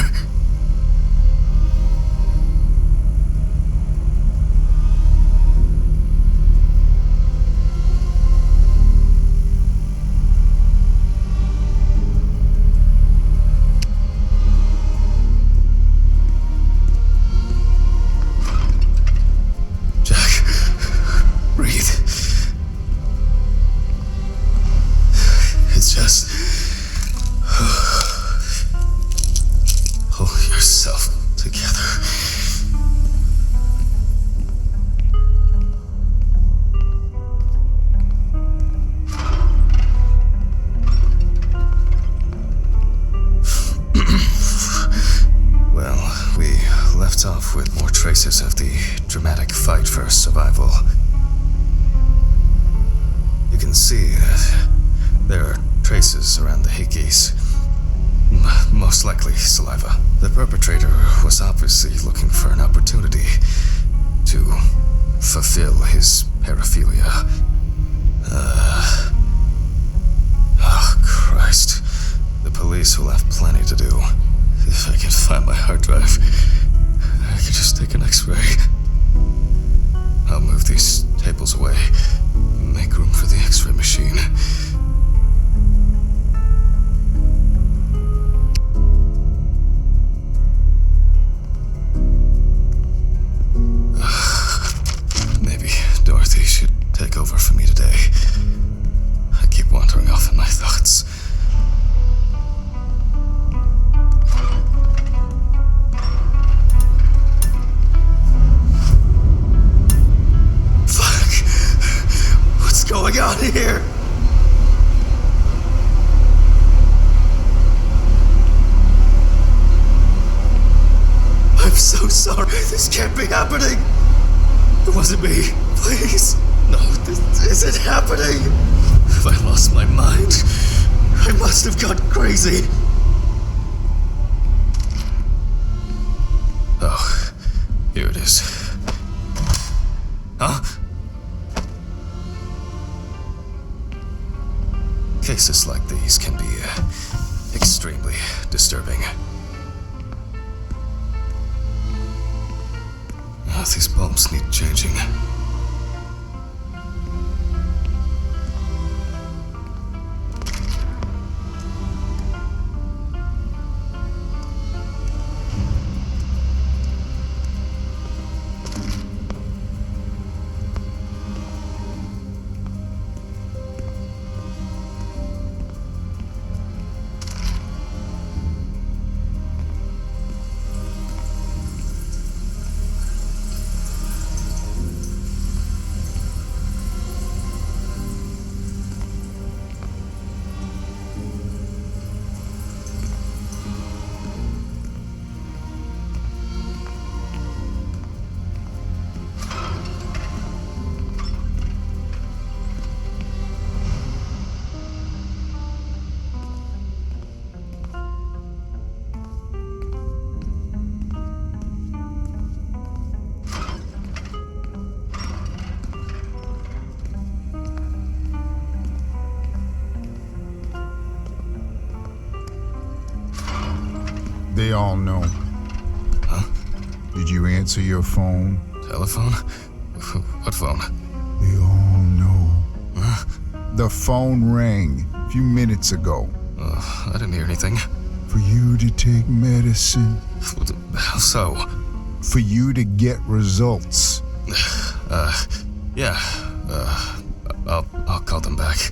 Traces of the dramatic fight for survival. You can see that there are traces around the hickeys. Most likely saliva. The perpetrator was obviously looking for an opportunity to fulfill his paraphilia. Oh, Christ. The police will have plenty to do. If I can find my hard drive, I could just take an x-ray. I'll move these tables away. Make room for the x-ray machine. Maybe Dorothy should take over for me today. I keep wandering off in my thoughts. Going on here? I'm so sorry. This can't be happening. It wasn't me. Please. No, this isn't happening. Have I lost my mind? I must have gone crazy. Oh, here it is. Huh? Cases like these can be extremely disturbing. These bulbs need changing. They all know. Huh? Did you answer your phone? Telephone? What phone? They all know. Huh? The phone rang a few minutes ago. I didn't hear anything. For you to take medicine. How so? For you to get results. Yeah. I'll call them back.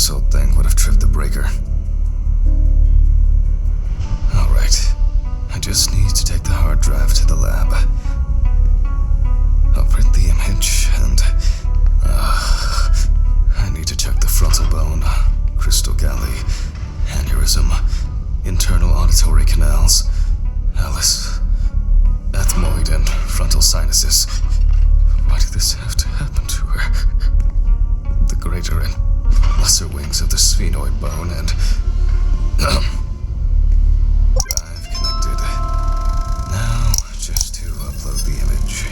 this old thing would have tripped the breaker. Alright, I just need to take the hard drive to the lab. I'll print the image and... I need to check the frontal bone, crystal galley, aneurysm, internal auditory canals, Alice, ethmoid and frontal sinuses. Why did this have to happen to her? The greater and lesser wings of the sphenoid bone and... Drive connected. Now, just to upload the image.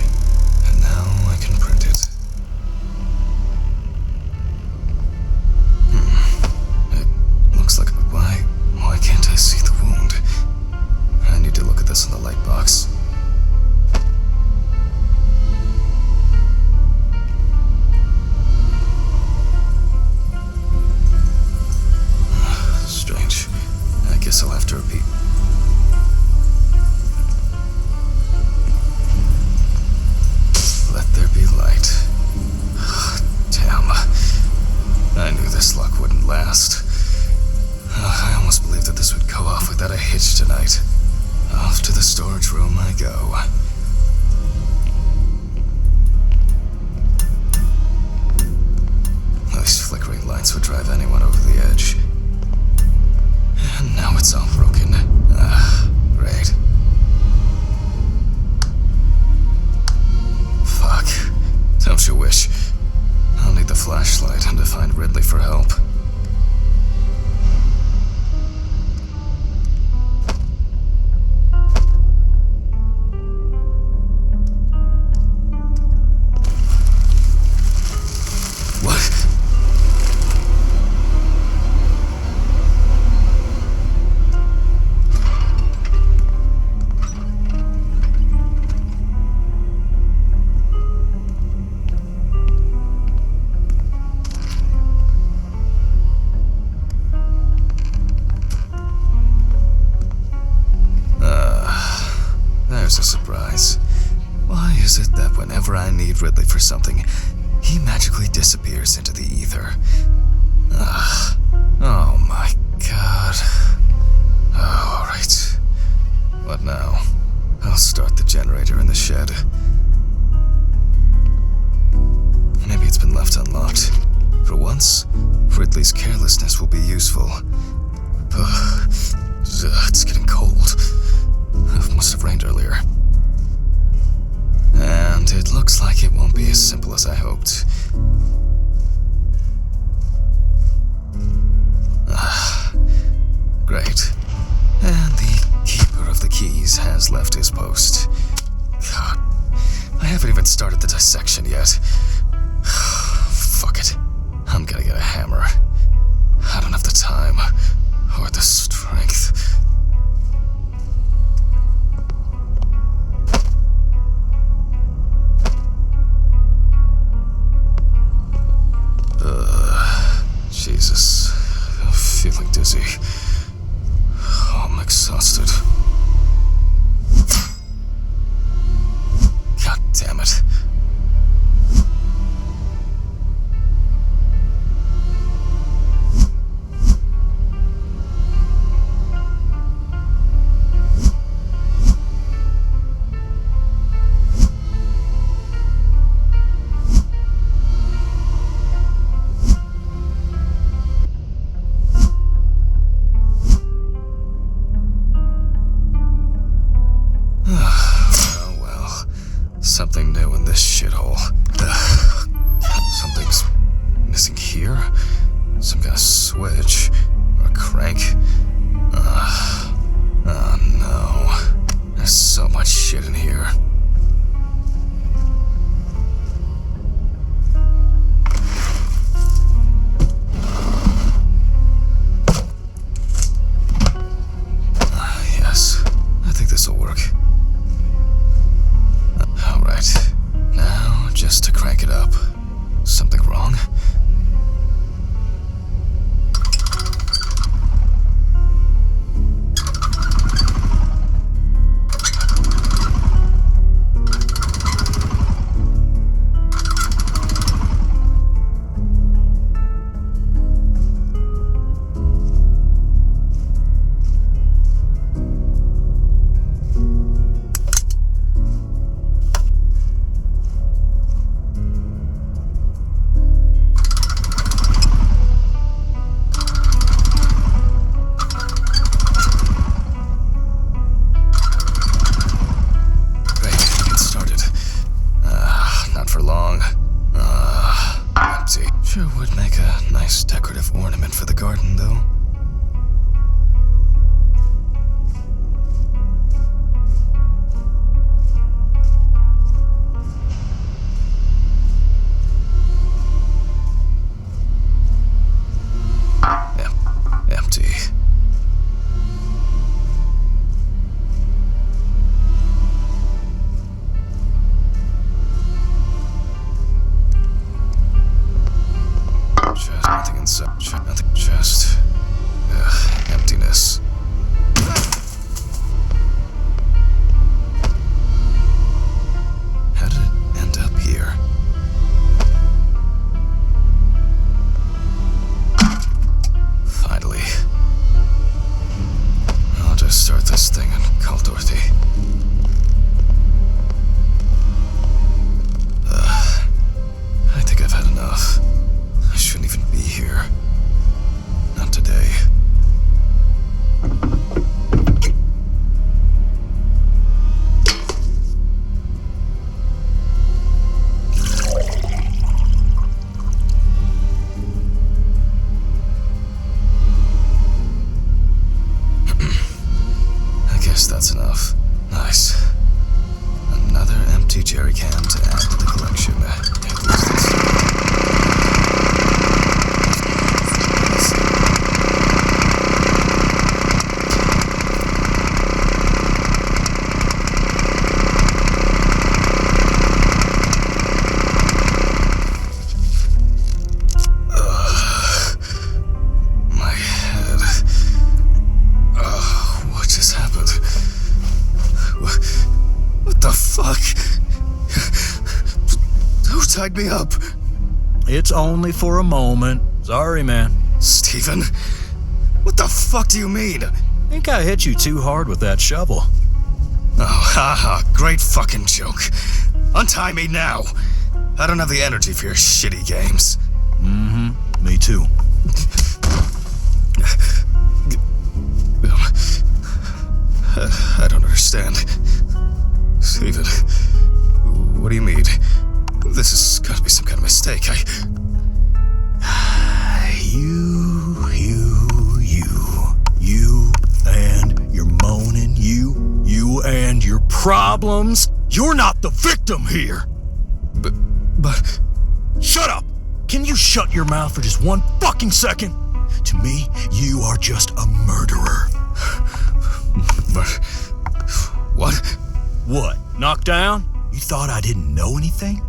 And now I can print it. It looks like... Why can't I see the wound? I need to look at this in the light box. Strange. I guess I'll have to repeat. Let there be light. Damn. I knew this luck wouldn't last. I almost believed that this would go off without a hitch tonight. Off to the storage room I go. These flickering lights would drive anyone over the edge. And now it's all broken. Great. Fuck. Don't you wish? I'll need the flashlight and to find Ridley for help. There's a surprise. Why is it that whenever I need Ridley for something, he magically disappears into the ether? Oh my god. Oh, alright. What now? I'll start the generator in the shed. Maybe it's been left unlocked. For once, Ridley's carelessness will be useful. It's getting cold. It must have rained earlier. And it looks like it won't be as simple as I hoped. Great. And the keeper of the keys has left his post. God, I haven't even started the dissection yet. Fuck it. I'm gonna get a hammer. I don't have the time or the strength. Jesus, I'm feeling dizzy. I'm exhausted. God damn it. Something new in this shithole. Something's missing here? Some kind of switch? Or a crank? Oh no. There's so much shit in here. Yes, I think this'll work. Alright, now just to crank it up. Something wrong? Nice decorative ornament for the garden, though. Empty. Nothing inside. Nothing. Just emptiness. How did it end up here? Finally. I'll just start this thing and call Dorothy. I think I've had enough. I shouldn't even be here. Not today. I guess that's enough. Nice. Another empty jerry can to add to the collection. At least it's... Tied me up. It's only for a moment. Sorry, man. Steven, what the fuck do you mean? Think I hit you too hard with that shovel. Oh, haha, great fucking joke. Untie me now. I don't have the energy for your shitty games. Mm-hmm, me too. I don't understand. Steven, what do you mean? This has got to be some kind of mistake. You, and your moaning, you and your problems. You're not the victim here. But... Shut up! Can you shut your mouth for just one fucking second? To me, you are just a murderer. But... What? What? Knocked down? You thought I didn't know anything?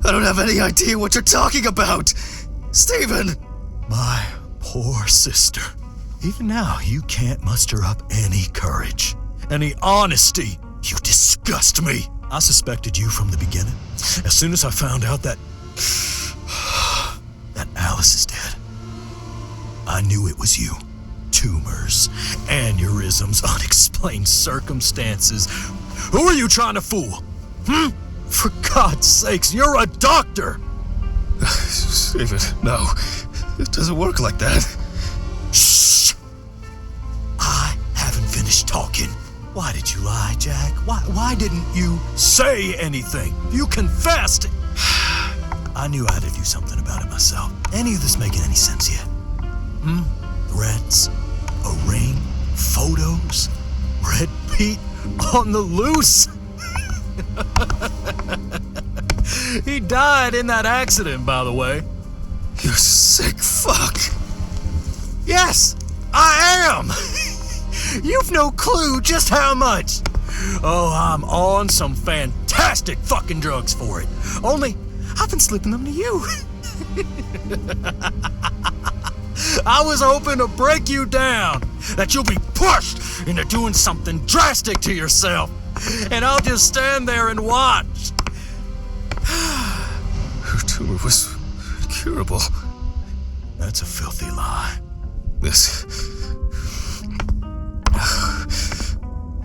I don't have any idea what you're talking about! Steven! My poor sister. Even now, you can't muster up any courage, any honesty. You disgust me. I suspected you from the beginning. As soon as I found out that Alice is dead, I knew it was you. Tumors, aneurysms, unexplained circumstances. Who are you trying to fool? For God's sakes, you're a doctor! Steven, no. It doesn't work like that. Shh! I haven't finished talking. Why did you lie, Jack? Why didn't you say anything? You confessed! I knew I had to do something about it myself. Any of this making any sense yet? Threats? A ring? Photos? Red Pete on the loose? He died in that accident, by the way. You sick fuck. Yes, I am. You've no clue just how much. Oh, I'm on some fantastic fucking drugs for it. Only, I've been slipping them to you. I was hoping to break you down, that you'll be pushed into doing something drastic to yourself, and I'll just stand there and watch. Her tumor was incurable. That's a filthy lie. This...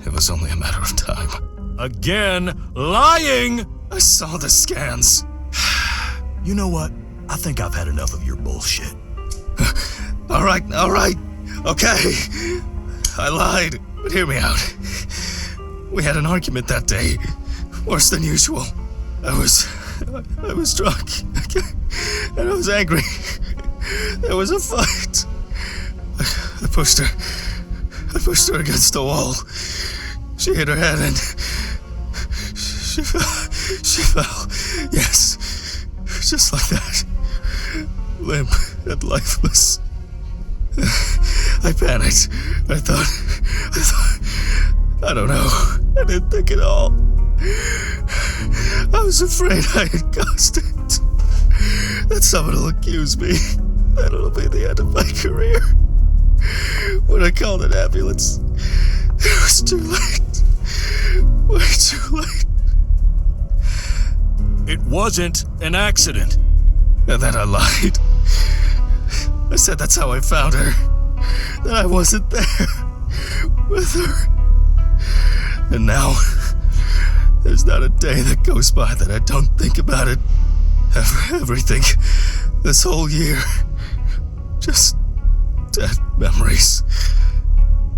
It was only a matter of time. Again, lying! I saw the scans. You know what? I think I've had enough of your bullshit. All right. Okay. I lied, but hear me out. We had an argument that day. Worse than usual. I was drunk. And I was angry. There was a fight. I pushed her. I pushed her against the wall. She hit her head and she fell. She fell. Yes. Just like that. Limp and lifeless. I panicked. I thought, I don't know. I didn't think at all. I was afraid I had caused it. That someone will accuse me. That it'll be the end of my career. When I called an ambulance, it was too late. Way too late. It wasn't an accident. And then I lied. I said that's how I found her. That I wasn't there with her. And now, there's not a day that goes by that I don't think about it. Everything. This whole year. Just dead memories.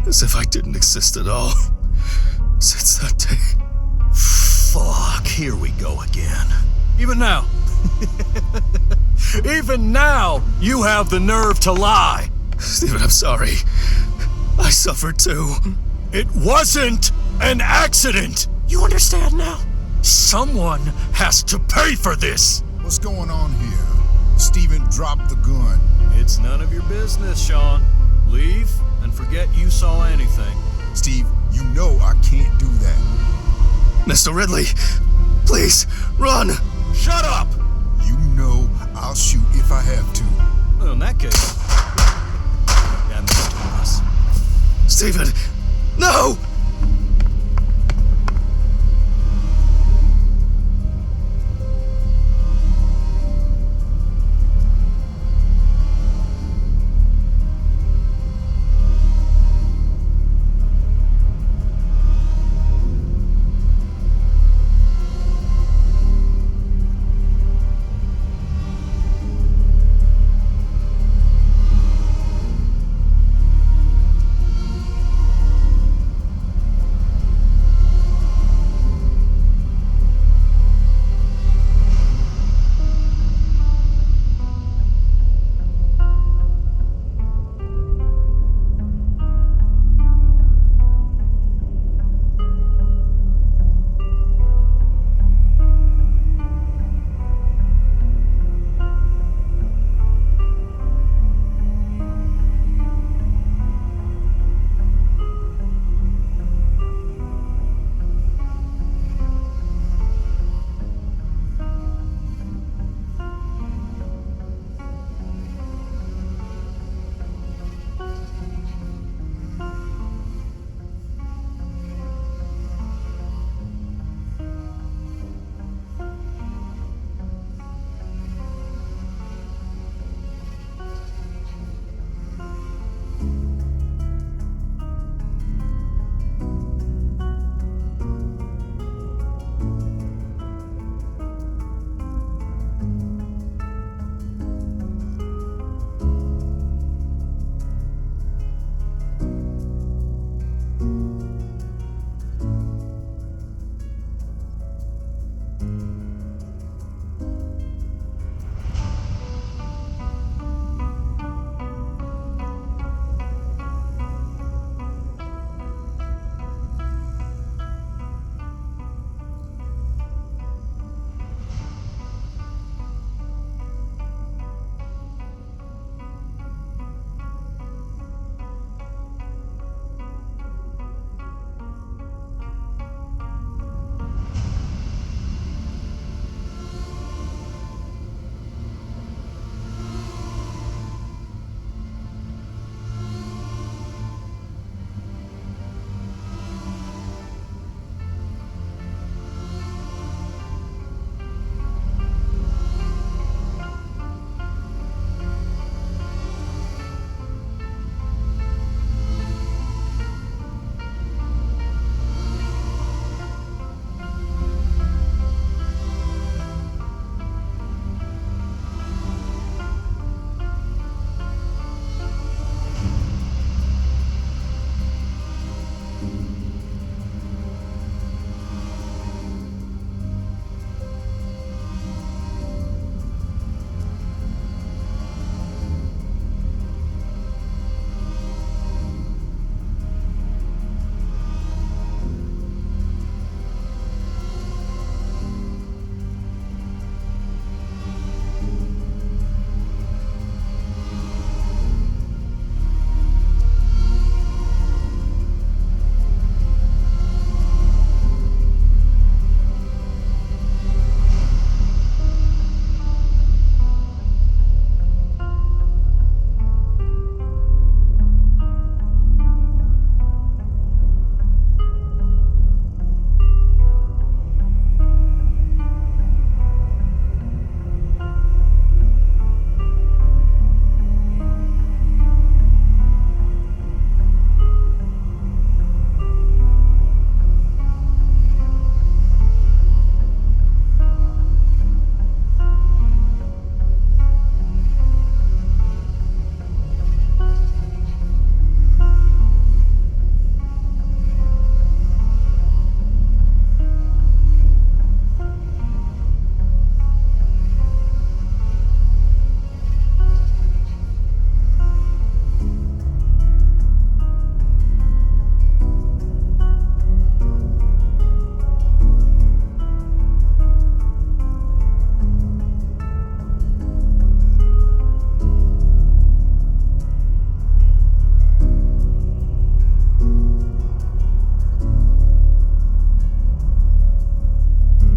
As if I didn't exist at all. Since that day. Fuck, here we go again. Even now. Even now, you have the nerve to lie. Stephen, I'm sorry. I suffered too. It wasn't an accident. You understand now? Someone has to pay for this. What's going on here? Stephen, drop the gun. It's none of your business, Sean. Leave and forget you saw anything. Steve, you know I can't do that. Mr. Ridley, please, run! Shut up! You know I'll shoot if I have to. Well, in that case, damn it to us. Stephen, no!